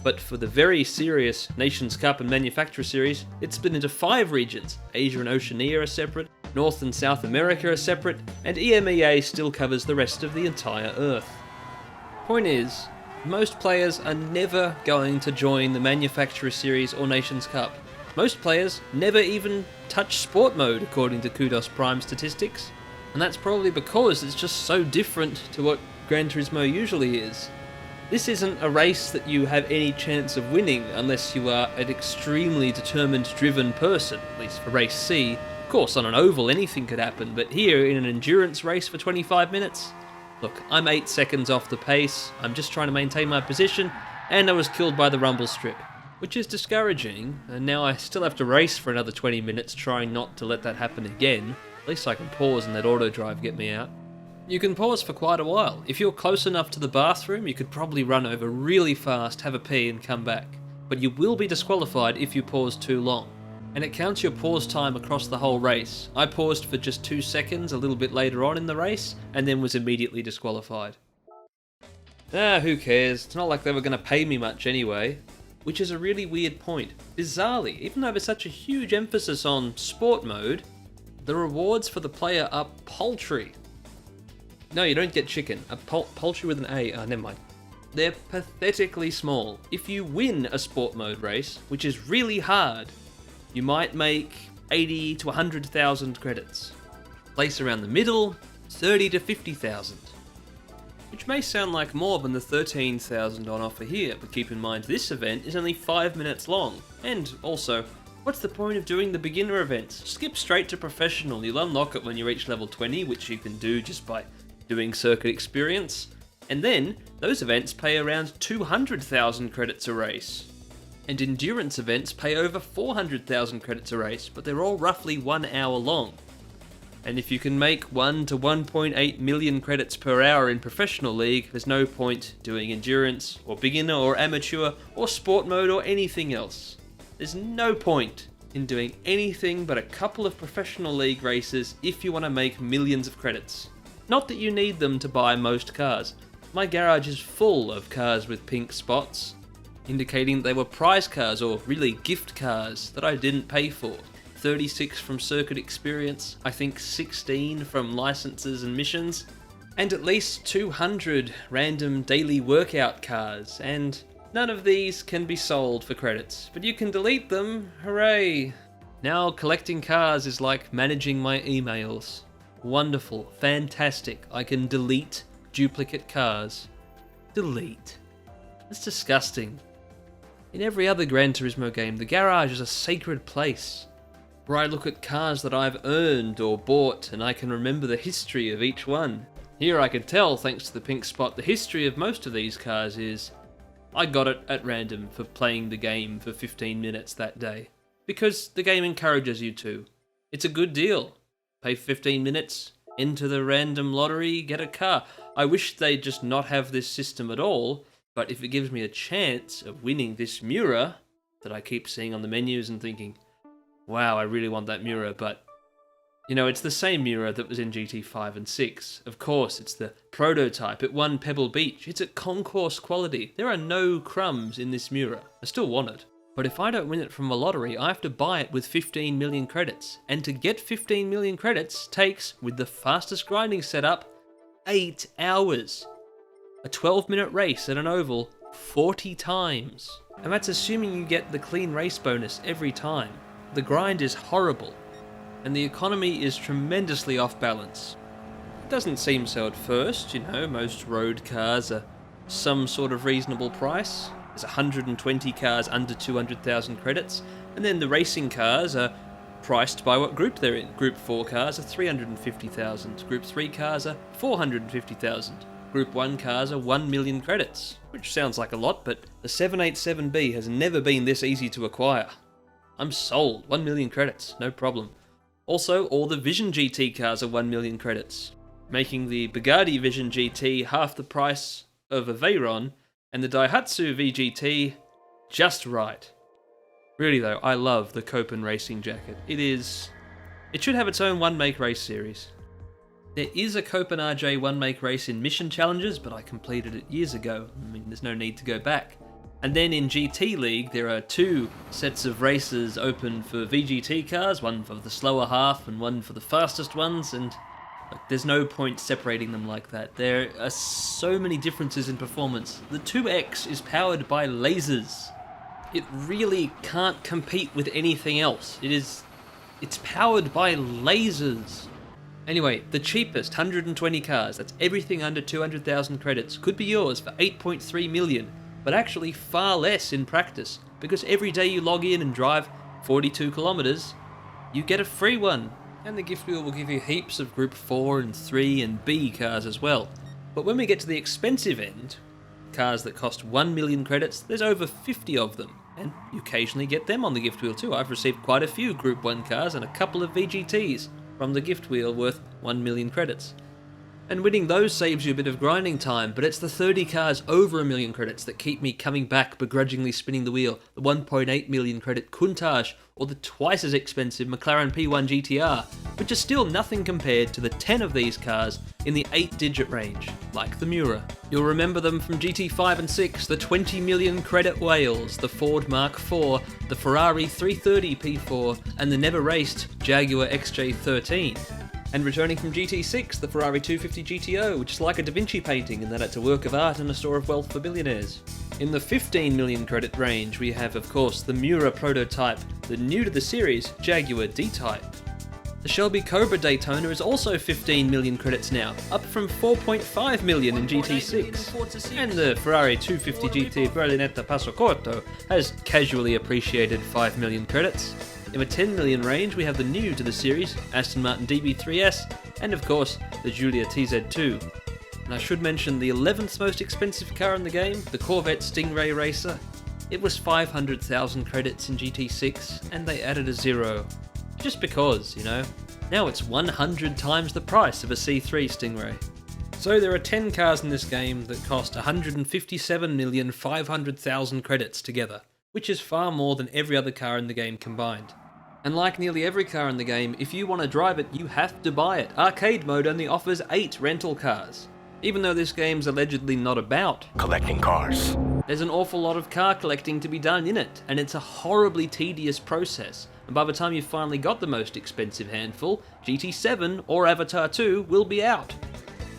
But for the very serious Nations Cup and Manufacturer Series, it's split into 5 regions. Asia and Oceania are separate, North and South America are separate, and EMEA still covers the rest of the entire Earth. Point is, most players are never going to join the Manufacturer Series or Nations Cup. Most players never even touch sport mode according to Kudos Prime statistics, and that's probably because it's just so different to what Gran Turismo usually is. This isn't a race that you have any chance of winning unless you are an extremely determined, driven person, at least for Race C. Of course, on an oval anything could happen, but here in an endurance race for 25 minutes? Look, I'm 8 seconds off the pace, I'm just trying to maintain my position, and I was killed by the rumble strip. Which is discouraging, and now I still have to race for another 20 minutes trying not to let that happen again. At least I can pause and let auto drive get me out. You can pause for quite a while. If you're close enough to the bathroom, you could probably run over really fast, have a pee and come back. But you will be disqualified if you pause too long. And it counts your pause time across the whole race. I paused for just 2 seconds a little bit later on in the race, and then was immediately disqualified. Who cares? It's not like they were going to pay me much anyway. Which is a really weird point. Bizarrely, even though there's such a huge emphasis on sport mode, the rewards for the player are paltry. No, you don't get chicken. Poultry with an A. Oh, never mind. They're pathetically small. If you win a sport mode race, which is really hard, you might make 80 to 100,000 credits. Place around the middle, 30 to 50,000. Which may sound like more than the 13,000 on offer here, but keep in mind this event is only 5 minutes long. And also, what's the point of doing the beginner events? Skip straight to professional. You'll unlock it when you reach level 20, which you can do just by doing circuit experience. And then, those events pay around 200,000 credits a race. And endurance events pay over 400,000 credits a race, but they're all roughly 1 hour long. And if you can make 1 to 1.8 million credits per hour in professional league, there's no point doing endurance, or beginner, or amateur, or sport mode, or anything else. There's no point in doing anything but a couple of professional league races if you want to make millions of credits. Not that you need them to buy most cars. My garage is full of cars with pink spots, indicating they were prize cars or really gift cars that I didn't pay for. 36 from circuit experience, I think 16 from licenses and missions, and at least 200 random daily workout cars, and none of these can be sold for credits, but you can delete them, hooray! Now collecting cars is like managing my emails. Wonderful, fantastic, I can delete duplicate cars. Delete. That's disgusting. In every other Gran Turismo game, the garage is a sacred place, where I look at cars that I've earned or bought and I can remember the history of each one. Here I can tell, thanks to the pink spot, the history of most of these cars is I got it at random for playing the game for 15 minutes that day. Because the game encourages you to. It's a good deal. Pay 15 minutes, enter the random lottery, get a car. I wish they'd just not have this system at all, but if it gives me a chance of winning this Miura that I keep seeing on the menus and thinking, wow, I really want that Miura, but you know, it's the same Miura that was in GT5 and 6. Of course, it's the prototype. It won Pebble Beach. It's at concourse quality. There are no crumbs in this Miura. I still want it. But if I don't win it from a lottery, I have to buy it with 15 million credits. And to get 15 million credits takes, with the fastest grinding setup, 8 hours. A 12-minute race at an oval 40 times. And that's assuming you get the clean race bonus every time. The grind is horrible, and the economy is tremendously off balance. It doesn't seem so at first, you know, most road cars are some sort of reasonable price. There's 120 cars under 200,000 credits, and then the racing cars are priced by what group they're in. Group 4 cars are 350,000, Group 3 cars are 450,000, Group 1 cars are 1 million credits, which sounds like a lot, but the 787B has never been this easy to acquire. I'm sold. 1 million credits, no problem. Also, all the Vision GT cars are 1 million credits, making the Bugatti Vision GT half the price of a Veyron, and the Daihatsu VGT just right. Really though, I love the Copen Racing jacket. It should have its own one-make race series. There is a Copen RJ one-make race in Mission Challenges, but I completed it years ago. I mean, there's no need to go back. And then in GT League, there are 2 sets of races open for VGT cars, one for the slower half and one for the fastest ones, and there's no point separating them like that. There are so many differences in performance. The 2X is powered by lasers. It really can't compete with anything else. It's powered by lasers. Anyway, the cheapest 120 cars, that's everything under 200,000 credits, could be yours for 8.3 million, but actually far less in practice, because every day you log in and drive 42 kilometers, you get a free one. And the gift wheel will give you heaps of Group 4 and 3 and B cars as well. But when we get to the expensive end, cars that cost 1 million credits, there's over 50 of them, and you occasionally get them on the gift wheel too. I've received quite a few Group 1 cars and a couple of VGTs from the gift wheel worth 1 million credits. And winning those saves you a bit of grinding time, but it's the 30 cars over 1 million credits that keep me coming back begrudgingly spinning the wheel, the 1.8 million credit Countach, or the twice as expensive McLaren P1 GTR, which is still nothing compared to the 10 of these cars in the 8-digit range, like the Miura. You'll remember them from GT5 and 6, the 20 million credit whales, the Ford Mark IV, the Ferrari 330 P4, and the never-raced Jaguar XJ13. And returning from GT6, the Ferrari 250 GTO, which is like a Da Vinci painting in that it's a work of art and a store of wealth for billionaires. In the 15 million credit range, we have, of course, the Miura prototype, the new to the series Jaguar D-Type. The Shelby Cobra Daytona is also 15 million credits now, up from 4.5 million in GT6. And the Ferrari 250 GT Berlinetta Passo Corto has casually appreciated 5 million credits. In the 10 million range, we have the new to the series, Aston Martin DB3S, and of course, the Giulia TZ2. And I should mention the 11th most expensive car in the game, the Corvette Stingray Racer. It was 500,000 credits in GT6, and they added a 0. Just because, you know. Now it's 100 times the price of a C3 Stingray. So there are 10 cars in this game that cost 157,500,000 credits together, which is far more than every other car in the game combined. And like nearly every car in the game, if you want to drive it, you have to buy it. Arcade mode only offers 8 rental cars. Even though this game's allegedly not about collecting cars. There's an awful lot of car collecting to be done in it, and it's a horribly tedious process. And by the time you've finally got the most expensive handful, GT7 or Avatar 2 will be out.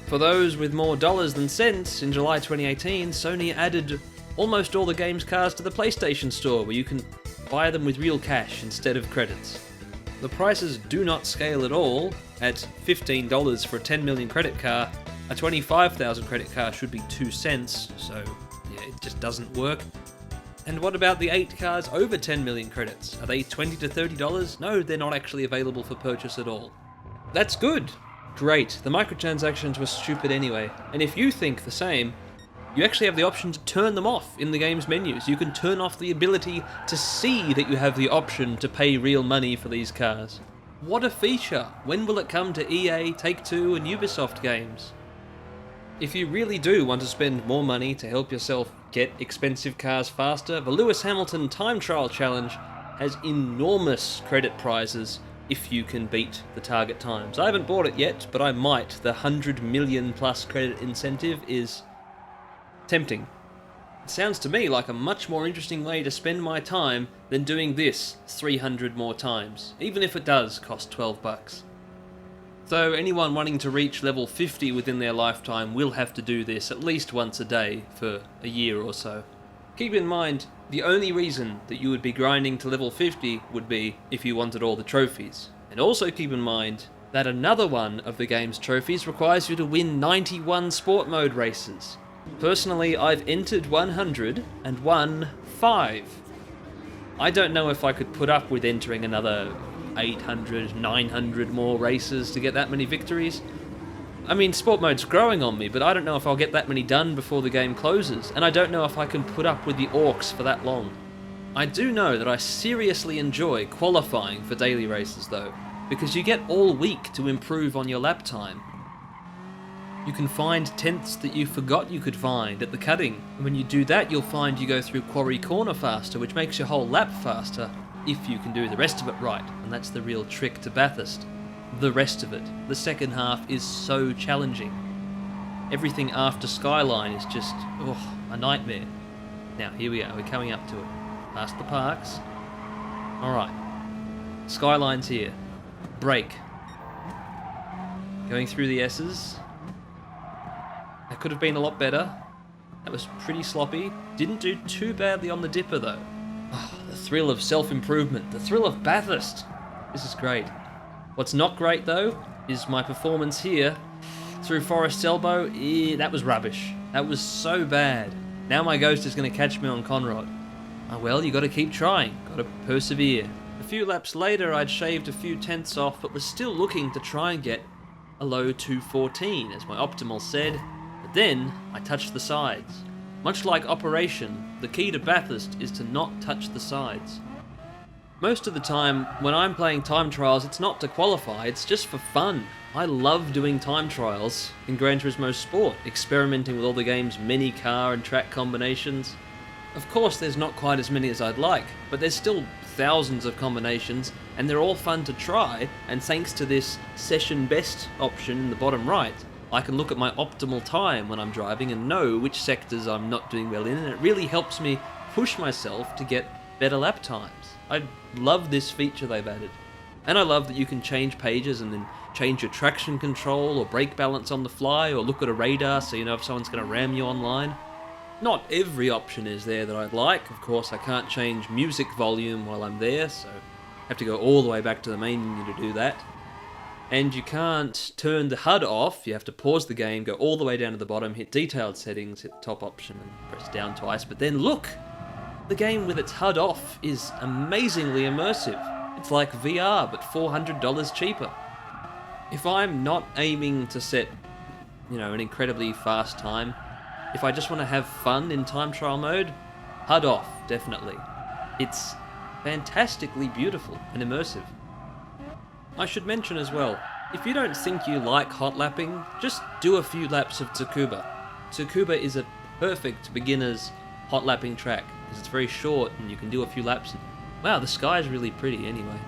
For those with more dollars than cents, in July 2018, Sony added almost all the game's cars to the PlayStation Store, where you can buy them with real cash instead of credits. The prices do not scale at all. At $15 for a 10 million credit car, a 25,000 credit car should be 2 cents, so yeah, it just doesn't work. And what about the 8 cars over 10 million credits? Are they $20 to $30? No, they're not actually available for purchase at all. That's good. Great. The microtransactions were stupid anyway, and if you think the same, you actually have the option to turn them off in the game's menus. You can turn off the ability to see that you have the option to pay real money for these cars. What a feature! When will it come to EA, Take-Two and Ubisoft games? If you really do want to spend more money to help yourself get expensive cars faster, the Lewis Hamilton Time Trial Challenge has enormous credit prizes if you can beat the target times. I haven't bought it yet, but I might. The 100 million plus credit incentive is tempting. It sounds to me like a much more interesting way to spend my time than doing this 300 more times, even if it does cost $12. So anyone wanting to reach level 50 within their lifetime will have to do this at least once a day for a year or so. Keep in mind, the only reason that you would be grinding to level 50 would be if you wanted all the trophies. And also keep in mind that another one of the game's trophies requires you to win 91 sport mode races. Personally, I've entered 100 and won 5. I don't know if I could put up with entering another 800, 900 more races to get that many victories. I mean, sport mode's growing on me, but I don't know if I'll get that many done before the game closes, and I don't know if I can put up with the orcs for that long. I do know that I seriously enjoy qualifying for daily races though, because you get all week to improve on your lap time. You can find tenths that you forgot you could find at the cutting, and when you do that you'll find you go through Quarry Corner faster, which makes your whole lap faster, if you can do the rest of it right, and that's the real trick to Bathurst. The rest of it. The second half is so challenging. Everything after Skyline is just, a nightmare. Now, here we are, we're coming up to it. Past the parks. Alright. Skyline's here. Brake. Going through the S's. That could have been a lot better. That was pretty sloppy. Didn't do too badly on the dipper though. The thrill of self-improvement, the thrill of Bathurst. This is great. What's not great though, is my performance here through Forest Elbow. That was rubbish. That was so bad. Now my ghost is going to catch me on Conrod. Oh well, you got to keep trying, got to persevere. A few laps later I'd shaved a few tenths off, but was still looking to try and get a low 214 as my optimal said, but then I touched the sides. Much like Operation, the key to Bathurst is to not touch the sides. Most of the time, when I'm playing time trials, it's not to qualify, it's just for fun. I love doing time trials in Gran Turismo Sport, experimenting with all the game's many car and track combinations. Of course, there's not quite as many as I'd like, but there's still thousands of combinations, and they're all fun to try, and thanks to this session best option in the bottom right, I can look at my optimal time when I'm driving and know which sectors I'm not doing well in, and it really helps me push myself to get better lap times. I love this feature they've added. And I love that you can change pages and then change your traction control or brake balance on the fly or look at a radar so you know if someone's going to ram you online. Not every option is there that I'd like. Of course, I can't change music volume while I'm there, so I have to go all the way back to the main menu to do that. And you can't turn the HUD off. You have to pause the game, go all the way down to the bottom, hit detailed settings, hit the top option and press down twice. But then look! The game with its HUD off is amazingly immersive. It's like VR, but $400 cheaper. If I'm not aiming to set, an incredibly fast time, if I just want to have fun in time trial mode, HUD off, definitely. It's fantastically beautiful and immersive. I should mention as well, if you don't think you like hot lapping, just do a few laps of Tsukuba. Tsukuba is a perfect beginner's hot lapping track, because it's very short and you can do a few laps and wow, the sky is really pretty anyway.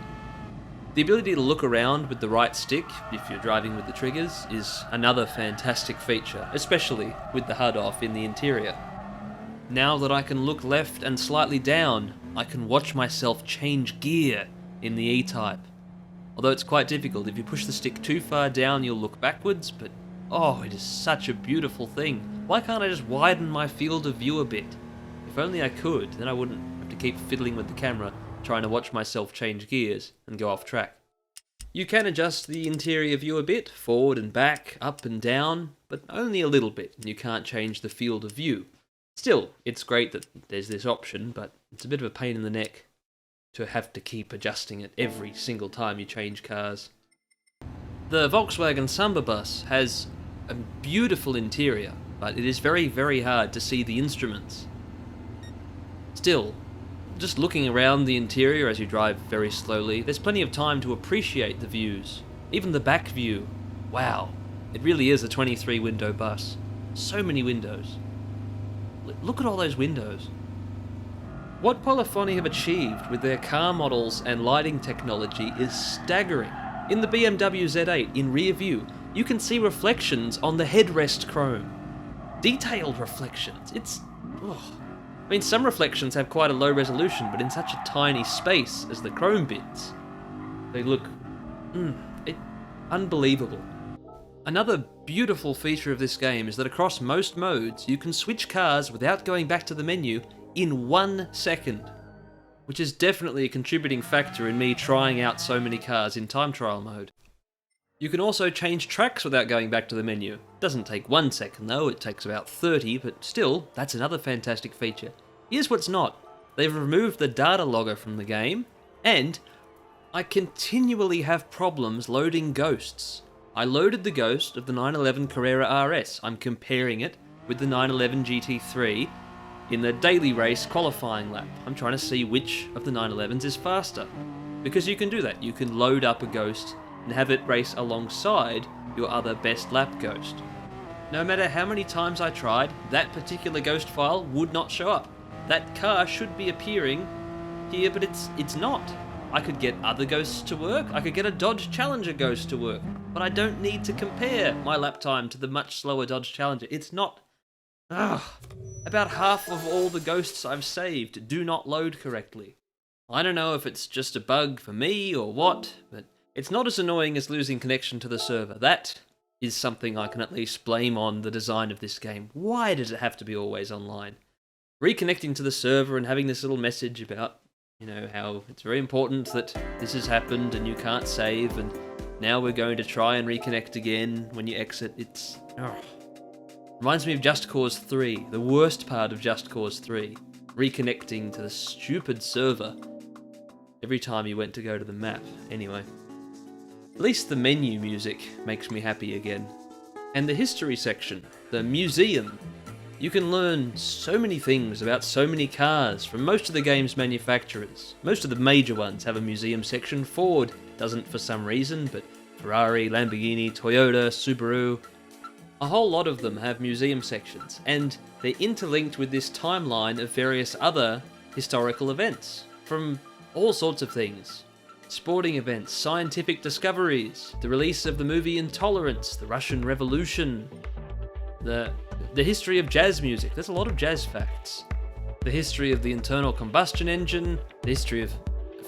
The ability to look around with the right stick, if you're driving with the triggers, is another fantastic feature, especially with the HUD off in the interior. Now that I can look left and slightly down, I can watch myself change gear in the E-Type. Although it's quite difficult, if you push the stick too far down you'll look backwards, but oh, it is such a beautiful thing. Why can't I just widen my field of view a bit? If only I could, then I wouldn't have to keep fiddling with the camera, trying to watch myself change gears and go off track. You can adjust the interior view a bit, forward and back, up and down, but only a little bit, and you can't change the field of view. Still, it's great that there's this option, but it's a bit of a pain in the neck to have to keep adjusting it every single time you change cars. The Volkswagen Samba bus has a beautiful interior, but it is very, very hard to see the instruments. Still, just looking around the interior as you drive very slowly, there's plenty of time to appreciate the views. Even the back view. Wow, it really is a 23-window bus. So many windows. Look at all those windows. What Polyphony have achieved with their car models and lighting technology is staggering. In the BMW Z8, in rear view, you can see reflections on the headrest chrome. Detailed reflections. Some reflections have quite a low resolution, but in such a tiny space as the chrome bits, they look unbelievable. Another beautiful feature of this game is that across most modes, you can switch cars without going back to the menu in 1 second, which is definitely a contributing factor in me trying out so many cars in time trial mode. You can also change tracks without going back to the menu. It doesn't take 1 second though, it takes about 30, but still, that's another fantastic feature. Here's what's not. They've removed the data logger from the game, and I continually have problems loading ghosts. I loaded the ghost of the 911 Carrera RS. I'm comparing it with the 911 GT3 in the daily race qualifying lap. I'm trying to see which of the 911s is faster. Because you can do that. You can load up a ghost and have it race alongside your other best lap ghost. No matter how many times I tried, that particular ghost file would not show up. That car should be appearing here, but it's not. I could get other ghosts to work, I could get a Dodge Challenger ghost to work, but I don't need to compare my lap time to the much slower Dodge Challenger. It's not... About half of all the ghosts I've saved do not load correctly. I don't know if it's just a bug for me or what, but it's not as annoying as losing connection to the server. That is something I can at least blame on the design of this game. Why does it have to be always online? Reconnecting to the server and having this little message about, You know, how it's very important that this has happened and you can't save, and now we're going to try and reconnect again when you exit. It's... reminds me of Just Cause 3, the worst part of Just Cause 3. Reconnecting to the stupid server every time you went to go to the map. Anyway. At least the menu music makes me happy again. And the history section, the museum. You can learn so many things about so many cars from most of the game's manufacturers. Most of the major ones have a museum section. Ford doesn't for some reason, but Ferrari, Lamborghini, Toyota, Subaru, a whole lot of them have museum sections, and they're interlinked with this timeline of various other historical events from all sorts of things. Sporting events, scientific discoveries, the release of the movie Intolerance, the Russian Revolution, the history of jazz music. There's a lot of jazz facts. The history of the internal combustion engine, the history of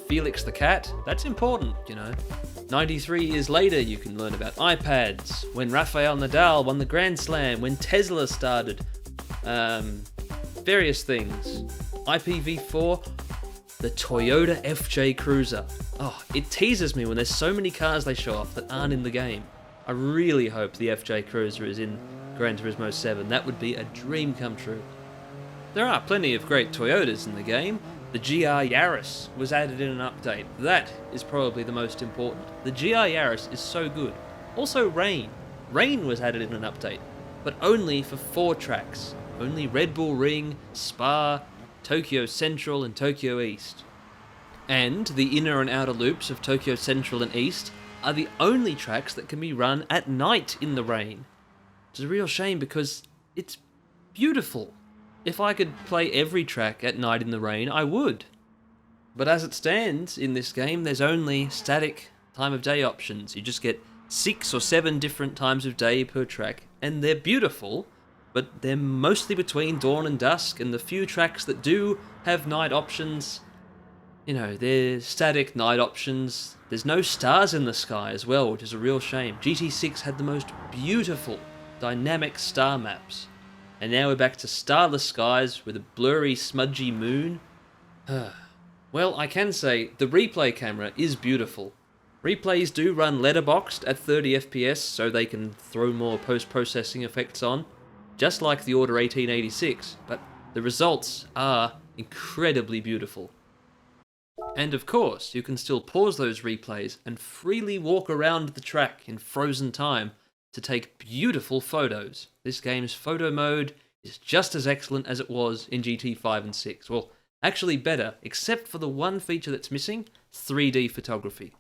Felix the cat. That's important, you know. 93 years later, you can learn about iPads, when Rafael Nadal won the Grand Slam, when Tesla started, various things. IPv4, the Toyota FJ Cruiser. Oh, it teases me when there's so many cars they show off that aren't in the game. I really hope the FJ Cruiser is in Gran Turismo 7. That would be a dream come true. There are plenty of great Toyotas in the game. The GR Yaris was added in an update. That is probably the most important. The GR Yaris is so good. Also Rain. Rain was added in an update, but only for 4 tracks. Only Red Bull Ring, Spa, Tokyo Central and Tokyo East. And the inner and outer loops of Tokyo Central and East are the only tracks that can be run at night in the rain. It's a real shame because it's beautiful. If I could play every track at night in the rain, I would. But as it stands in this game, there's only static time of day options. You just get 6 or 7 different times of day per track, and they're beautiful, but they're mostly between dawn and dusk, and the few tracks that do have night options, you know, they're static night options. There's no stars in the sky as well, which is a real shame. GT6 had the most beautiful dynamic star maps. And now we're back to starless skies with a blurry, smudgy moon. Well, I can say the replay camera is beautiful. Replays do run letterboxed at 30 FPS, so they can throw more post-processing effects on, just like the Order 1886, but the results are incredibly beautiful. And of course, you can still pause those replays and freely walk around the track in frozen time to take beautiful photos. This game's photo mode is just as excellent as it was in GT 5 and 6. Well, actually better, except for the one feature that's missing, 3D photography.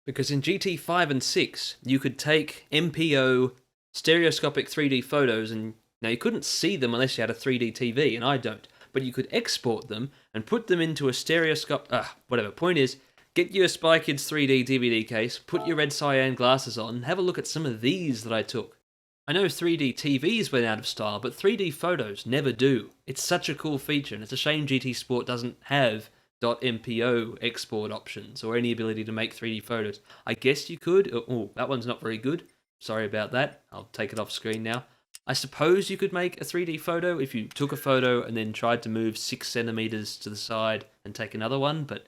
Because in GT 5 and 6, you could take MPO stereoscopic 3D photos, and now you couldn't see them unless you had a 3D TV, and I don't, but you could export them and put them into a stereoscope... whatever, point is, get your Spy Kids 3D DVD case, put your red cyan glasses on, and have a look at some of these that I took. I know 3D TVs went out of style, but 3D photos never do. It's such a cool feature, and it's a shame GT Sport doesn't have .mpo export options or any ability to make 3D photos. I guess you could. Oh, that one's not very good. Sorry about that. I'll take it off screen now. I suppose you could make a 3D photo if you took a photo and then tried to move 6 centimeters to the side and take another one, but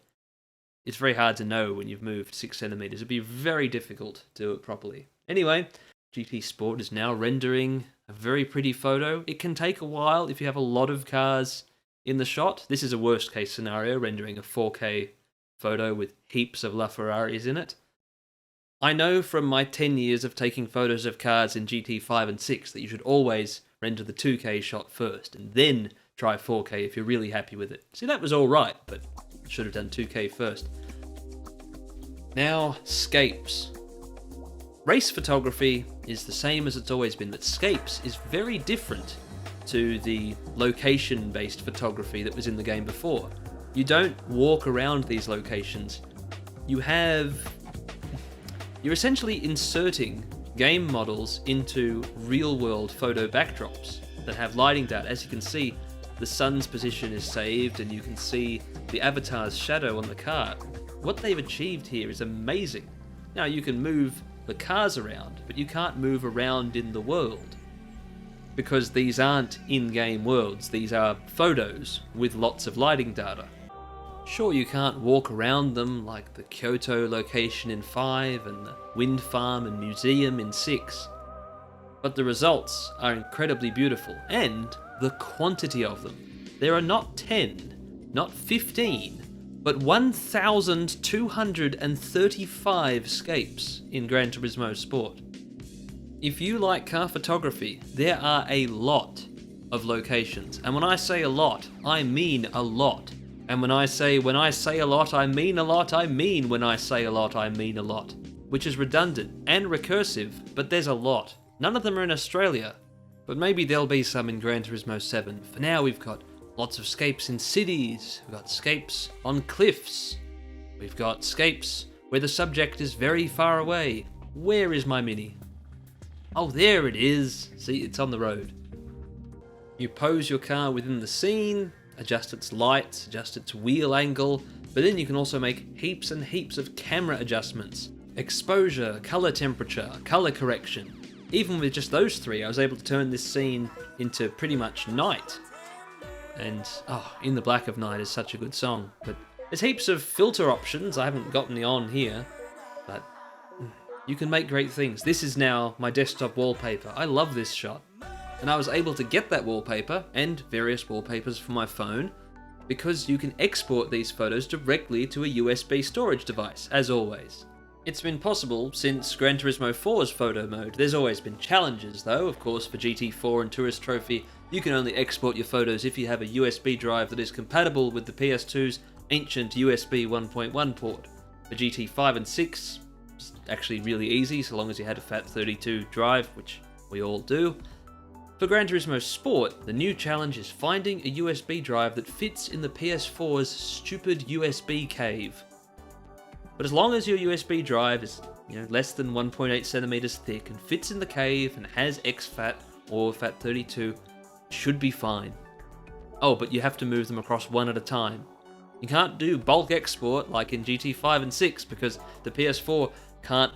it's very hard to know when you've moved 6 centimeters. It'd be very difficult to do it properly. Anyway, GT Sport is now rendering a very pretty photo. It can take a while if you have a lot of cars in the shot. This is a worst case scenario, rendering a 4K photo with heaps of LaFerraris in it. I know from my 10 years of taking photos of cars in GT 5 and 6 that you should always render the 2K shot first and then try 4K if you're really happy with it. See, that was alright, but should have done 2K first. Now, scapes. Race photography is the same as it's always been, but scapes is very different to the location-based photography that was in the game before. You don't walk around these locations. You're essentially inserting game models into real-world photo backdrops that have lighting data. As you can see, the sun's position is saved and you can see the avatar's shadow on the car. What they've achieved here is amazing. Now, you can move the cars around, but you can't move around in the world, because these aren't in-game worlds. These are photos with lots of lighting data. Sure, you can't walk around them like the Kyoto location in 5 and the wind farm and museum in 6, but the results are incredibly beautiful, and the quantity of them. There are not 10, not 15, but 1,235 scapes in Gran Turismo Sport. If you like car photography, there are a lot of locations, and when I say a lot, I mean a lot. And when I say a lot, I mean a lot, I mean when I say a lot, I mean a lot. Which is redundant and recursive, but there's a lot. None of them are in Australia, but maybe there'll be some in Gran Turismo 7. For now, we've got lots of scapes in cities, we've got scapes on cliffs, we've got scapes where the subject is very far away. Where is my Mini? Oh, there it is. See, it's on the road. You pose your car within the scene, adjust its lights, adjust its wheel angle, but then you can also make heaps and heaps of camera adjustments. Exposure, color temperature, color correction. Even with just those 3, I was able to turn this scene into pretty much night. And, In the Black of Night is such a good song. But there's heaps of filter options. I haven't gotten the on here, but you can make great things. This is now my desktop wallpaper. I love this shot. And I was able to get that wallpaper and various wallpapers for my phone because you can export these photos directly to a USB storage device, as always. It's been possible since Gran Turismo 4's photo mode. There's always been challenges though. Of course, for GT4 and Tourist Trophy, you can only export your photos if you have a USB drive that is compatible with the PS2's ancient USB 1.1 port. For GT5 and 6, it's actually really easy so long as you had a FAT32 drive, which we all do. For Gran Turismo Sport, the new challenge is finding a USB drive that fits in the PS4's stupid USB cave. But as long as your USB drive is, less than 1.8 centimeters thick and fits in the cave and has exFAT or FAT32, it should be fine. Oh, but you have to move them across one at a time. You can't do bulk export like in GT5 and 6 because the PS4 can't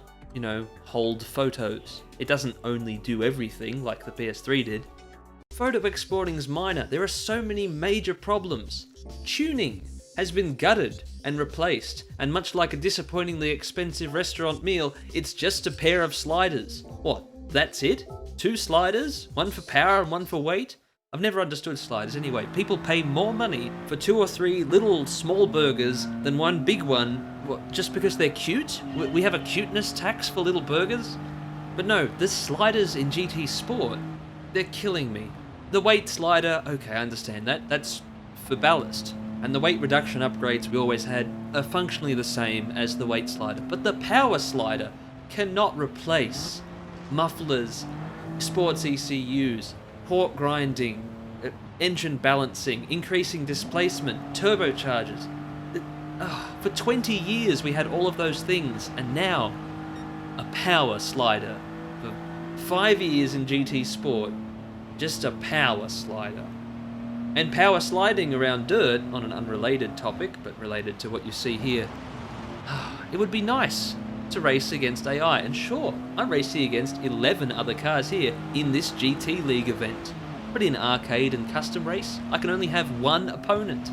hold photos. It doesn't only do everything like the PS3 did. Photo exporting is minor. There are so many major problems. Tuning has been gutted and replaced, and much like a disappointingly expensive restaurant meal, it's just a pair of sliders. What, that's it? 2 sliders? One for power and one for weight? I've never understood sliders anyway. People pay more money for 2 or 3 little small burgers than one big one. What, just because they're cute? We have a cuteness tax for little burgers? But no, the sliders in GT Sport, they're killing me. The weight slider, okay, I understand that. That's for ballast. And the weight reduction upgrades we always had are functionally the same as the weight slider. But the power slider cannot replace mufflers, sports ECUs, port grinding, engine balancing, increasing displacement, turbochargers. For 20 years we had all of those things, and now a power slider. For 5 years in GT Sport, just a power slider. And power sliding around dirt, on an unrelated topic, but related to what you see here, it would be nice to race against AI. And sure, I'm racing against 11 other cars here in this GT League event. But in arcade and custom race, I can only have 1 opponent.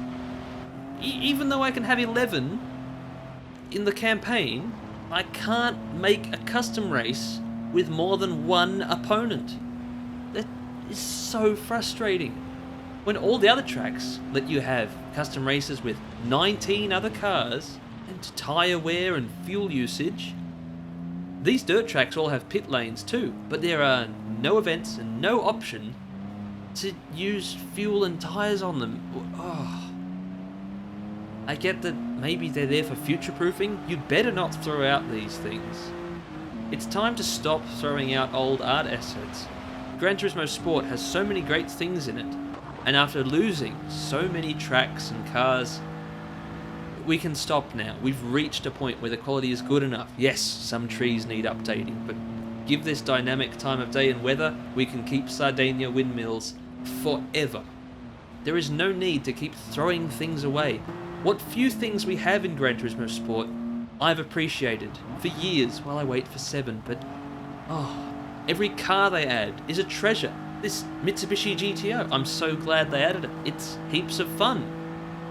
Even though I can have 11 in the campaign, I can't make a custom race with more than 1 opponent. That is so frustrating. When all the other tracks let you have custom races with 19 other cars and tyre wear and fuel usage. These dirt tracks all have pit lanes too, but there are no events and no option to use fuel and tyres on them. I get that maybe they're there for future-proofing. You'd better not throw out these things. It's time to stop throwing out old art assets. Gran Turismo Sport has so many great things in it, and after losing so many tracks and cars, we can stop now. We've reached a point where the quality is good enough. Yes, some trees need updating, but give this dynamic time of day and weather, we can keep Sardinia windmills forever. There is no need to keep throwing things away. What few things we have in Gran Turismo Sport, I've appreciated for years while I wait for 7, but every car they add is a treasure. This Mitsubishi GTO, I'm so glad they added it. It's heaps of fun.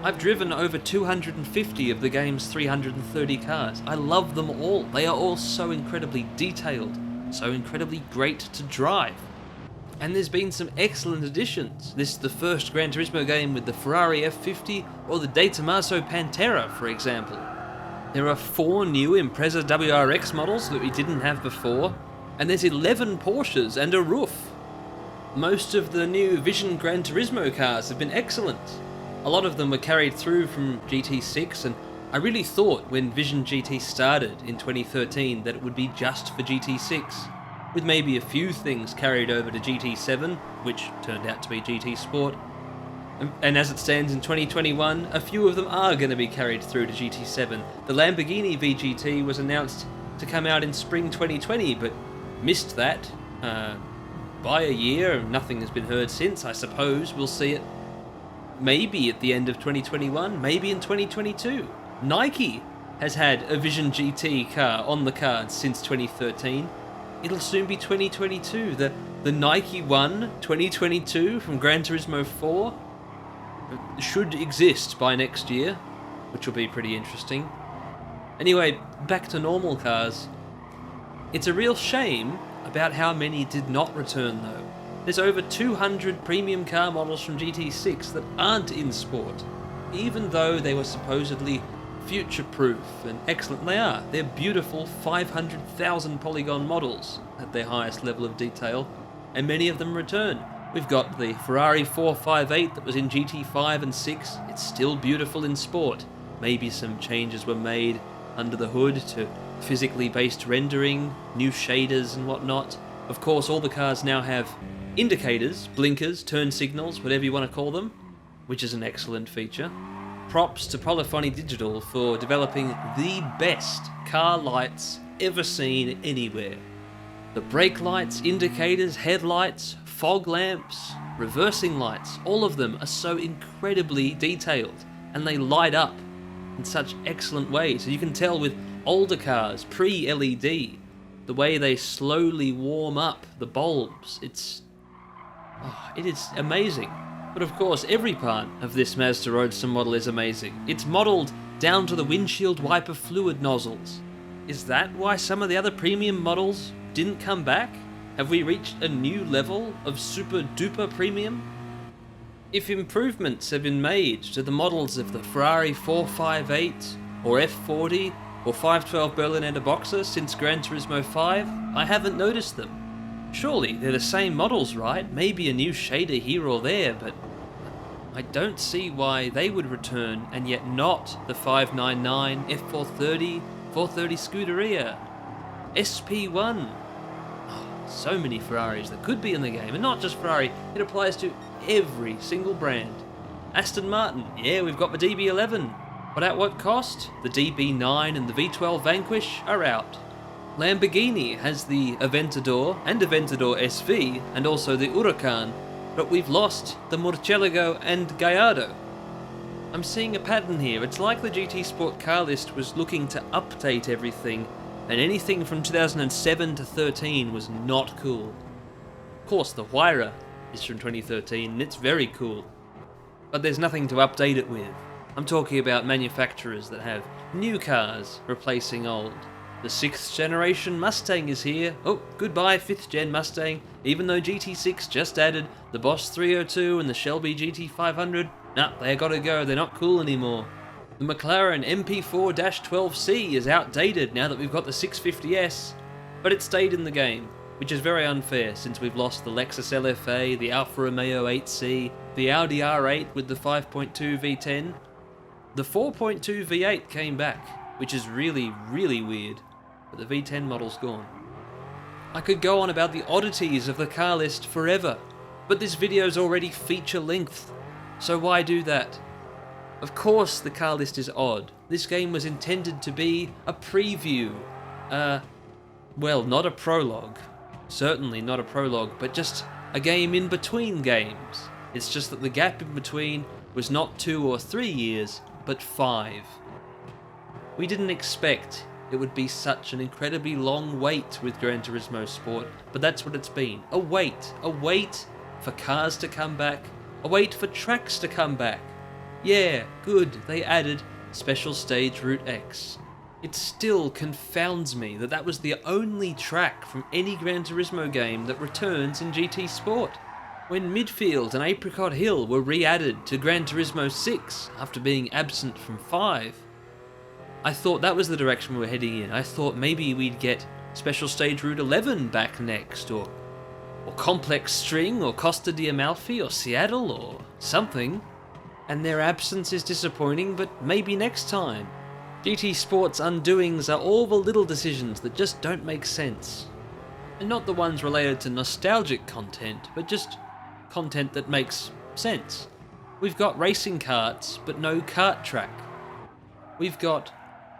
I've driven over 250 of the game's 330 cars. I love them all. They are all so incredibly detailed, so incredibly great to drive. And there's been some excellent additions. This is the first Gran Turismo game with the Ferrari F50 or the De Tomaso Pantera, for example. There are 4 new Impreza WRX models that we didn't have before, and there's 11 Porsches and a roof. Most of the new Vision Gran Turismo cars have been excellent. A lot of them were carried through from GT6, and I really thought when Vision GT started in 2013 that it would be just for GT6, with maybe a few things carried over to GT7, which turned out to be GT Sport. And as it stands in 2021, a few of them are going to be carried through to GT7. The Lamborghini VGT was announced to come out in spring 2020, but missed that by a year. Nothing has been heard since. I suppose we'll see it maybe at the end of 2021, maybe in 2022. Nike has had a Vision GT car on the cards since 2013. It'll soon be 2022. The Nike One 2022 from Gran Turismo 4 should exist by next year, which will be pretty interesting. Anyway, back to normal cars. It's a real shame about how many did not return though. There's over 200 premium car models from GT6 that aren't in sport, even though they were supposedly future-proof and excellent. They are. They're beautiful 500,000 polygon models at their highest level of detail, and many of them return. We've got the Ferrari 458 that was in GT5 and 6. It's still beautiful in sport. Maybe some changes were made under the hood to physically based rendering, new shaders and whatnot. Of course, all the cars now have indicators, blinkers, turn signals, whatever you want to call them, which is an excellent feature. Props to Polyphony Digital for developing the best car lights ever seen anywhere. The brake lights, indicators, headlights, fog lamps, reversing lights, all of them are so incredibly detailed, and they light up in such excellent ways. So you can tell with older cars, pre-LED, the way they slowly warm up the bulbs. It is amazing. But of course, every part of this Mazda Roadster model is amazing. It's modelled down to the windshield wiper fluid nozzles. Is that why some of the other premium models didn't come back? Have we reached a new level of super duper premium? If improvements have been made to the models of the Ferrari 458 or F40 or 512 Berlinetta Boxer since Gran Turismo 5, I haven't noticed them. Surely they're the same models, right? Maybe a new shader here or there, but I don't see why they would return and yet not the 599, F430, 430 Scuderia, SP1. So many Ferraris that could be in the game, and not just Ferrari, it applies to every single brand. Aston Martin, yeah, we've got the DB11, but at what cost? The DB9 and the V12 Vanquish are out. Lamborghini has the Aventador and Aventador SV, and also the Huracan, but we've lost the Murcielago and Gallardo. I'm seeing a pattern here. It's like the GT Sport car list was looking to update everything, and anything from 2007 to 13 was not cool. Of course, the Huayra is from 2013, and it's very cool, but there's nothing to update it with. I'm talking about manufacturers that have new cars replacing old. The 6th generation Mustang is here. Oh, goodbye 5th gen Mustang. Even though GT6 just added the Boss 302 and the Shelby GT500, nah, they gotta go, they're not cool anymore. The McLaren MP4-12C is outdated now that we've got the 650S, but it stayed in the game, which is very unfair since we've lost the Lexus LFA, the Alfa Romeo 8C, the Audi R8 with the 5.2 V10. The 4.2 V8 came back, which is really, really weird, but the V10 model's gone. I could go on about the oddities of the car list forever, but this video's already feature length, so why do that? Of course the car list is odd. This game was intended to be a preview. Well, not a prologue. Certainly not a prologue, but just a game in between games. It's just that the gap in between was not 2 or 3 years, but 5. We didn't expect it would be such an incredibly long wait with Gran Turismo Sport, but that's what it's been. A wait for cars to come back, a wait for tracks to come back. Yeah, good, they added Special Stage Route X. It still confounds me that that was the only track from any Gran Turismo game that returns in GT Sport. When Midfield and Apricot Hill were re-added to Gran Turismo 6 after being absent from 5, I thought that was the direction we were heading in. I thought maybe we'd get Special Stage Route 11 back next, or Complex String, or Costa di Amalfi, or Seattle, or something. And their absence is disappointing, but maybe next time. GT Sport's undoings are all the little decisions that just don't make sense. And not the ones related to nostalgic content, but just content that makes sense. We've got racing karts, but no kart track. We've got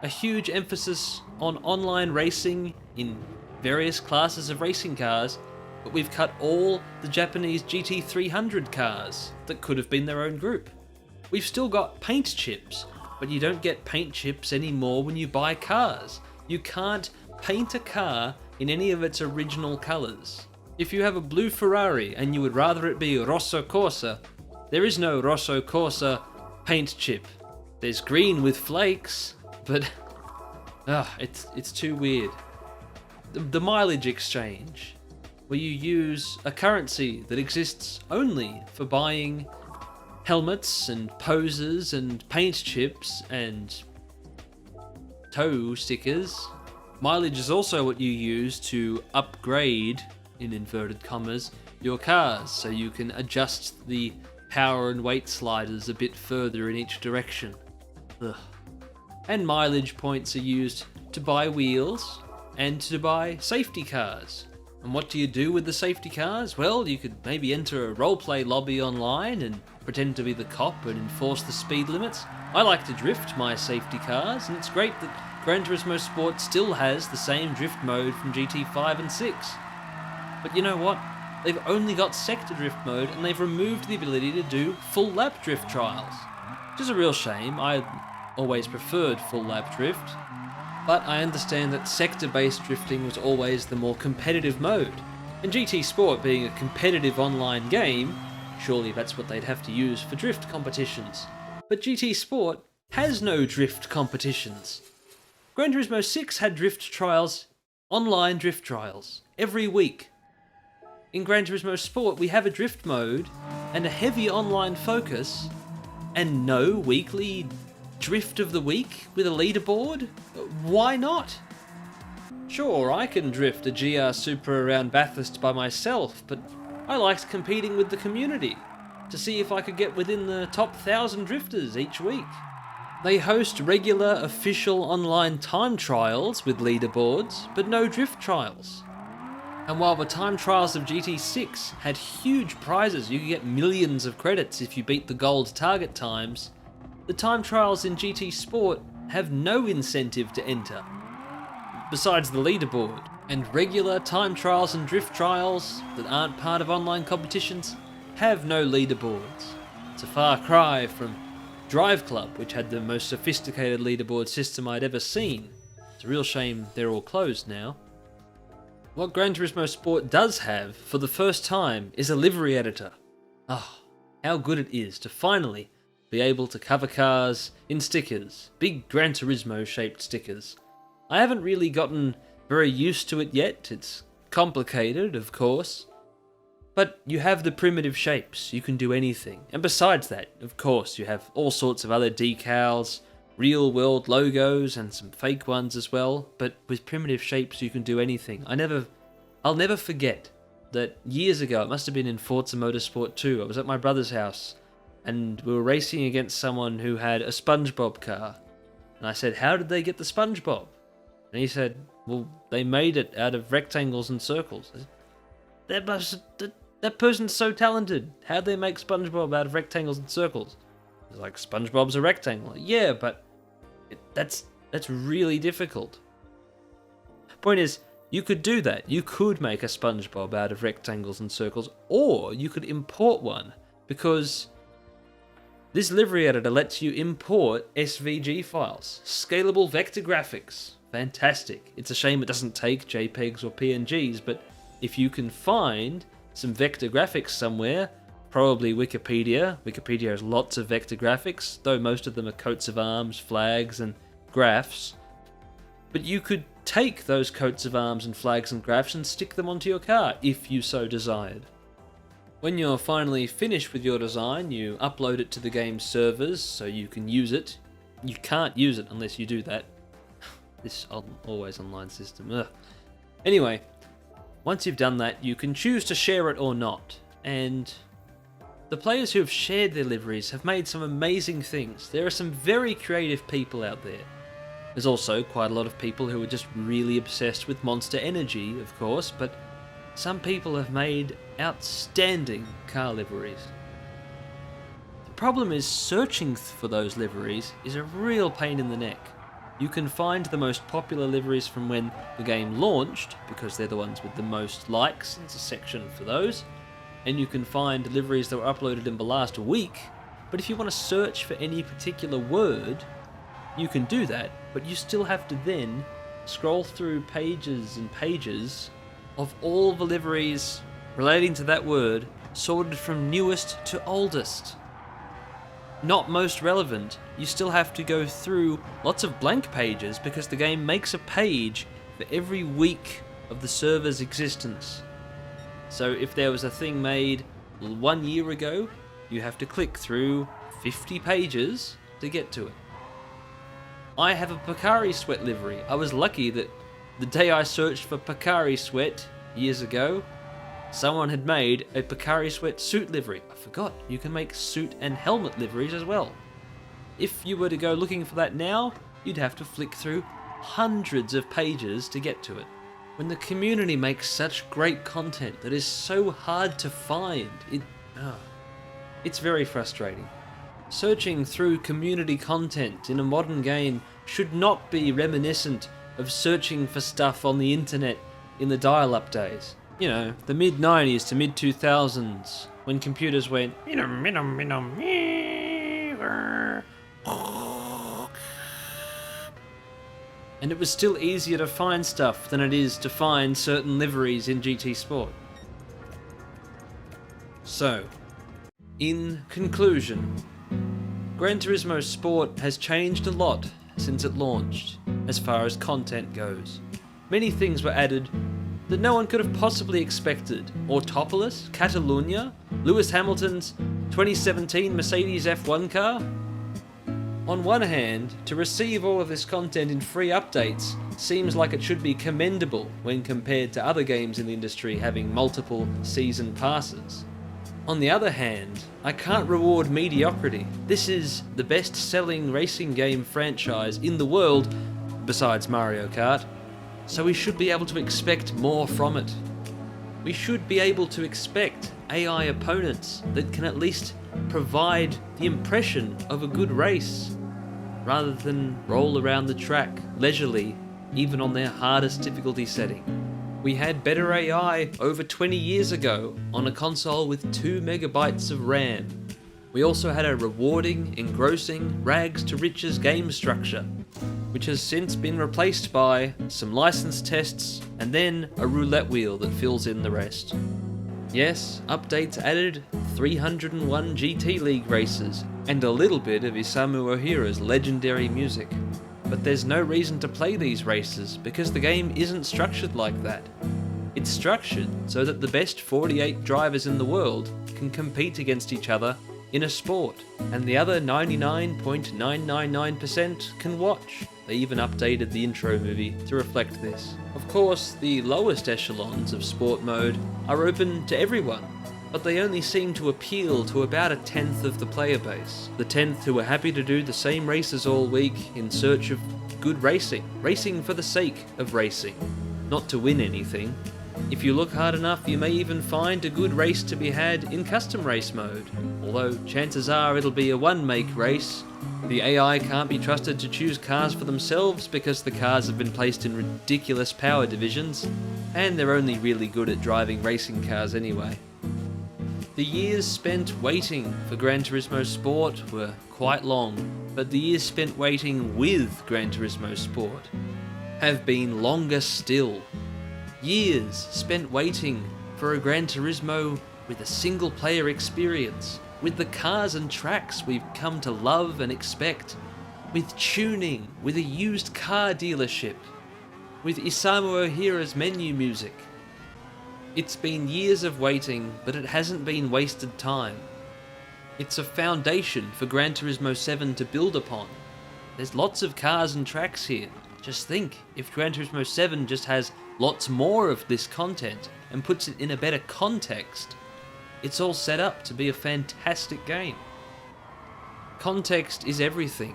a huge emphasis on online racing in various classes of racing cars, but we've cut all the Japanese GT300 cars that could have been their own group. We've still got paint chips, but you don't get paint chips anymore when you buy cars. You can't paint a car in any of its original colours. If you have a blue Ferrari and you would rather it be Rosso Corsa, there is no Rosso Corsa paint chip. There's green with flakes, but it's too weird. The mileage exchange, where you use a currency that exists only for buying helmets and poses and paint chips and toe stickers. Mileage is also what you use to upgrade, in inverted commas, your cars, so you can adjust the power and weight sliders a bit further in each direction. Ugh. And mileage points are used to buy wheels and to buy safety cars. And what do you do with the safety cars? Well, you could maybe enter a roleplay lobby online and pretend to be the cop and enforce the speed limits. I like to drift my safety cars, and it's great that Gran Turismo Sport still has the same drift mode from GT5 and 6. But you know what? They've only got sector drift mode, and they've removed the ability to do full lap drift trials. Which is a real shame. I always preferred full lap drift. But I understand that sector-based drifting was always the more competitive mode. And GT Sport being a competitive online game, surely that's what they'd have to use for drift competitions. But GT Sport has no drift competitions. Gran Turismo 6 had drift trials, online drift trials, every week. In Gran Turismo Sport we have a drift mode and a heavy online focus, and no weekly drift of the week with a leaderboard? Why not? Sure, I can drift a GR Supra around Bathurst by myself, but I liked competing with the community to see if I could get within the top 1,000 drifters each week. They host regular official online time trials with leaderboards, but no drift trials. And while the time trials of GT6 had huge prizes, you could get millions of credits if you beat the gold target times, the time trials in GT Sport have no incentive to enter, besides the leaderboard. And regular time trials and drift trials that aren't part of online competitions have no leaderboards. It's a far cry from Drive Club, which had the most sophisticated leaderboard system I'd ever seen. It's a real shame they're all closed now. What Gran Turismo Sport does have, for the first time, is a livery editor. Ah, how good it is to finally be able to cover cars in stickers, big Gran Turismo shaped stickers. I haven't really gotten very used to it yet. It's complicated, of course, but you have the primitive shapes, you can do anything. And besides that, of course, you have all sorts of other decals, real world logos and some fake ones as well, but with primitive shapes you can do anything. I'll never forget that years ago, it must have been in Forza Motorsport 2, I was at my brother's house and we were racing against someone who had a SpongeBob car. And I said, how did they get the SpongeBob? And he said, well, they made it out of rectangles and circles. I said, that person's so talented. How'd they make SpongeBob out of rectangles and circles? It's like, SpongeBob's a rectangle. Yeah, but that's really difficult. Point is, you could do that. You could make a SpongeBob out of rectangles and circles, or you could import one, because this livery editor lets you import SVG files, scalable vector graphics. Fantastic. It's a shame it doesn't take JPEGs or PNGs, but if you can find some vector graphics somewhere, Probably Wikipedia. Wikipedia has lots of vector graphics, though most of them are coats of arms, flags, and graphs. But you could take those coats of arms and flags and graphs and stick them onto your car, if you so desired. When you're finally finished with your design, you upload it to the game's servers so you can use it. You can't use it unless you do that. This always online system. Ugh. Anyway, once you've done that, you can choose to share it or not. And the players who have shared their liveries have made some amazing things. There are some very creative people out there. There's also quite a lot of people who are just really obsessed with Monster Energy, of course, but some people have made outstanding car liveries. The problem is searching for those liveries is a real pain in the neck. You can find the most popular liveries from when the game launched, because they're the ones with the most likes, there's a section for those, and you can find liveries that were uploaded in the last week, but if you want to search for any particular word, you can do that, but you still have to then scroll through pages and pages of all the liveries relating to that word, sorted from newest to oldest. Not most relevant, you still have to go through lots of blank pages because the game makes a page for every week of the server's existence. So if there was a thing made 1 year ago, you have to click through 50 pages to get to it. I have a Pocari Sweat livery. I was lucky that the day I searched for Pocari Sweat years ago, someone had made a Pocari Sweat suit livery. I forgot, you can make suit and helmet liveries as well. If you were to go looking for that now, you'd have to flick through hundreds of pages to get to it. When the community makes such great content that is so hard to find, it's very frustrating. Searching through community content in a modern game should not be reminiscent of searching for stuff on the internet in the dial-up days. You know, the mid-90s to mid-2000s, when computers went... And it was still easier to find stuff than it is to find certain liveries in GT Sport. So, in conclusion, Gran Turismo Sport has changed a lot since it launched, as far as content goes. Many things were added that no one could have possibly expected. Autopolis, Catalunya, Lewis Hamilton's 2017 Mercedes F1 car. On one hand, to receive all of this content in free updates seems like it should be commendable when compared to other games in the industry having multiple season passes. On the other hand, I can't reward mediocrity. This is the best-selling racing game franchise in the world, besides Mario Kart, so we should be able to expect more from it. We should be able to expect AI opponents that can at least provide the impression of a good race, rather than roll around the track leisurely, even on their hardest difficulty setting. We had better AI over 20 years ago on a console with 2 megabytes of RAM. We also had a rewarding, engrossing, rags to riches game structure, which has since been replaced by some license tests and then a roulette wheel that fills in the rest. Yes, updates added 301 GT League races and a little bit of Isamu Ohira's legendary music. But there's no reason to play these races because the game isn't structured like that. It's structured so that the best 48 drivers in the world can compete against each other in a sport, and the other 99.999% can watch. They even updated the intro movie to reflect this. Of course, the lowest echelons of sport mode are open to everyone, but they only seem to appeal to about 1/10 of the player base. The 1/10 who are happy to do the same races all week in search of good racing. Racing for the sake of racing, not to win anything. If you look hard enough, you may even find a good race to be had in custom race mode, although chances are it'll be a one-make race. The AI can't be trusted to choose cars for themselves because the cars have been placed in ridiculous power divisions, and they're only really good at driving racing cars anyway. The years spent waiting for Gran Turismo Sport were quite long, but the years spent waiting with Gran Turismo Sport have been longer still. Years spent waiting for a Gran Turismo with a single player experience, with the cars and tracks we've come to love and expect, with tuning, with a used car dealership, with Isamu Ohira's menu music. It's been years of waiting, but it hasn't been wasted time. It's a foundation for Gran Turismo 7 to build upon. There's lots of cars and tracks here. Just think, if Gran Turismo 7 just has lots more of this content and puts it in a better context, it's all set up to be a fantastic game. Context is everything.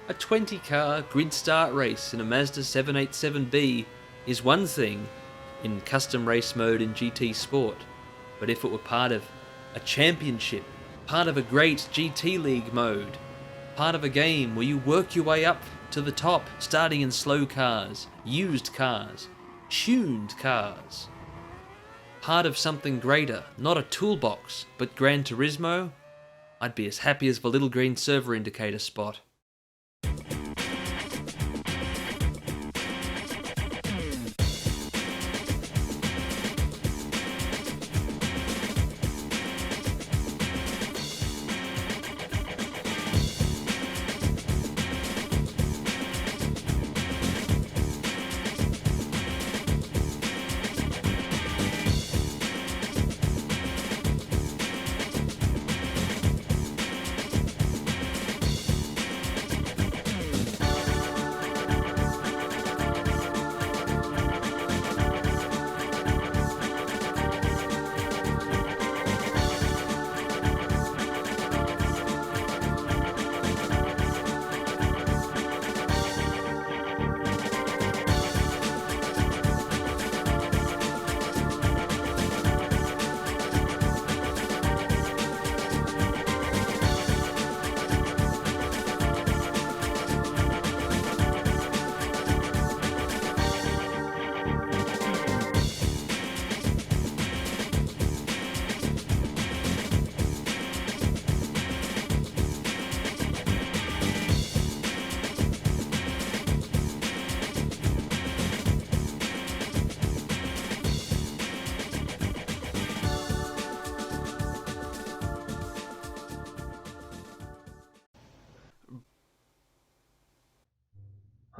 A 20-car grid start race in a Mazda 787B is one thing in custom race mode in GT Sport, but if it were part of a championship, part of a great GT League mode, part of a game where you work your way up to the top, starting in slow cars, used cars, tuned cars, part of something greater, not a toolbox, but Gran Turismo, I'd be as happy as the little green server indicator spot.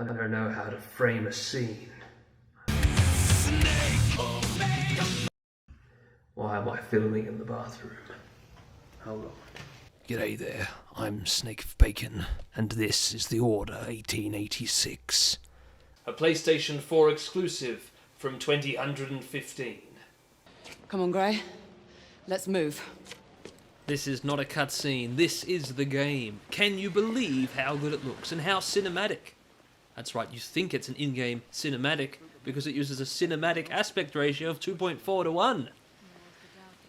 I don't know how to frame a scene. Why am I filming in the bathroom? Hold on. G'day there, I'm SnakeOfBacon, and this is the Order 1886. A PlayStation 4 exclusive from 2015. Come on, Gray. Let's move. This is not a cutscene, this is the game. Can you believe how good it looks and how cinematic? That's right, you think it's an in-game cinematic because it uses a cinematic aspect ratio of 2.4 to 1.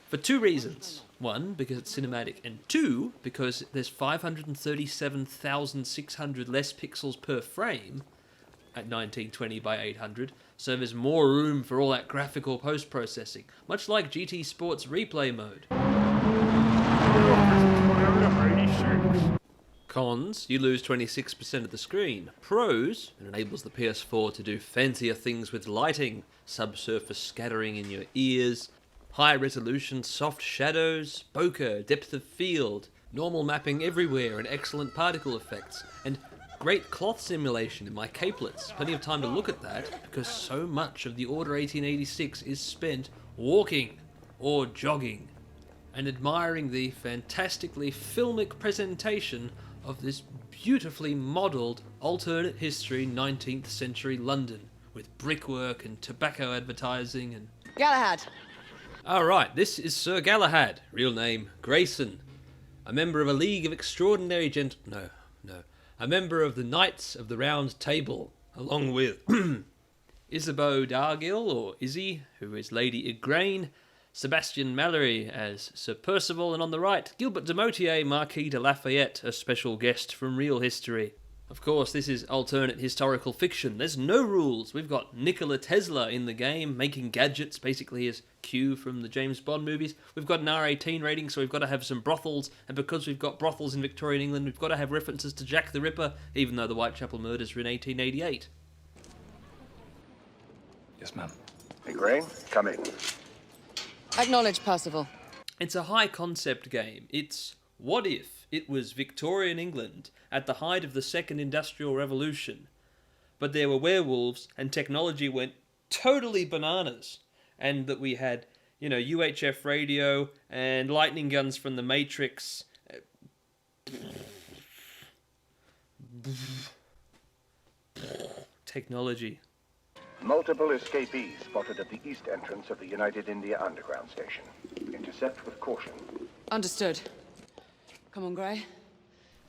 For two reasons. One, because it's cinematic, and two, because there's 537,600 less pixels per frame at 1920 by 800, so there's more room for all that graphical post-processing, much like GT Sport's replay mode. Cons, you lose 26% of the screen. Pros, it enables the PS4 to do fancier things with lighting, subsurface scattering in your ears, high resolution soft shadows, bokeh, depth of field, normal mapping everywhere and excellent particle effects, and great cloth simulation in my capelets. Plenty of time to look at that, because so much of the Order 1886 is spent walking or jogging and admiring the fantastically filmic presentation of this beautifully modelled alternate history 19th century London, with brickwork and tobacco advertising and... Galahad! Alright, this is Sir Galahad, real name Grayson, a member of a League of Extraordinary a member of the Knights of the Round Table, along with Isabeau Dargill, or Izzy, who is Lady Igraine, Sebastian Mallory as Sir Percival, and on the right, Gilbert de Motier, Marquis de Lafayette, a special guest from real history. Of course, this is alternate historical fiction. There's no rules. We've got Nikola Tesla in the game, making gadgets, basically as Q from the James Bond movies. We've got an R18 rating, so we've got to have some brothels, and because we've got brothels in Victorian England, we've got to have references to Jack the Ripper, even though the Whitechapel murders were in 1888. Yes, ma'am. Hey, Gray, come in. Acknowledge, Percival. It's a high concept game. It's what if it was Victorian England at the height of the Second Industrial Revolution, but there were werewolves and technology went totally bananas, and that we had, UHF radio and lightning guns from the Matrix. Technology. Multiple escapees spotted at the east entrance of the United India Underground Station. Intercept with caution. Understood. Come on, Gray.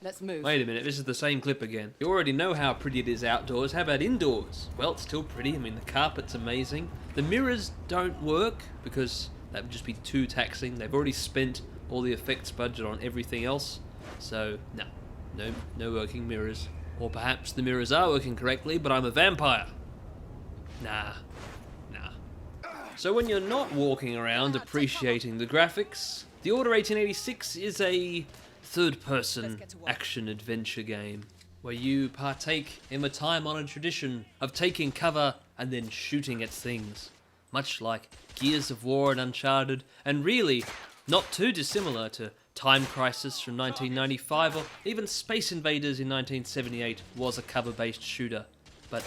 Let's move. Wait a minute, this is the same clip again. You already know how pretty it is outdoors. How about indoors? Well, it's still pretty. I mean, the carpet's amazing. The mirrors don't work because that would just be too taxing. They've already spent all the effects budget on everything else. So, no working mirrors. Or perhaps the mirrors are working correctly, but I'm a vampire. Nah. So when you're not walking around appreciating the graphics, the Order 1886 is a third-person action-adventure game where you partake in the time-honoured tradition of taking cover and then shooting at things, much like Gears of War and Uncharted, and really not too dissimilar to Time Crisis from 1995 or even Space Invaders in 1978 was a cover-based shooter, but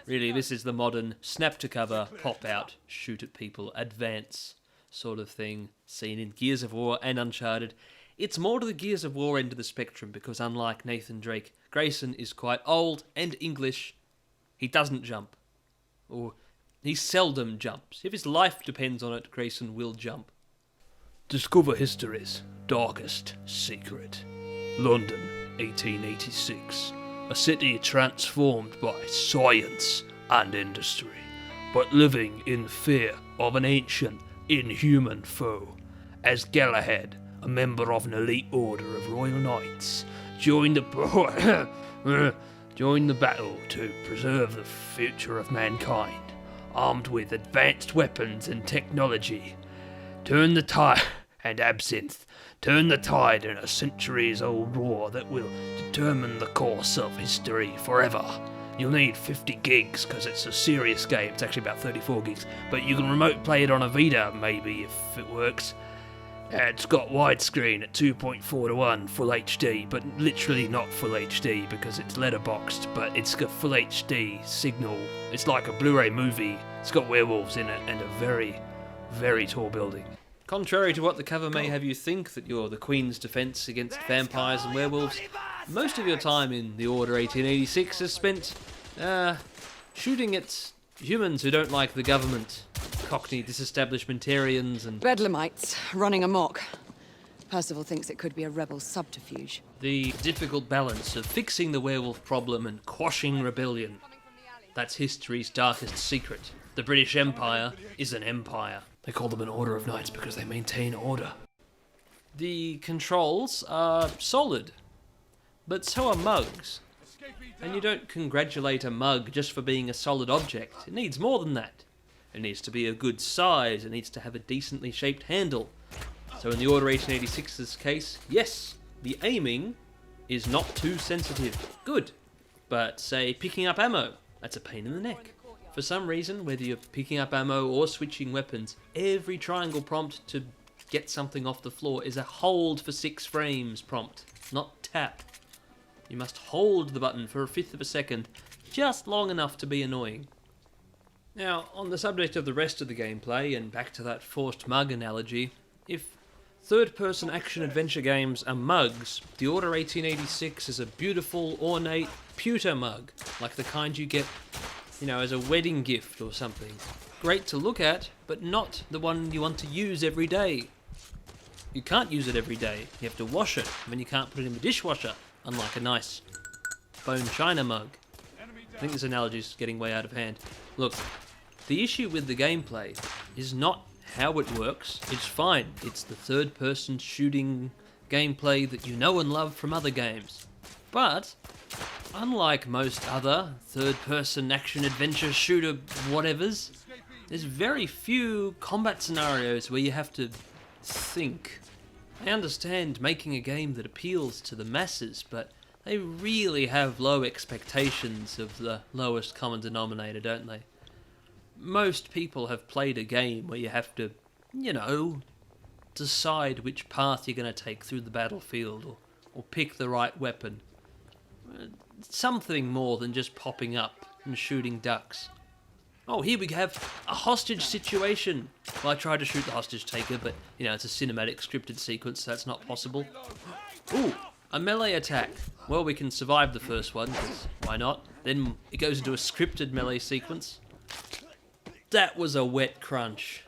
really this is the modern snap-to-cover, pop-out, shoot-at-people, advance sort of thing seen in Gears of War and Uncharted. It's more to the Gears of War end of the spectrum because unlike Nathan Drake, Grayson is quite old and English. He doesn't jump. Or he seldom jumps. If his life depends on it, Grayson will jump. Discover history's darkest secret. London, 1886. A city transformed by science and industry, but living in fear of an ancient, inhuman foe. As Galahad, a member of an elite order of royal knights, joined the battle to preserve the future of mankind, armed with advanced weapons and technology. Turn the tide in a centuries-old war that will determine the course of history forever. You'll need 50 gigs because it's a serious game. It's actually about 34 gigs, but you can remote play it on a Vita maybe if it works. It's got widescreen at 2.4:1 full HD, but literally not full HD because it's letterboxed, but it's got full HD signal. It's like a Blu-ray movie. It's got werewolves in it and a very, very tall building. Contrary to what the cover may have you think, that you're the Queen's defence against vampires and werewolves, most of your time in the Order 1886 is spent shooting at humans who don't like the government, Cockney disestablishmentarians and Bedlamites running amok. Percival thinks it could be a rebel subterfuge. the difficult balance of fixing the werewolf problem and quashing rebellion. That's history's darkest secret. The British Empire is an empire. They call them an order of knights because they maintain order. The controls are solid, but so are mugs. And you don't congratulate a mug just for being a solid object. It needs more than that. It needs to be a good size, it needs to have a decently shaped handle. So in the Order 1886's case, yes, the aiming is not too sensitive. Good. But say picking up ammo, that's a pain in the neck. For some reason, whether you're picking up ammo or switching weapons, every triangle prompt to get something off the floor is a hold for 6 frames prompt, not tap. You must hold the button for 1/5 of a second, just long enough to be annoying. Now, on the subject of the rest of the gameplay, and back to that forced mug analogy, if third-person action-adventure games are mugs, the Order 1886 is a beautiful, ornate pewter mug, like the kind you get, as a wedding gift or something. Great to look at, but not the one you want to use every day. You can't use it every day. You have to wash it, and then you can't put it in the dishwasher, unlike a nice bone china mug. I think this analogy is getting way out of hand. Look, the issue with the gameplay is not how it works. It's fine. It's the third-person shooting gameplay that you know and love from other games. But unlike most other third-person action-adventure shooter whatevers, there's very few combat scenarios where you have to think. I understand making a game that appeals to the masses, but they really have low expectations of the lowest common denominator, don't they? Most people have played a game where you have to, decide which path you're going to take through the battlefield, or pick the right weapon. Something more than just popping up and shooting ducks. Oh, here we have a hostage situation. Well, I tried to shoot the hostage taker, but, you know, it's a cinematic scripted sequence, so that's not possible. Ooh, a melee attack. Well, we can survive the first one, because why not? Then it goes into a scripted melee sequence. That was a wet crunch.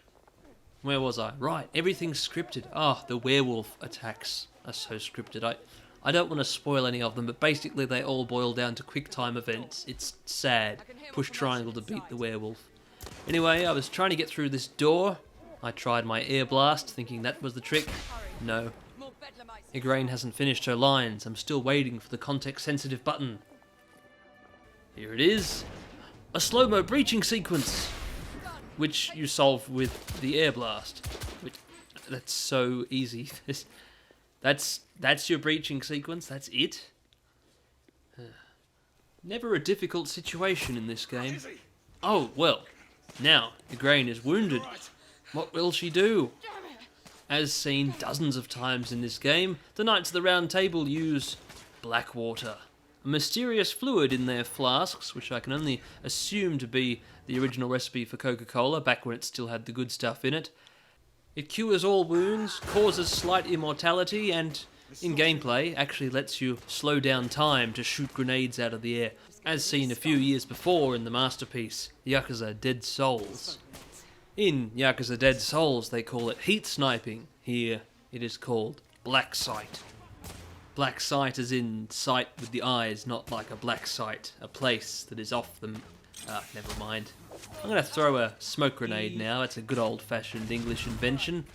Where was I? Right, everything's scripted. Ah, the werewolf attacks are so scripted. I don't want to spoil any of them, but basically they all boil down to quick time events. It's sad. Push triangle to beat the werewolf. Anyway, I was trying to get through this door. I tried my air blast, thinking that was the trick. No. Igraine hasn't finished her lines. I'm still waiting for the context-sensitive button. Here it is. A slow-mo breaching sequence, which you solve with the air blast. That's so easy. That's your breaching sequence, that's it? Never a difficult situation in this game. Oh, well, now Igraine is wounded. What will she do? As seen dozens of times in this game, the Knights of the Round Table use black water, a mysterious fluid in their flasks, which I can only assume to be the original recipe for Coca-Cola, back when it still had the good stuff in it. It cures all wounds, causes slight immortality, and in gameplay actually lets you slow down time to shoot grenades out of the air, as seen a few years before in the masterpiece, Yakuza Dead Souls. In Yakuza Dead Souls they call it heat sniping, here it is called black sight. Black sight as in sight with the eyes, not like a black site, a place that is off them. Never mind. I'm going to throw a smoke grenade now. It's a good old-fashioned English invention.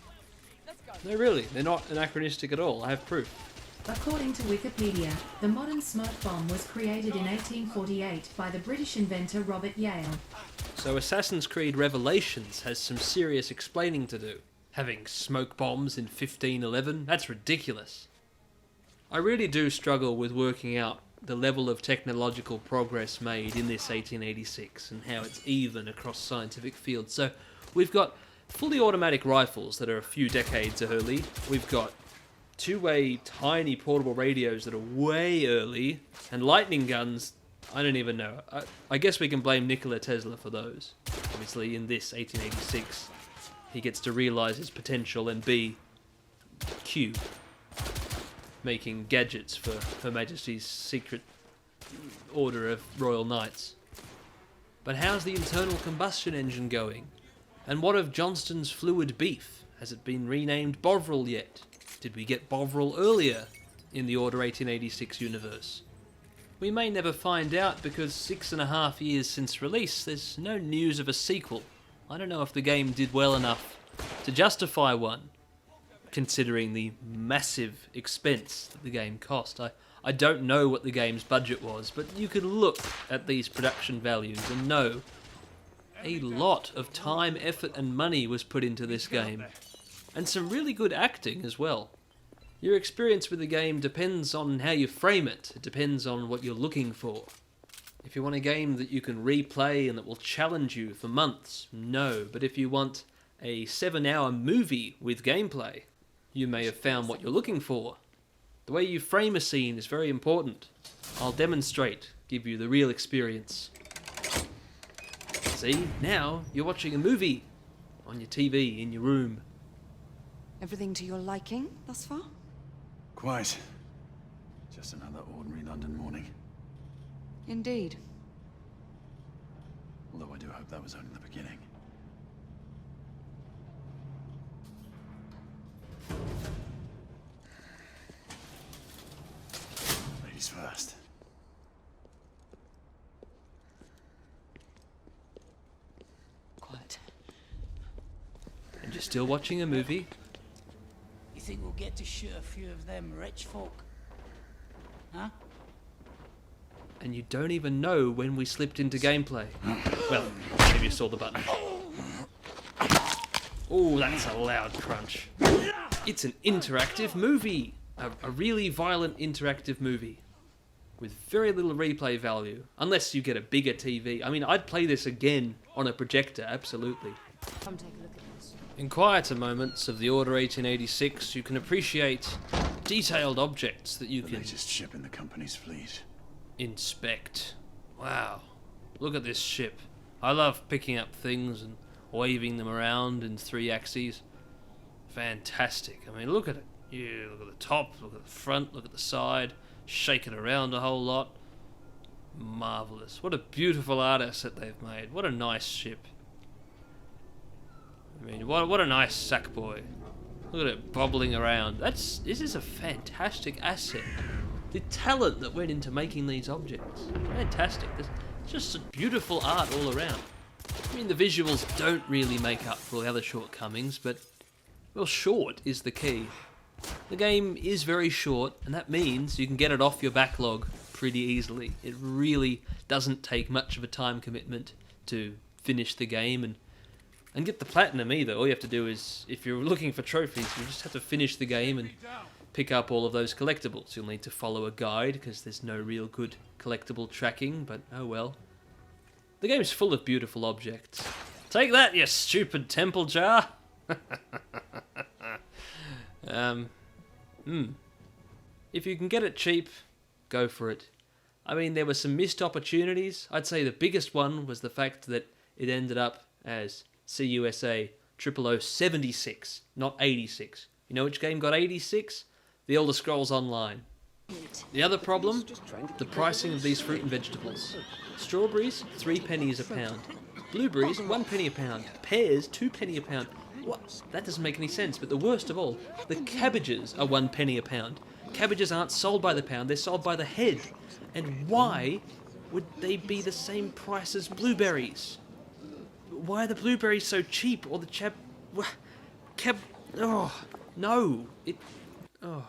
No, really, they're not anachronistic at all. I have proof. According to Wikipedia, the modern smoke bomb was created in 1848 by the British inventor Robert Yale. So Assassin's Creed Revelations has some serious explaining to do. Having smoke bombs in 1511? That's ridiculous. I really do struggle with working out the level of technological progress made in this 1886 and how it's even across scientific fields. So we've got fully automatic rifles that are a few decades early. We've got two-way tiny portable radios that are way early, and lightning guns, I don't even know. I guess we can blame Nikola Tesla for those. Obviously in this 1886 he gets to realise his potential and be Q, making gadgets for Her Majesty's secret order of Royal Knights. But how's the internal combustion engine going? And what of Johnston's fluid beef? Has it been renamed Bovril yet? Did we get Bovril earlier in the Order 1886 universe? We may never find out because 6.5 years since release, there's no news of a sequel. I don't know if the game did well enough to justify one, considering the massive expense that the game cost. I don't know what the game's budget was, but you could look at these production values and know a lot of time, effort and money was put into this game. And some really good acting as well. Your experience with the game depends on how you frame it. It depends on what you're looking for. If you want a game that you can replay and that will challenge you for months, no. But if you want a 7-hour movie with gameplay, you may have found what you're looking for. The way you frame a scene is very important. I'll demonstrate, give you the real experience. See, now you're watching a movie on your TV in your room. Everything to your liking thus far? Quite. Just another ordinary London morning. Indeed. Although I do hope that was only the beginning. Ladies first. Quiet. And you're still watching a movie? You think we'll get to shoot a few of them rich folk? Huh? And you don't even know when we slipped into gameplay. Well, maybe you saw the button. Oh, that's a loud crunch. It's an interactive movie! A really violent interactive movie. With very little replay value. Unless you get a bigger TV. I mean, I'd play this again on a projector, absolutely. Come take a look at this. In quieter moments of the Order 1886, you can appreciate detailed objects that you The can latest ship in the company's fleet. inspect. Wow, look at this ship. I love picking up things and waving them around in 3 axes. Fantastic. I mean, look at it. You look at the top, look at the front, look at the side, shake it around a whole lot. Marvellous. What a beautiful art asset they've made. What a nice ship. I mean, what a nice sack boy. Look at it bobbling around. This is a fantastic asset. The talent that went into making these objects. Fantastic. There's just beautiful art all around. I mean, the visuals don't really make up for all the other shortcomings, but, well, short is the key. The game is very short, and that means you can get it off your backlog pretty easily. It really doesn't take much of a time commitment to finish the game and get the platinum either. All you have to do is, if you're looking for trophies, you just have to finish the game and pick up all of those collectibles. You'll need to follow a guide because there's no real good collectible tracking, but oh well. The game's full of beautiful objects. Take that, you stupid temple jar! If you can get it cheap, go for it. I mean, there were some missed opportunities. I'd say the biggest one was the fact that it ended up as CUSA 0076, not 86. You know which game got 86? The Elder Scrolls Online. The other problem? The pricing of these fruit and vegetables. Strawberries, 3 pennies a pound. Blueberries, 1 penny a pound. Pears, 2 penny a pound. What? That doesn't make any sense, but the worst of all, the cabbages are 1 penny a pound. Cabbages aren't sold by the pound, they're sold by the head. And why would they be the same price as blueberries? Why are the blueberries so cheap? Or the oh, no. Oh.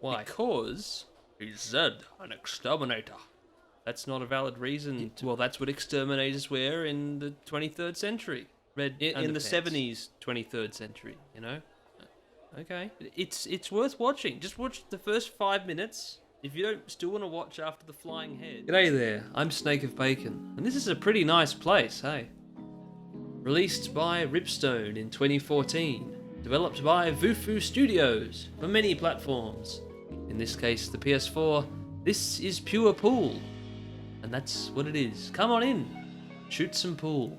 Why? Because he's Zed, an exterminator. That's not a valid reason. Well, that's what exterminators were in the 23rd century. In the 70s, 23rd century, you know? Okay. It's worth watching. Just watch the first 5 minutes. If you don't still want to watch after the flying head. G'day there, I'm Snake of Bacon, and this is a pretty nice place, hey? Released by Ripstone in 2014. Developed by Vufu Studios for many platforms. In this case, the PS4. This is pure pool. And that's what it is. Come on in. Shoot some pool.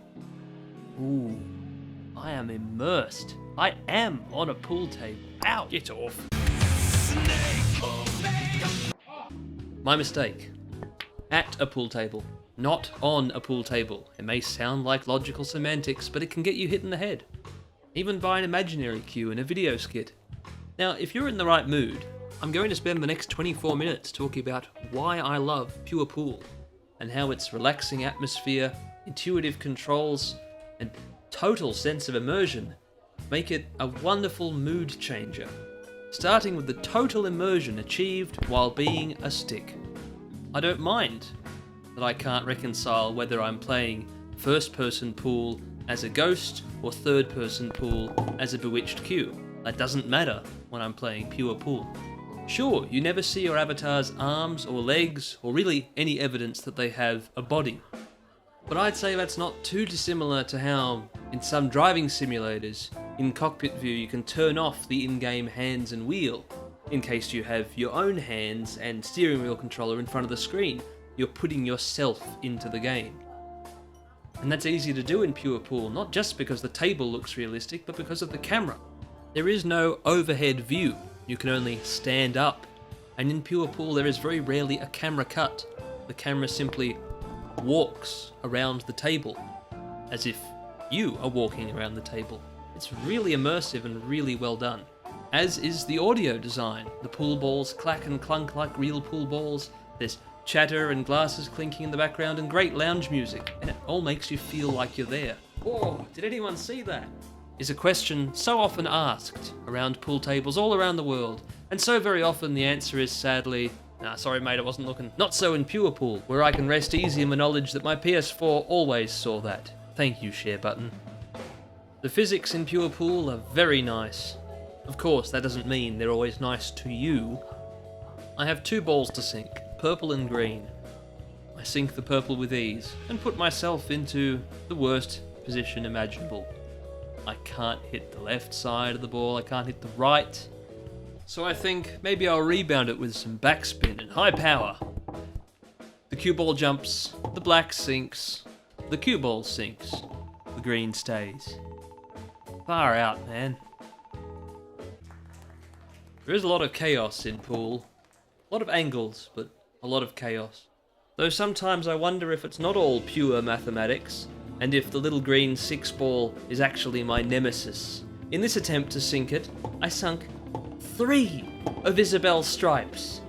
Ooh. I am immersed. I am on a pool table. Ow! Get off. My mistake. At a pool table. Not on a pool table. It may sound like logical semantics, but it can get you hit in the head. Even by an imaginary cue in a video skit. Now, if you're in the right mood, I'm going to spend the next 24 minutes talking about why I love Pure Pool, and how its relaxing atmosphere, intuitive controls, and total sense of immersion make it a wonderful mood changer, starting with the total immersion achieved while being a stick. I don't mind that I can't reconcile whether I'm playing first-person pool as a ghost or third-person pool as a bewitched Q. That doesn't matter when I'm playing pure pool. Sure, you never see your avatar's arms or legs or really any evidence that they have a body. But I'd say that's not too dissimilar to how, in some driving simulators, in cockpit view you can turn off the in-game hands and wheel, in case you have your own hands and steering wheel controller in front of the screen. You're putting yourself into the game. And that's easy to do in Pure Pool, not just because the table looks realistic, but because of the camera. There is no overhead view, you can only stand up. And in Pure Pool there is very rarely a camera cut. The camera simply walks around the table, as if You are walking around the table. It's really immersive and really well done. As is the audio design. The pool balls clack and clunk like real pool balls. There's chatter and glasses clinking in the background and great lounge music, and it all makes you feel like you're there. Whoa, did anyone see that? Is a question so often asked around pool tables all around the world, and so very often the answer is sadly, nah, sorry mate, I wasn't looking. Not so in Pure Pool, where I can rest easy in the knowledge that my PS4 always saw that. Thank you, share button. The physics in Pure Pool are very nice. Of course, that doesn't mean they're always nice to you. I have 2 balls to sink, purple and green. I sink the purple with ease, and put myself into the worst position imaginable. I can't hit the left side of the ball, I can't hit the right. So I think maybe I'll rebound it with some backspin and high power. The cue ball jumps, the black sinks, the cue ball sinks, the green stays. Far out, man. There is a lot of chaos in pool. A lot of angles, but a lot of chaos. Though sometimes I wonder if it's not all pure mathematics, and if the little green 6 ball is actually my nemesis. In this attempt to sink it, I sunk 3 of Isabel's stripes.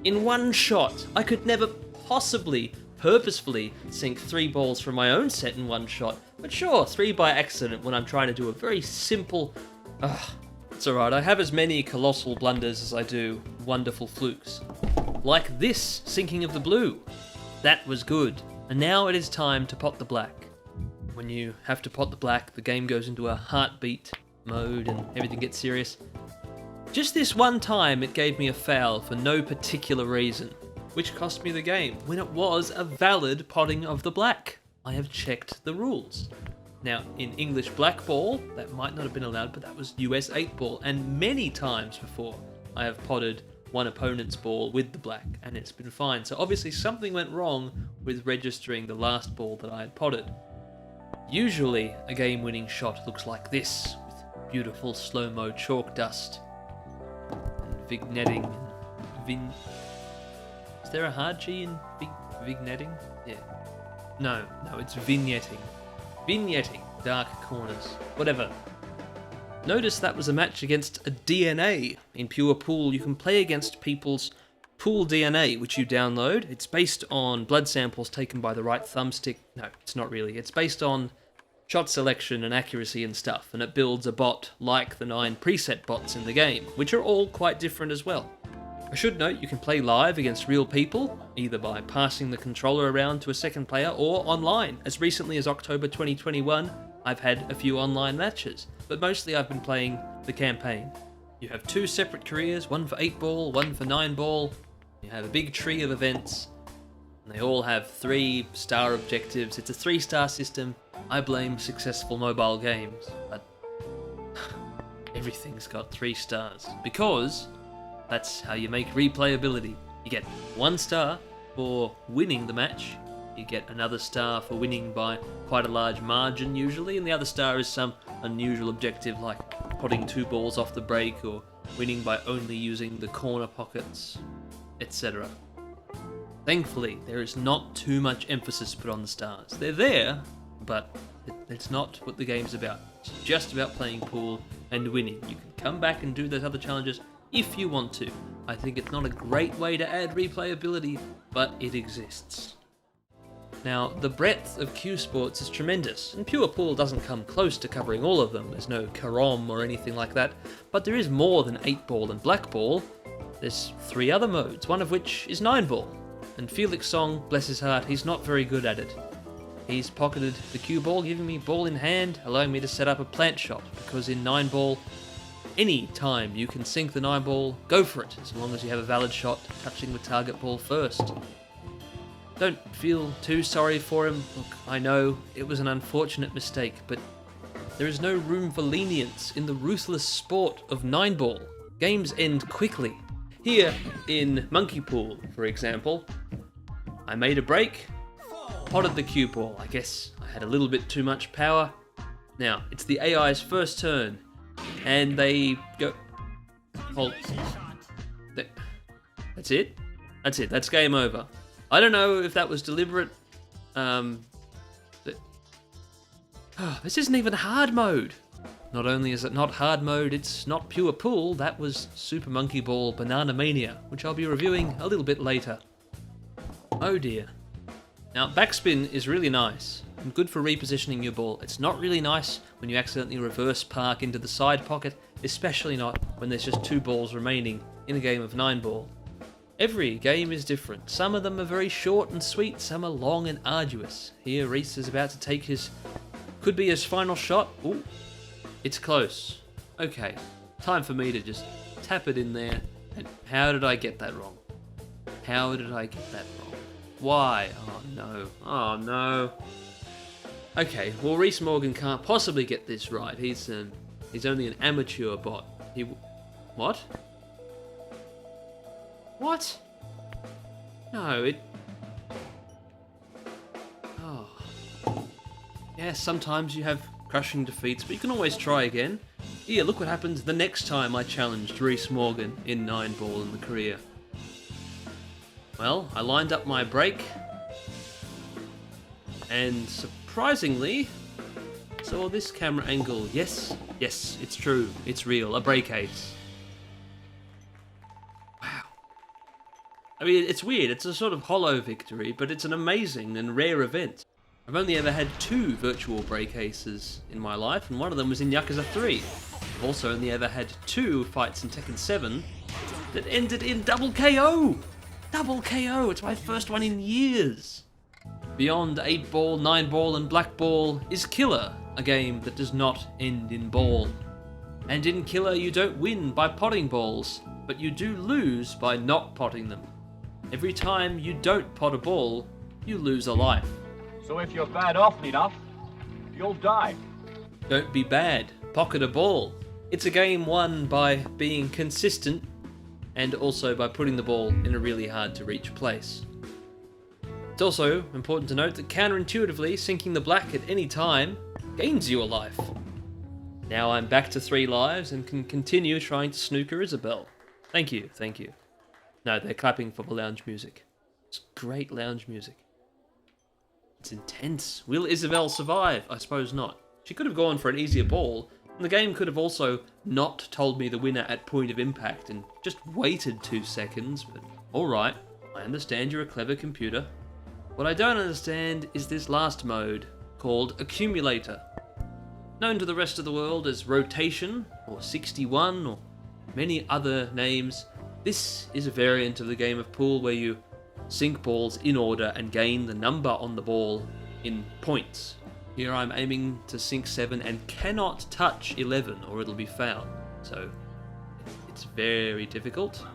In one shot, I could never possibly, purposefully sink 3 balls from my own set in one shot, but sure, 3 by accident when I'm trying to do a very simple... It's alright, I have as many colossal blunders as I do wonderful flukes. Like this sinking of the blue. That was good. And now it is time to pot the black. When you have to pot the black, the game goes into a heartbeat mode and everything gets serious. Just this one time it gave me a foul for no particular reason, which cost me the game, when it was a valid potting of the black. I have checked the rules. Now, in English black ball, that might not have been allowed, but that was US 8 ball, and many times before I have potted one opponent's ball with the black, and it's been fine. So obviously something went wrong with registering the last ball that I had potted. Usually, a game-winning shot looks like this, with beautiful slow-mo chalk dust, and vignetting, and Is there a hard G in vignetting? Yeah. No, it's vignetting. Vignetting, dark corners, whatever. Notice that was a match against a DNA. In Pure Pool, you can play against people's pool DNA, which you download. It's based on blood samples taken by the right thumbstick. No, it's not really. It's based on shot selection and accuracy and stuff, and it builds a bot like the 9 preset bots in the game, which are all quite different as well. I should note you can play live against real people, either by passing the controller around to a second player or online. As recently as October 2021, I've had a few online matches, but mostly I've been playing the campaign. You have 2 separate careers, one for 8 ball, one for 9 ball. You have a big tree of events, and they all have 3-star objectives. It's a 3-star system. I blame successful mobile games, but everything's got 3 stars, because that's how you make replayability. You get 1 star for winning the match, you get another star for winning by quite a large margin usually, and the other star is some unusual objective like potting 2 balls off the break or winning by only using the corner pockets, etc. Thankfully, there is not too much emphasis put on the stars. They're there, but it's not what the game's about. It's just about playing pool and winning. You can come back and do those other challenges if you want to. I think it's not a great way to add replayability, but it exists. Now, the breadth of Q Sports is tremendous, and Pure Pool doesn't come close to covering all of them. There's no Karom or anything like that, but there is more than 8 ball and black ball. There's 3 other modes, one of which is 9 ball, and Felix Song, bless his heart, he's not very good at it. He's pocketed the cue ball, giving me ball in hand, allowing me to set up a plant shot, because in 9 ball, any time you can sink the 9 ball, go for it, as long as you have a valid shot touching the target ball first. Don't feel too sorry for him. Look, I know it was an unfortunate mistake, but there is no room for lenience in the ruthless sport of 9 ball. Games end quickly. Here in Monkey Pool, for example, I made a break, potted the cue ball. I guess I had a little bit too much power. Now, it's the AI's first turn, and they go... Hold. That's it? That's it. That's game over. I don't know if that was deliberate. This isn't even hard mode. Not only is it not hard mode, it's not pure pool. That was Super Monkey Ball Banana Mania, which I'll be reviewing a little bit later. Oh dear. Now, backspin is really nice and good for repositioning your ball. It's not really nice when you accidentally reverse park into the side pocket, especially not when there's just 2 balls remaining in a game of 9 ball. Every game is different. Some of them are very short and sweet, some are long and arduous. Here, Reese is about to take his, could be his final shot. Ooh, it's close. Okay, time for me to just tap it in there. And how did I get that wrong? How did I get that wrong? Why? Oh no. Oh no. Okay, well Reese Morgan can't possibly get this right. He's only an amateur bot. What? What? No, it... Oh. Yeah, sometimes you have crushing defeats, but you can always try again. Yeah, look what happens the next time I challenged Reese Morgan in 9 ball in the career. Well, I lined up my break, and surprisingly, saw this camera angle. Yes, it's true, it's real, a break ace. Wow. I mean, it's weird, it's a sort of hollow victory, but it's an amazing and rare event. I've only ever had 2 virtual break aces in my life, and one of them was in Yakuza 3. I've also only ever had 2 fights in Tekken 7 that ended in double KO! Double KO! It's my first one in years! Beyond 8 ball, 9 ball, and black ball is Killer, a game that does not end in ball. And in Killer, you don't win by potting balls, but you do lose by not potting them. Every time you don't pot a ball, you lose a life. So if you're bad often enough, you'll die. Don't be bad, pocket a ball. It's a game won by being consistent and also by putting the ball in a really hard to reach place. It's also important to note that counterintuitively, sinking the black at any time gains you a life. Now I'm back to 3 lives and can continue trying to snooker Isabel. Thank you, thank you. No, they're clapping for the lounge music. It's great lounge music. It's intense. Will Isabel survive? I suppose not. She could have gone for an easier ball, and the game could have also not told me the winner at point of impact and just waited 2 seconds, but alright, I understand you're a clever computer. What I don't understand is this last mode, called Accumulator. Known to the rest of the world as Rotation, or 61, or many other names, this is a variant of the game of pool where you sink balls in order and gain the number on the ball in points. Here I'm aiming to sink 7 and cannot touch 11 or it'll be foul. So it's very difficult.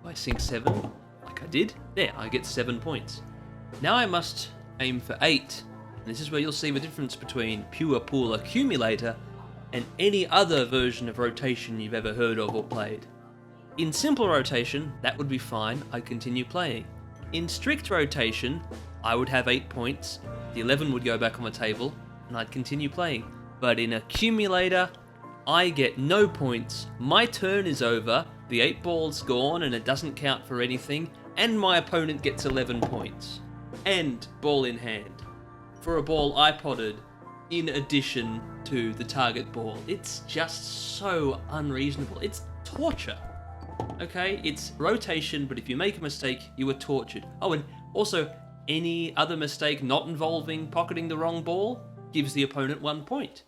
If I sink 7, like I did, there, I get 7 points. Now I must aim for 8. And this is where you'll see the difference between pure pool accumulator and any other version of rotation you've ever heard of or played. In simple rotation, that would be fine, I'd continue playing. In strict rotation, I would have 8 points, the 11 would go back on the table, and I'd continue playing. But in accumulator, I get no points, my turn is over, the 8 ball's gone and it doesn't count for anything, and my opponent gets 11 points. And ball in hand. For a ball I potted, in addition to the target ball. It's just so unreasonable. It's torture. Okay, it's rotation, but if you make a mistake, you are tortured. Oh, and also, any other mistake not involving pocketing the wrong ball gives the opponent 1 point.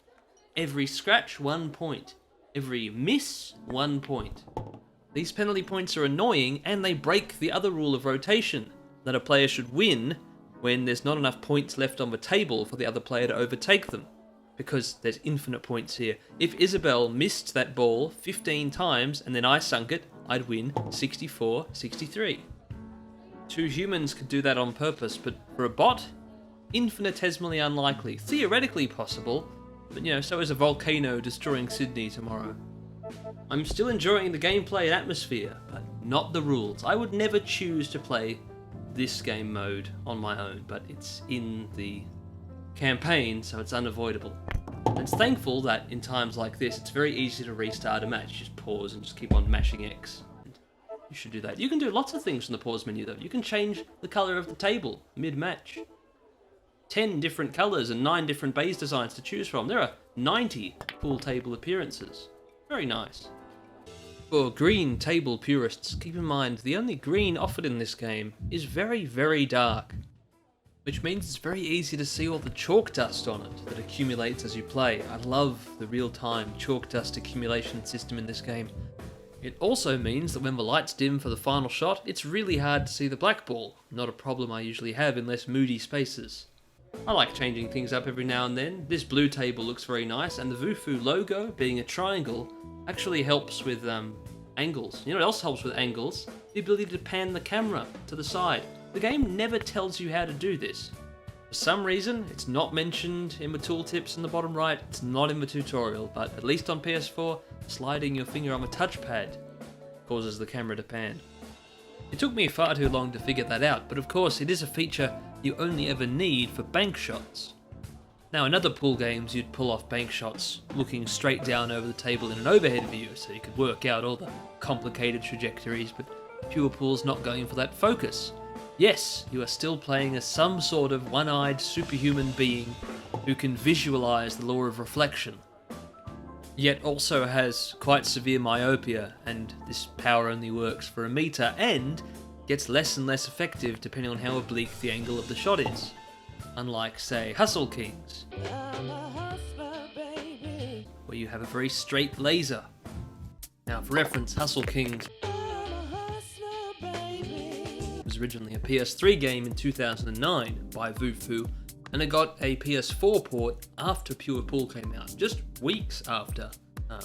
Every scratch, 1 point. Every miss, 1 point. These penalty points are annoying, and they break the other rule of rotation, that a player should win when there's not enough points left on the table for the other player to overtake them. Because there's infinite points here. If Isabel missed that ball 15 times and then I sunk it, I'd win 64-63. 2 humans could do that on purpose, but for a bot, infinitesimally unlikely. Theoretically possible, but so is a volcano destroying Sydney tomorrow. I'm still enjoying the gameplay and atmosphere, but not the rules. I would never choose to play this game mode on my own, but it's in the campaign, so it's unavoidable. And it's thankful that in times like this, it's very easy to restart a match. Just pause and just keep on mashing X. And you should do that. You can do lots of things from the pause menu though. You can change the colour of the table mid-match. 10 different colours and 9 different base designs to choose from. There are 90 pool table appearances. Very nice. For green table purists, keep in mind the only green offered in this game is very, very dark, which means it's very easy to see all the chalk dust on it that accumulates as you play. I love the real-time chalk dust accumulation system in this game. It also means that when the lights dim for the final shot, it's really hard to see the black ball, not a problem I usually have in less moody spaces. I like changing things up every now and then. This blue table looks very nice, and the Vufu logo, being a triangle, actually helps with angles. You know what else helps with angles? The ability to pan the camera to the side. The game never tells you how to do this. For some reason, it's not mentioned in the tooltips in the bottom right, it's not in the tutorial, but at least on PS4, sliding your finger on the touchpad causes the camera to pan. It took me far too long to figure that out, but of course it is a feature you only ever need for bank shots. Now in other pool games you'd pull off bank shots looking straight down over the table in an overhead view so you could work out all the complicated trajectories, but Pure Pool's not going for that focus. Yes, you are still playing as some sort of one-eyed superhuman being who can visualize the law of reflection, yet also has quite severe myopia, and this power only works for a meter and gets less and less effective depending on how oblique the angle of the shot is. Unlike, say, Hustle Kings, where you have a very straight laser. Now, for reference, Hustle Kings was originally a PS3 game in 2009 by Vufu, and it got a PS4 port after Pure Pool came out, just weeks after,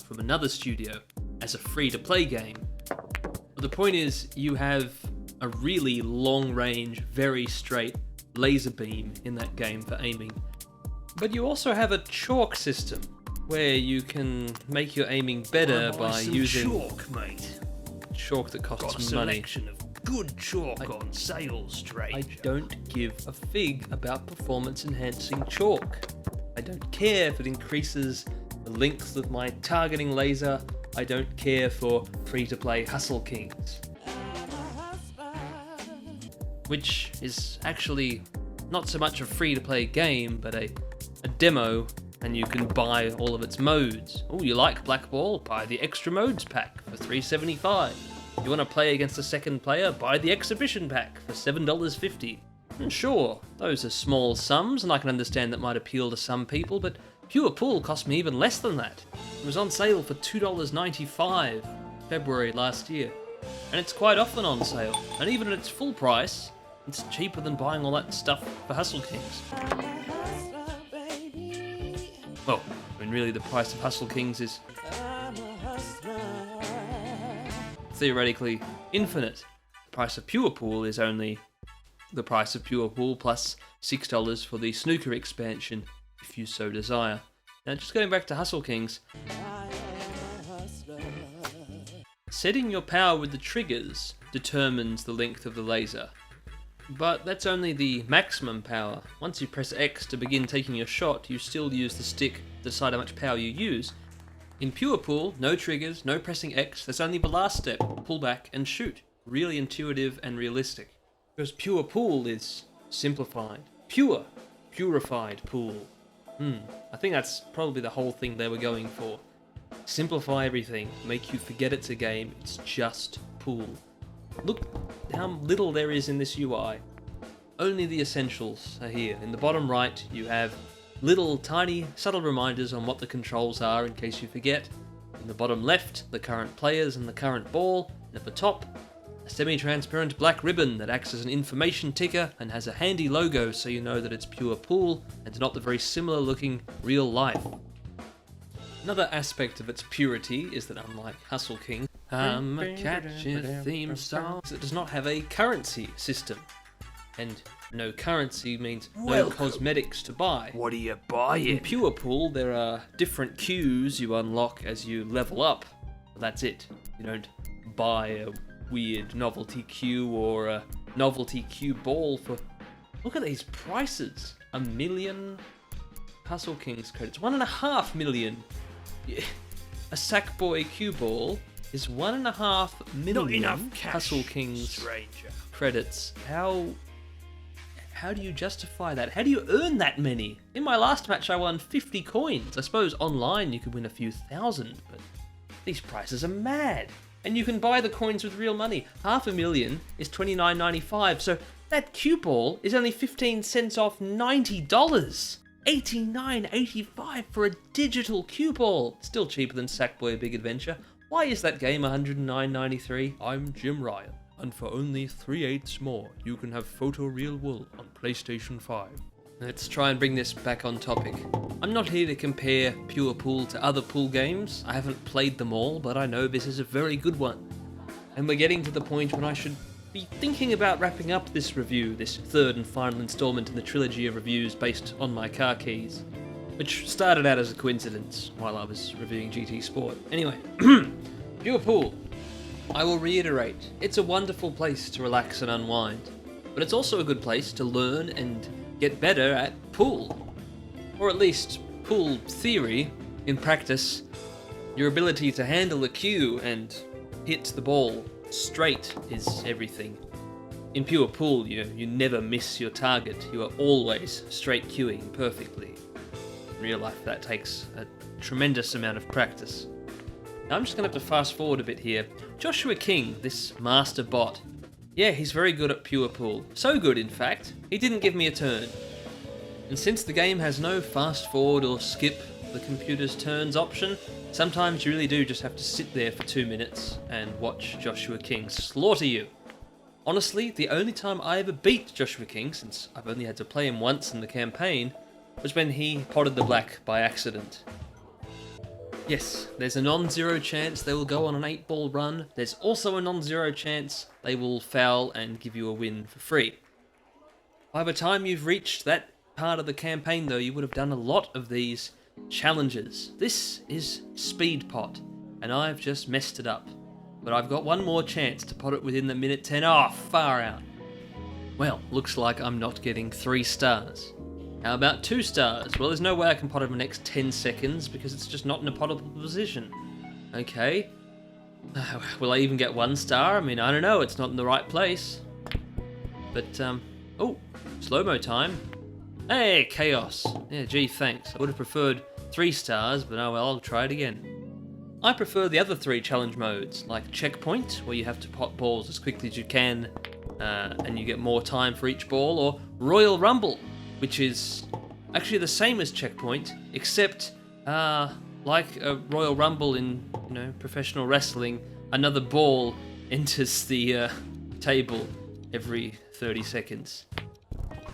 from another studio, as a free-to-play game. But the point is, you have a really long-range, very straight laser beam in that game for aiming. But you also have a chalk system, where you can make your aiming better by using chalk, mate. Chalk that costs Got a money. selection of good chalk on sale, stranger. I don't give a fig about performance-enhancing chalk. I don't care if it increases the length of my targeting laser. I don't care for free-to-play Hustle Kings, which is actually not so much a free-to-play game, but a demo, and you can buy all of its modes. Oh, you like Black Ball? Buy the Extra Modes pack for $3.75. You want to play against a second player? Buy the Exhibition pack for $7.50. And sure, those are small sums, and I can understand that might appeal to some people, but Pure Pool cost me even less than that. It was on sale for $2.95 February last year, and it's quite often on sale, and even at its full price, it's cheaper than buying all that stuff for Hustle Kings. Well, I mean really the price of Hustle Kings is theoretically infinite. The price of Pure Pool is only the price of Pure Pool plus $6 for the snooker expansion, if you so desire. Now just going back to Hustle Kings, setting your power with the triggers determines the length of the laser. But that's only the maximum power. Once you press X to begin taking your shot, you still use the stick to decide how much power you use. In Pure Pool, no triggers, no pressing X, there's only the last step, pull back and shoot. Really intuitive and realistic. Because Pure Pool is simplified. Purified pool. I think that's probably the whole thing they were going for. Simplify everything, make you forget it's a game, it's just pool. Look how little there is in this UI. Only the essentials are here. In the bottom right, you have little tiny subtle reminders on what the controls are in case you forget. In the bottom left, the current players and the current ball. And at the top, a semi-transparent black ribbon that acts as an information ticker and has a handy logo so you know that it's Pure Pool and not the very similar looking real life. Another aspect of its purity is that unlike Hustle King, a catchy theme song, it does not have a currency system. And no currency means no cosmetics to buy. What are you buying? In Pure Pool, there are different cues you unlock as you level up. But that's it. You don't buy a weird novelty cue or a novelty cue ball for... Look at these prices. 1 million Hustle Kings credits. 1.5 million. A Sackboy cue ball is 1.5 million Not enough cash, Hustle Kings stranger. credits. How How do you justify that? How do you earn that many? In my last match I won 50 coins. I suppose online you could win a few thousand, but these prices are mad. And you can buy the coins with real money. 500,000 is $29.95, so that cue ball is only 15 cents off $90. $89.85 for a digital cue ball. Still cheaper than Sackboy Big Adventure. Why is that game $109.93? I'm Jim Ryan, and for only 3/8 more, you can have photoreal wool on PlayStation 5. Let's try and bring this back on topic. I'm not here to compare Pure Pool to other pool games. I haven't played them all, but I know this is a very good one. And we're getting to the point when I should be thinking about wrapping up this review, this third and final installment in the trilogy of reviews based on my car keys, which started out as a coincidence while I was reviewing GT Sport. Anyway, Pure Pool. I will reiterate, it's a wonderful place to relax and unwind, but it's also a good place to learn and get better at pool. Or at least pool theory. In practice, your ability to handle a cue and hit the ball straight is everything. In Pure Pool, you never miss your target. You are always straight cueing perfectly. In real life, that takes a tremendous amount of practice. Now, I'm just going to have to fast forward a bit here. Joshua King, this master bot, yeah, he's very good at Pure Pool. So good, in fact, he didn't give me a turn. And since the game has no fast forward or skip the computer's turns option, sometimes you really do just have to sit there for 2 minutes and watch Joshua King slaughter you. Honestly, the only time I ever beat Joshua King, since I've only had to play him once in the campaign, was when he potted the black by accident. Yes, there's a non-zero chance they will go on an 8-ball run. There's also a non-zero chance they will foul and give you a win for free. By the time you've reached that part of the campaign though, you would have done a lot of these challenges. This is Speed Pot, and I've just messed it up. But I've got one more chance to pot it within the minute 10. Oh, far out. Well, looks like I'm not getting 3 stars. How about 2 stars? Well, there's no way I can pot it in the next 10 seconds because it's just not in a pottable position. Okay. Will I even get 1 star? I mean, I don't know. It's not in the right place. But, oh, slow-mo time. Hey, chaos. Yeah, gee, thanks. I would have preferred 3 stars, but oh well, I'll try it again. I prefer the other 3 challenge modes, like Checkpoint, where you have to pot balls as quickly as you can, and you get more time for each ball, or Royal Rumble, which is actually the same as Checkpoint, except, like a Royal Rumble in, professional wrestling, another ball enters the table every 30 seconds.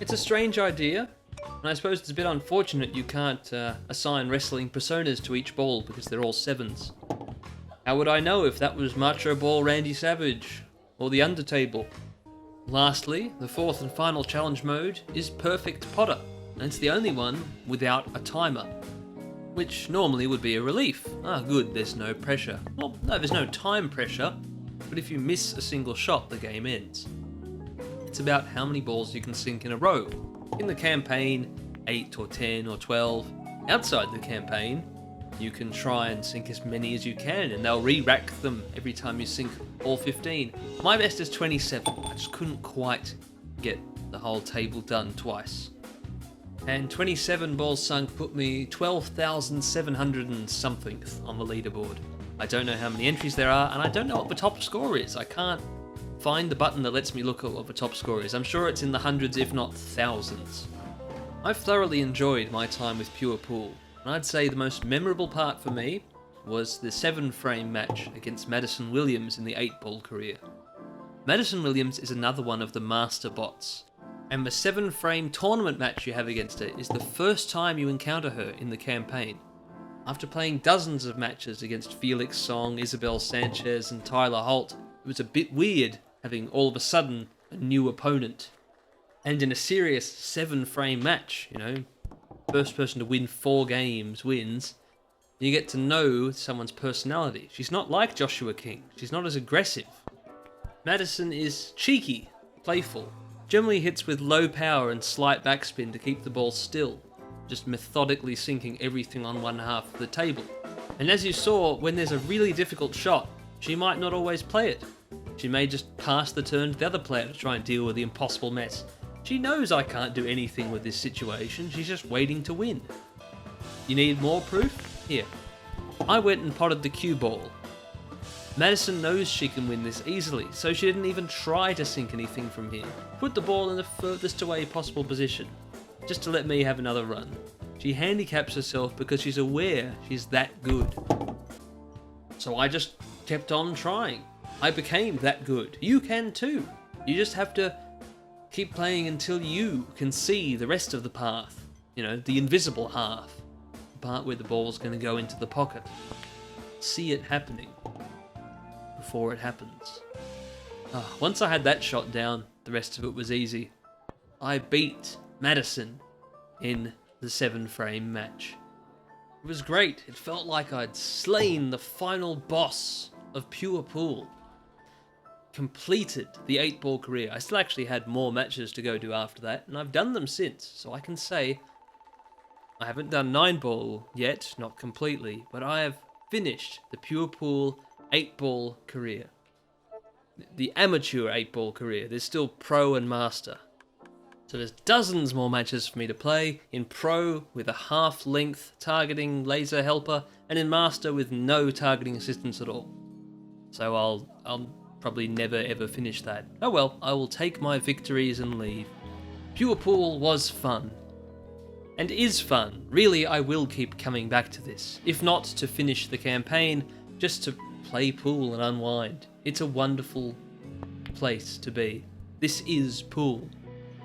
It's a strange idea, and I suppose it's a bit unfortunate you can't assign wrestling personas to each ball because they're all 7s. How would I know if that was Macho Ball Randy Savage, or the Undertable? Lastly, the 4th and final challenge mode is Perfect Potter, and it's the only one without a timer, which normally would be a relief. Ah, good, there's no pressure. Well, no, there's no time pressure, but if you miss a single shot, the game ends. It's about how many balls you can sink in a row. In the campaign, 8 or 10 or 12. Outside the campaign, you can try and sink as many as you can, and they'll re-rack them every time you sink all 15. My best is 27. I just couldn't quite get the whole table done twice. And 27 balls sunk put me 12,700 and something on the leaderboard. I don't know how many entries there are, and I don't know what the top score is. I can't find the button that lets me look at what the top score is. I'm sure it's in the hundreds, if not thousands. I've thoroughly enjoyed my time with Pure Pool, and I'd say the most memorable part for me was the 7-frame match against Madison Williams in the 8-ball career. Madison Williams is another one of the master bots, and the 7-frame tournament match you have against her is the first time you encounter her in the campaign. After playing dozens of matches against Felix Song, Isabel Sanchez and Tyler Holt, it was a bit weird having all of a sudden a new opponent. And in a serious 7-frame match, first person to win 4 games wins, you get to know someone's personality. She's not like Joshua King. She's not as aggressive. Madison is cheeky, playful, generally hits with low power and slight backspin to keep the ball still, just methodically sinking everything on one half of the table. And as you saw, when there's a really difficult shot, she might not always play it. She may just pass the turn to the other player to try and deal with the impossible mess. She knows I can't do anything with this situation, she's just waiting to win. You need more proof? Here. I went and potted the cue ball. Madison knows she can win this easily, so she didn't even try to sink anything from here. Put the ball in the furthest away possible position, just to let me have another run. She handicaps herself because she's aware she's that good. So I just kept on trying. I became that good. You can too. You just have to keep playing until you can see the rest of the path. You know, the invisible half. The part where the ball's going to go into the pocket. See it happening before it happens. Once I had that shot down, the rest of it was easy. I beat Madison in the 7-frame match. It was great. It felt like I'd slain the final boss of Pure Pool. Completed the 8-ball career. I still actually had more matches to go to after that, and I've done them since, so I can say I haven't done 9-ball yet, not completely, but I have finished the Pure Pool 8-ball career. The amateur 8-ball career. There's still Pro and Master. So there's dozens more matches for me to play, in Pro with a half-length targeting laser helper, and in Master with no targeting assistance at all. So I'll probably never ever finish that. Oh well, I will take my victories and leave. Pure Pool was fun. And is fun. Really, I will keep coming back to this. If not to finish the campaign, just to play pool and unwind. It's a wonderful place to be. This is pool.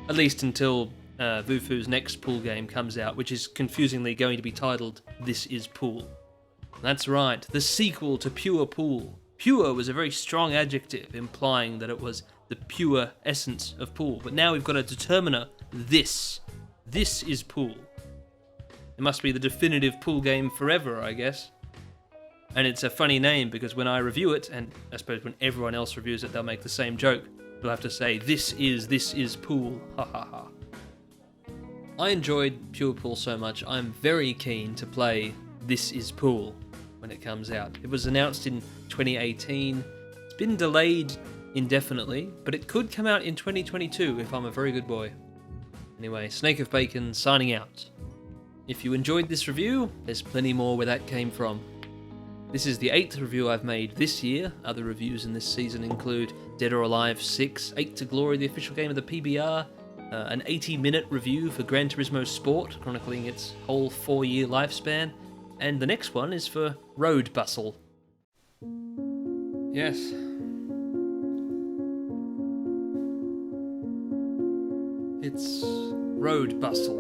At least until Vufu's next pool game comes out, which is confusingly going to be titled This Is Pool. That's right, the sequel to Pure Pool. Pure was a very strong adjective, implying that it was the pure essence of pool. But now we've got a determiner, this. This is pool. It must be the definitive pool game forever, I guess. And it's a funny name because when I review it, and I suppose when everyone else reviews it, they'll make the same joke. They'll have to say, this is pool. Ha ha ha. I enjoyed Pure Pool so much, I'm very keen to play This Is Pool when it comes out. It was announced in 2018. It's been delayed indefinitely, but it could come out in 2022 if I'm a very good boy. Anyway, Snake of Bacon signing out. If you enjoyed this review, there's plenty more where that came from. This is the 8th review I've made this year. Other reviews in this season include Dead or Alive 6, 8 to Glory, the official game of the PBR, an 80-minute review for Gran Turismo Sport, chronicling its whole 4-year lifespan, and the next one is for Road Bustle. Yes. It's Road Bustle.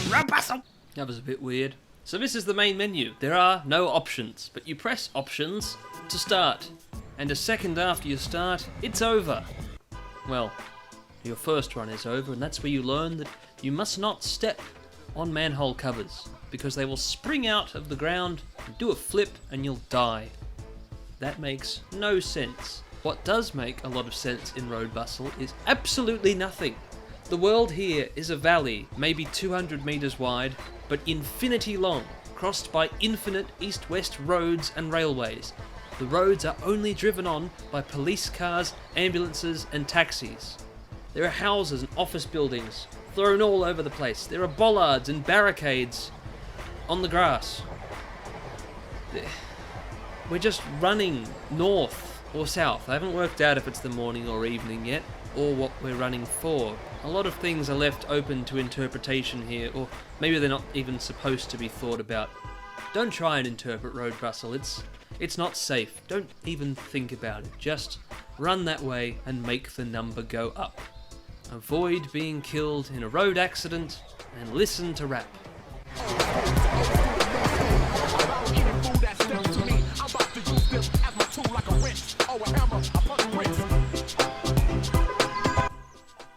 Road Bustle! That was a bit weird. So this is the main menu. There are no options, but you press options to start. And a second after you start, it's over. Well, your first run is over, and that's where you learn that you must not step on manhole covers, because they will spring out of the ground, do a flip, and you'll die. That makes no sense. What does make a lot of sense in Road Bustle is absolutely nothing. The world here is a valley, maybe 200 meters wide, but infinity long, crossed by infinite east-west roads and railways. The roads are only driven on by police cars, ambulances, and taxis. There are houses and office buildings thrown all over the place. There are bollards and barricades on the grass. We're just running north or south. I haven't worked out if it's the morning or evening yet, or what we're running for. A lot of things are left open to interpretation here, or maybe they're not even supposed to be thought about. Don't try and interpret Road Bustle, it's not safe. Don't even think about it. Just run that way and make the number go up. Avoid being killed in a road accident, and listen to rap.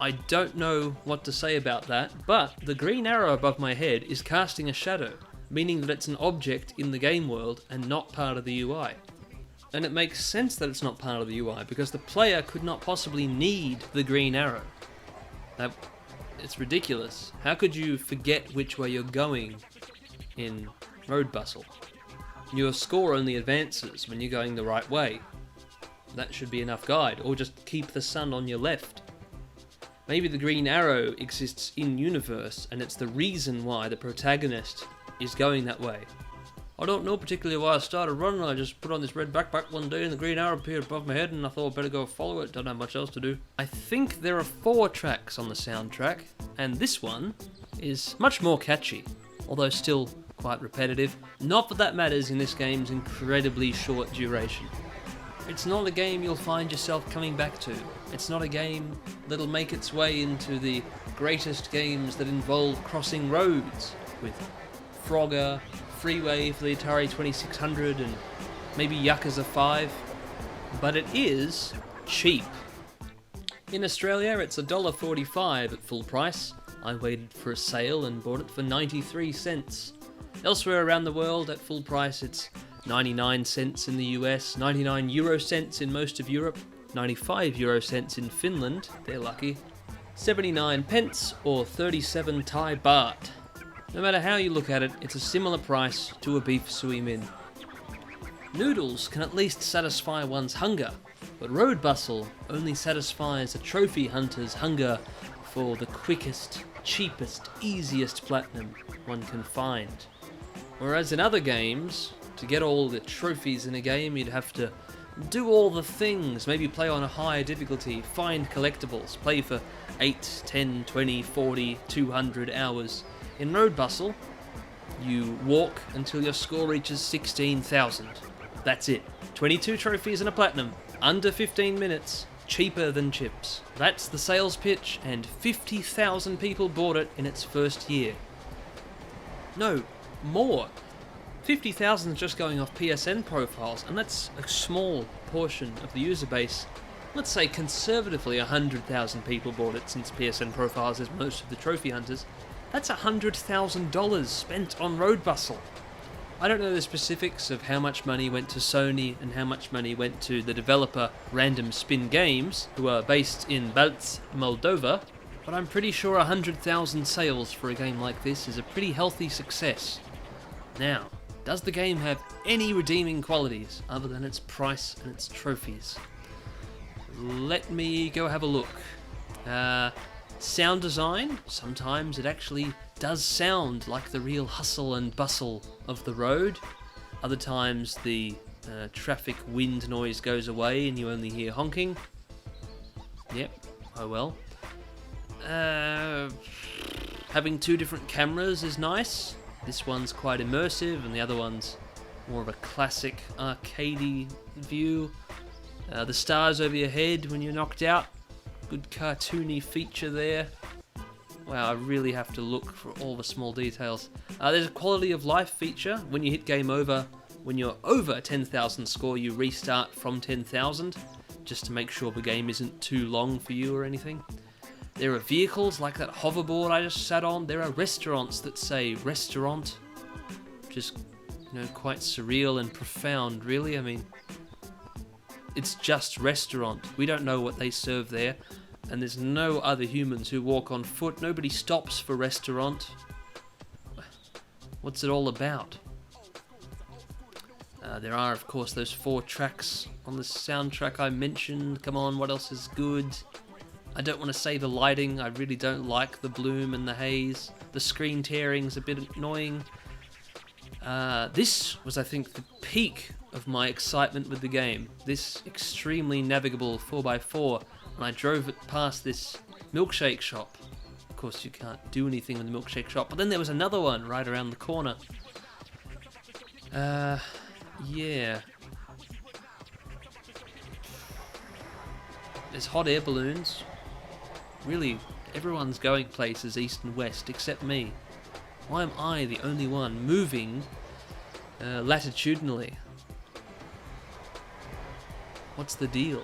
I don't know what to say about that, but the green arrow above my head is casting a shadow, meaning that it's an object in the game world and not part of the UI. And it makes sense that it's not part of the UI, because the player could not possibly need the green arrow. It's ridiculous. How could you forget which way you're going in Road Bustle? Your score only advances when you're going the right way. That should be enough guide, or just keep the sun on your left. Maybe the green arrow exists in-universe, and it's the reason why the protagonist is going that way. I don't know particularly why I started running. I just put on this red backpack one day and the green arrow appeared above my head and I thought I'd better go follow it. Don't have much else to do. I think there are 4 tracks on the soundtrack, and this one is much more catchy, although still quite repetitive. Not that that matters in this game's incredibly short duration. It's not a game you'll find yourself coming back to. It's not a game that'll make its way into the greatest games that involve crossing roads, with Frogger, Freeway for the Atari 2600, and maybe Yakuza 5. But it is cheap. In Australia, it's $1.45 at full price. I waited for a sale and bought it for 93 cents. Elsewhere around the world, at full price, it's 99 cents in the US, 99 euro cents in most of Europe, 95 euro cents in Finland, they're lucky, 79 pence or 37 Thai baht. No matter how you look at it, it's a similar price to a beef sui min. Noodles can at least satisfy one's hunger, but Road Bustle only satisfies a trophy hunter's hunger for the quickest, cheapest, easiest platinum one can find. Whereas in other games, to get all the trophies in a game, you'd have to do all the things, maybe play on a higher difficulty, find collectibles, play for 8, 10, 20, 40, 200 hours. In Road Bustle, you walk until your score reaches 16,000. That's it. 22 trophies and a platinum, under 15 minutes, cheaper than chips. That's the sales pitch, and 50,000 people bought it in its first year. No, more. 50,000 is just going off PSN profiles, and that's a small portion of the user base. Let's say conservatively 100,000 people bought it, since PSN profiles is most of the trophy hunters. That's $100,000 spent on Road Bustle. I don't know the specifics of how much money went to Sony and how much money went to the developer Random Spin Games, who are based in Balts, Moldova, but I'm pretty sure 100,000 sales for a game like this is a pretty healthy success. Now, does the game have any redeeming qualities other than its price and its trophies? Let me go have a look. Sound design, sometimes it actually does sound like the real hustle and bustle of the road. Other times the traffic wind noise goes away and you only hear honking. Yep, oh well. Having 2 different cameras is nice. This one's quite immersive and the other one's more of a classic arcadey view. The stars over your head when you're knocked out. Good cartoony feature there. Wow, I really have to look for all the small details. There's a quality of life feature. When you hit game over, when you're over 10,000 score, you restart from 10,000, just to make sure the game isn't too long for you or anything. There are vehicles like that hoverboard I just sat on. There are restaurants that say restaurant, which is, quite surreal and profound, really. I mean, it's just restaurant. We don't know what they serve there. And there's no other humans who walk on foot. Nobody stops for restaurant. What's it all about? There are, of course, those 4 tracks on the soundtrack I mentioned. Come on, what else is good? I don't want to say the lighting. I really don't like the bloom and the haze. The screen tearing's a bit annoying. This was, I think, the peak of my excitement with the game. This extremely navigable 4x4. And I drove it past this milkshake shop. Of course, you can't do anything with the milkshake shop. But then there was another one right around the corner. Yeah. There's hot air balloons. Really, everyone's going places east and west except me. Why am I the only one moving latitudinally? What's the deal?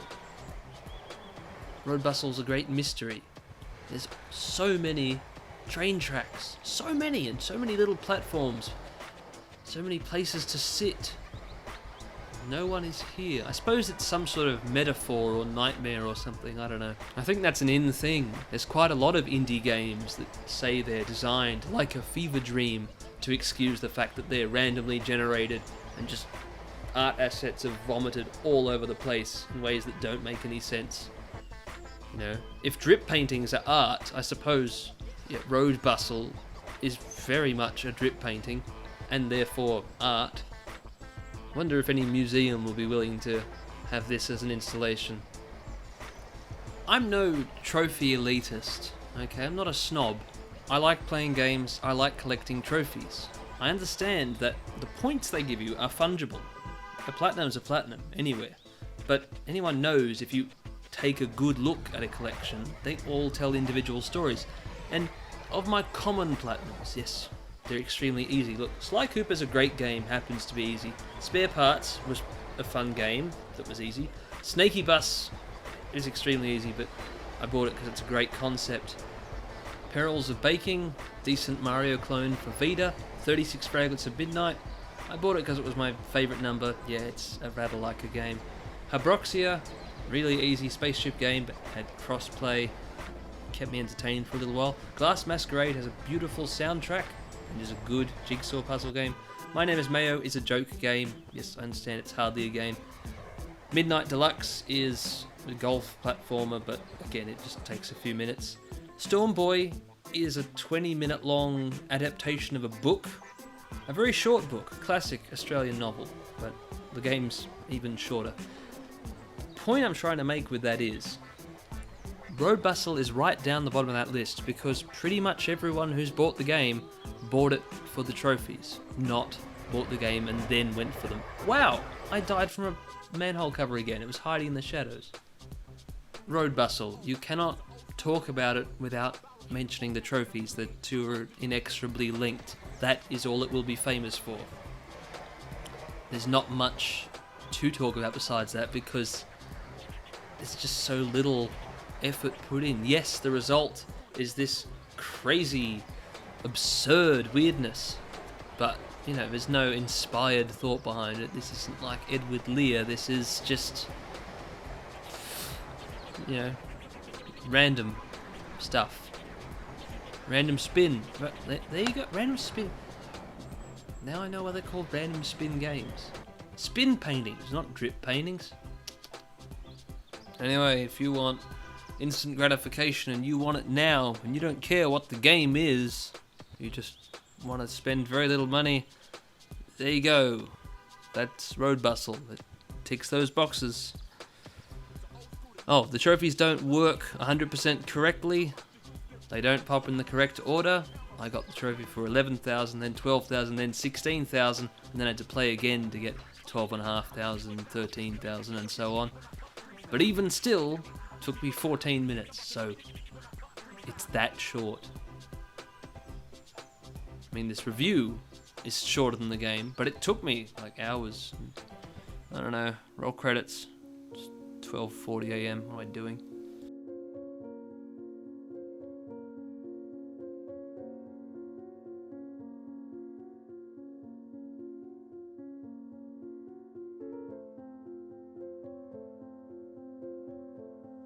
Road Bustle's a great mystery. There's so many train tracks, so many, and so many little platforms, so many places to sit. No one is here. I suppose it's some sort of metaphor or nightmare or something, I don't know. I think that's an in thing. There's quite a lot of indie games that say they're designed like a fever dream to excuse the fact that they're randomly generated and just art assets are vomited all over the place in ways that don't make any sense. You know, if drip paintings are art, I suppose Road Bustle is very much a drip painting, and therefore art. Wonder if any museum will be willing to have this as an installation. I'm no trophy elitist, okay? I'm not a snob. I like playing games, I like collecting trophies. I understand that the points they give you are fungible. A platinum's a platinum, anywhere. But anyone knows if you take a good look at a collection, they all tell individual stories. And of my common platinums, yes, they're extremely easy. Look, Sly Cooper's a great game, happens to be easy. Spare Parts was a fun game that was easy. Snaky Bus is extremely easy, but I bought it because it's a great concept. Perils of Baking, decent Mario clone for Vita. 36 Fragments of Midnight. I bought it because it was my favourite number. Yeah, it's a rather like a game. Habroxia, really easy spaceship game, but had cross-play. Kept me entertained for a little while. Glass Masquerade has a beautiful soundtrack and is a good jigsaw puzzle game. My Name is Mayo is a joke game. Yes, I understand it's hardly a game. Midnight Deluxe is a golf platformer, but again, it just takes a few minutes. Storm Boy is a 20-minute long adaptation of a book. A very short book, classic Australian novel, but the game's even shorter. The point I'm trying to make with that is, Road Bustle is right down the bottom of that list because pretty much everyone who's bought the game bought it for the trophies, not bought the game and then went for them. Wow, I died from a manhole cover again. It was hiding in the shadows. Road Bustle, you cannot talk about it without mentioning the trophies. The two are inexorably linked. That is all it will be famous for. There's not much to talk about besides that because there's just so little effort put in. Yes, the result is this crazy, absurd weirdness, but you know, there's no inspired thought behind it. This isn't like Edward Lear. This is just, you know, random stuff. Random spin. There you go, random spin. Now I know why they're called random spin games. Spin paintings, not drip paintings. Anyway, if you want instant gratification and you want it now, and you don't care what the game is, you just want to spend very little money, there you go. That's Road Bustle. It ticks those boxes. Oh, the trophies don't work 100% correctly. They don't pop in the correct order. I got the trophy for 11,000, then 12,000, then 16,000, and then I had to play again to get 12,500, 13,000, and so on. But even still, it took me 14 minutes, so it's that short. I mean, this review is shorter than the game, but it took me like hours. I don't know, roll credits. It's 12:40 AM, what am I doing?